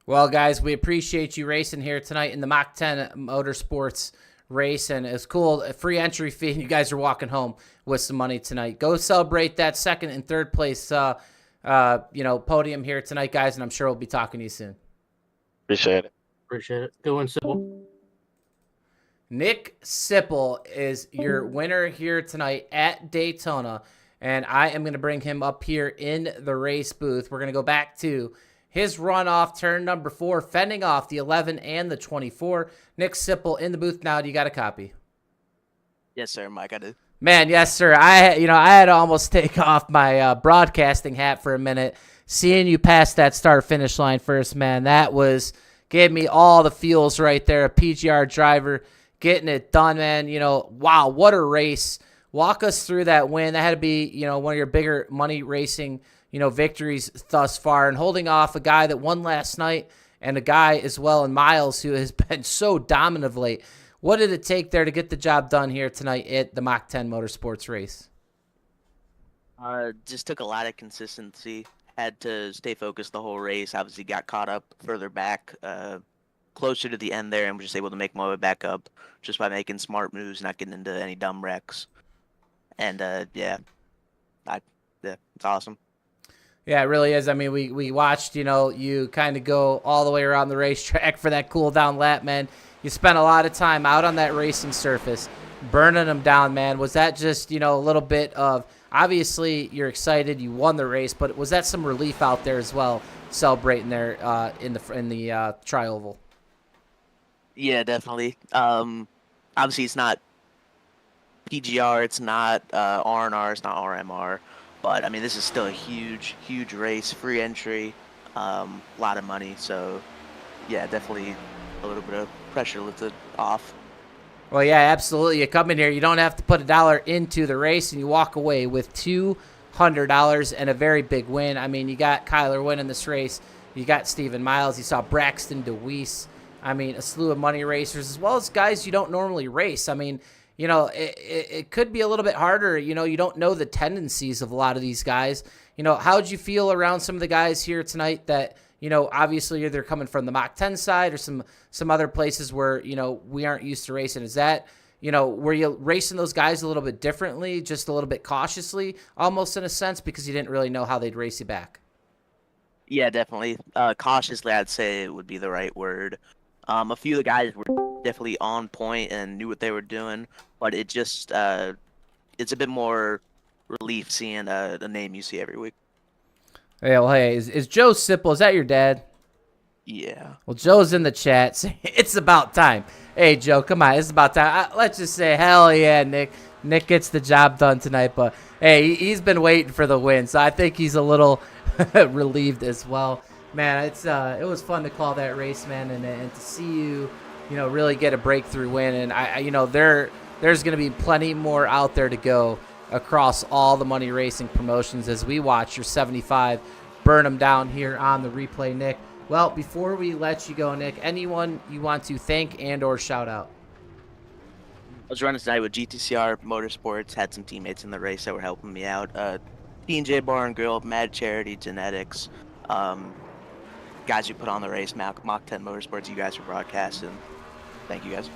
Well, guys, we appreciate you racing here tonight in the Mach 10 Motorsports race, and it's cool. A free entry fee, and you guys are walking home with some money tonight. Go celebrate that second and third place, podium here tonight, guys, and I'm sure we'll be talking to you soon. Appreciate it. Appreciate it. Good one, Sybil. Nick Sipple is your winner here tonight at Daytona, and I am going to bring him up here in the race booth. We're going to go back to his runoff turn number 4, fending off the 11 and the 24. Nick Sipple in the booth now. Do you got a copy? Yes, sir, Mike, I do. Man, yes, sir. I had to almost take off my broadcasting hat for a minute. Seeing you pass that start-finish line first, man, gave me all the feels right there. A PGR driver getting it done, man. Wow, what a race. Walk us through that win. That had to be, one of your bigger money racing, victories thus far. And holding off a guy that won last night and a guy as well in Miles who has been so dominant of late. What did it take there to get the job done here tonight at the Mach 10 Motorsports race? Just took a lot of consistency. Had to stay focused the whole race. Obviously got caught up further back, closer to the end there, and was just able to make my way back up just by making smart moves, not getting into any dumb wrecks. And it's awesome. Yeah, it really is. I mean, we watched, you kind of go all the way around the racetrack for that cool down lap, man. You spent a lot of time out on that racing surface, burning them down, man. Was that just, a little bit of, obviously you're excited, you won the race, but was that some relief out there as well, celebrating there in the tri-oval? Yeah, definitely. Obviously it's not PGR, it's not R&R, it's not RMR, but I mean this is still a huge race, free entry, a lot of money. So yeah, definitely a little bit of pressure lifted off. Well, yeah, absolutely. You come in here, you don't have to put $1 into the race, and you walk away with $200 and a very big win. I mean, you got Kyler winning this race. You got Stephen Miles. You saw Braxton DeWeese. I mean, a slew of money racers, as well as guys you don't normally race. I mean, it could be a little bit harder. You don't know the tendencies of a lot of these guys. How'd you feel around some of the guys here tonight that, obviously they're coming from the Mach 10 side or some other places where, we aren't used to racing. Is that, were you racing those guys a little bit differently, just a little bit cautiously, almost in a sense, because you didn't really know how they'd race you back? Yeah, definitely. Cautiously, I'd say it would be the right word. A few of the guys were definitely on point and knew what they were doing, but it just, it's a bit more relief seeing a name you see every week. Hey, well, hey, is Joe Sipple, is that your dad? Yeah. Well, Joe's in the chat saying it's about time. Hey, Joe, come on. It's about time. Let's just say, hell yeah, Nick. Nick gets the job done tonight. But, hey, he's been waiting for the win, so I think he's a little relieved as well. Man, it was fun to call that race, man, and to see you, really get a breakthrough win. And, there's going to be plenty more out there to go across all the money racing promotions as we watch your 75 burn them down here on the replay, Nick. Well, before we let you go, Nick, anyone you want to thank and or shout out? I was running tonight with GTCR Motorsports, had some teammates in the race that were helping me out. P&J Bar and Grill, Mad Charity, Genetics, guys who put on the race, Mach 10 Motorsports, you guys for broadcasting. Thank you, guys.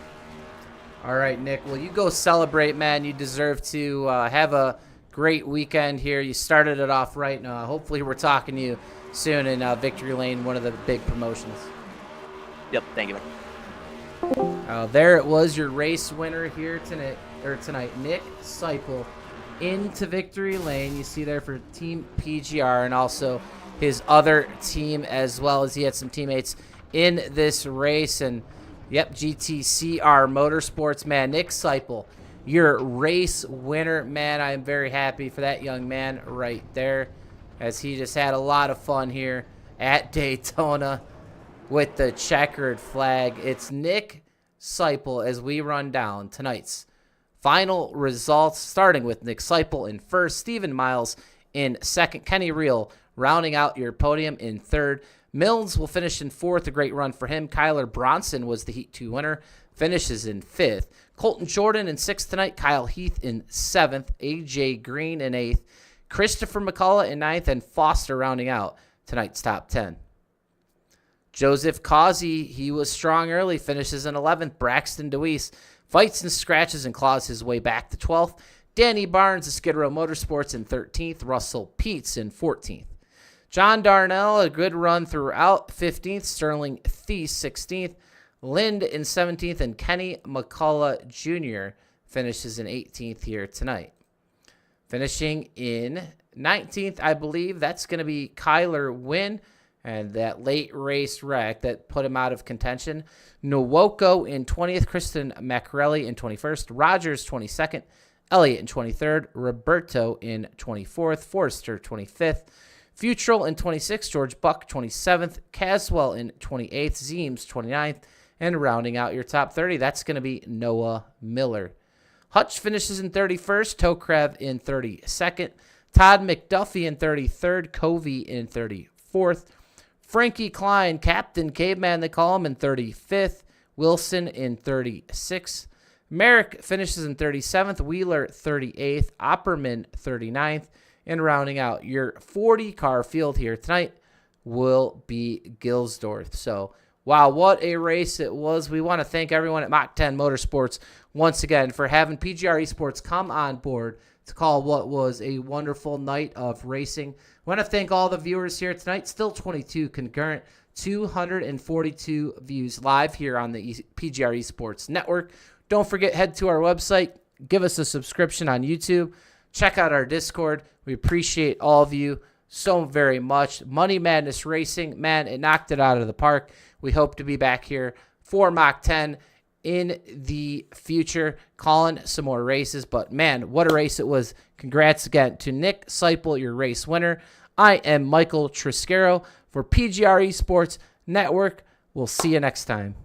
All right, Nick. Well, you go celebrate, man. You deserve to have a great weekend here. You started it off right now. Hopefully we're talking to you soon in Victory Lane, one of the big promotions. Yep, thank you. There it was, your race winner here tonight, Nick Sipple, into Victory Lane. You see there for Team PGR and also his other team, as well as he had some teammates in this race. And yep, GTCR Motorsports, man, Nick Sipple, your race winner, man. I am very happy for that young man right there, as he just had a lot of fun here at Daytona with the checkered flag. It's Nick Sipple as we run down tonight's final results, starting with Nick Sipple in first, Stephen Miles in second, Kenny Reel rounding out your podium in third. Mills will finish in fourth, a great run for him. Kyler Bronson was the Heat 2 winner, finishes in fifth. Colton Jordan in sixth tonight, Kyle Heath in seventh, AJ Green in eighth, Christopher McCullough in ninth, and Foster rounding out tonight's top 10. Joseph Causey, he was strong early, finishes in 11th. Braxton DeWeese fights and scratches and claws his way back to 12th. Danny Barnes of Skid Row Motorsports in 13th. Russell Peets in 14th. John Darnell, a good run throughout, 15th. Sterling Thies, 16th. Lind in 17th, and Kenny McCullough Jr. finishes in 18th here tonight. Finishing in 19th, I believe that's going to be Kyler Wynn, and that late race wreck that put him out of contention. Nwoko in 20th, Kristen Macrelli in 21st, Rogers 22nd, Elliott in 23rd, Roberto in 24th, Forrester 25th, Futrell in 26th, George Buck 27th, Caswell in 28th, Zeems 29th, and rounding out your top 30, that's going to be Noah Miller. Hutch finishes in 31st, Tokrev in 32nd, Todd McDuffie in 33rd, Covey in 34th, Frankie Klein, Captain Caveman they call him, in 35th, Wilson in 36th, Merrick finishes in 37th, Wheeler 38th, Opperman 39th, and rounding out your 40-car field here tonight will be Gilsdorf. So, wow, what a race it was. We want to thank everyone at Mach 10 Motorsports once again for having PGR eSports come on board to call what was a wonderful night of racing. I want to thank all the viewers here tonight. Still 22 concurrent, 242 views live here on the PGR eSports Network. Don't forget, head to our website, give us a subscription on YouTube, check out our Discord. We appreciate all of you so very much. Money Madness Racing, man, it knocked it out of the park. We hope to be back here for Mach 10 in the future, calling some more races. But, man, what a race it was. Congrats again to Nick Seipel, your race winner. I am Michael Triscaro for PGR eSports Network. We'll see you next time.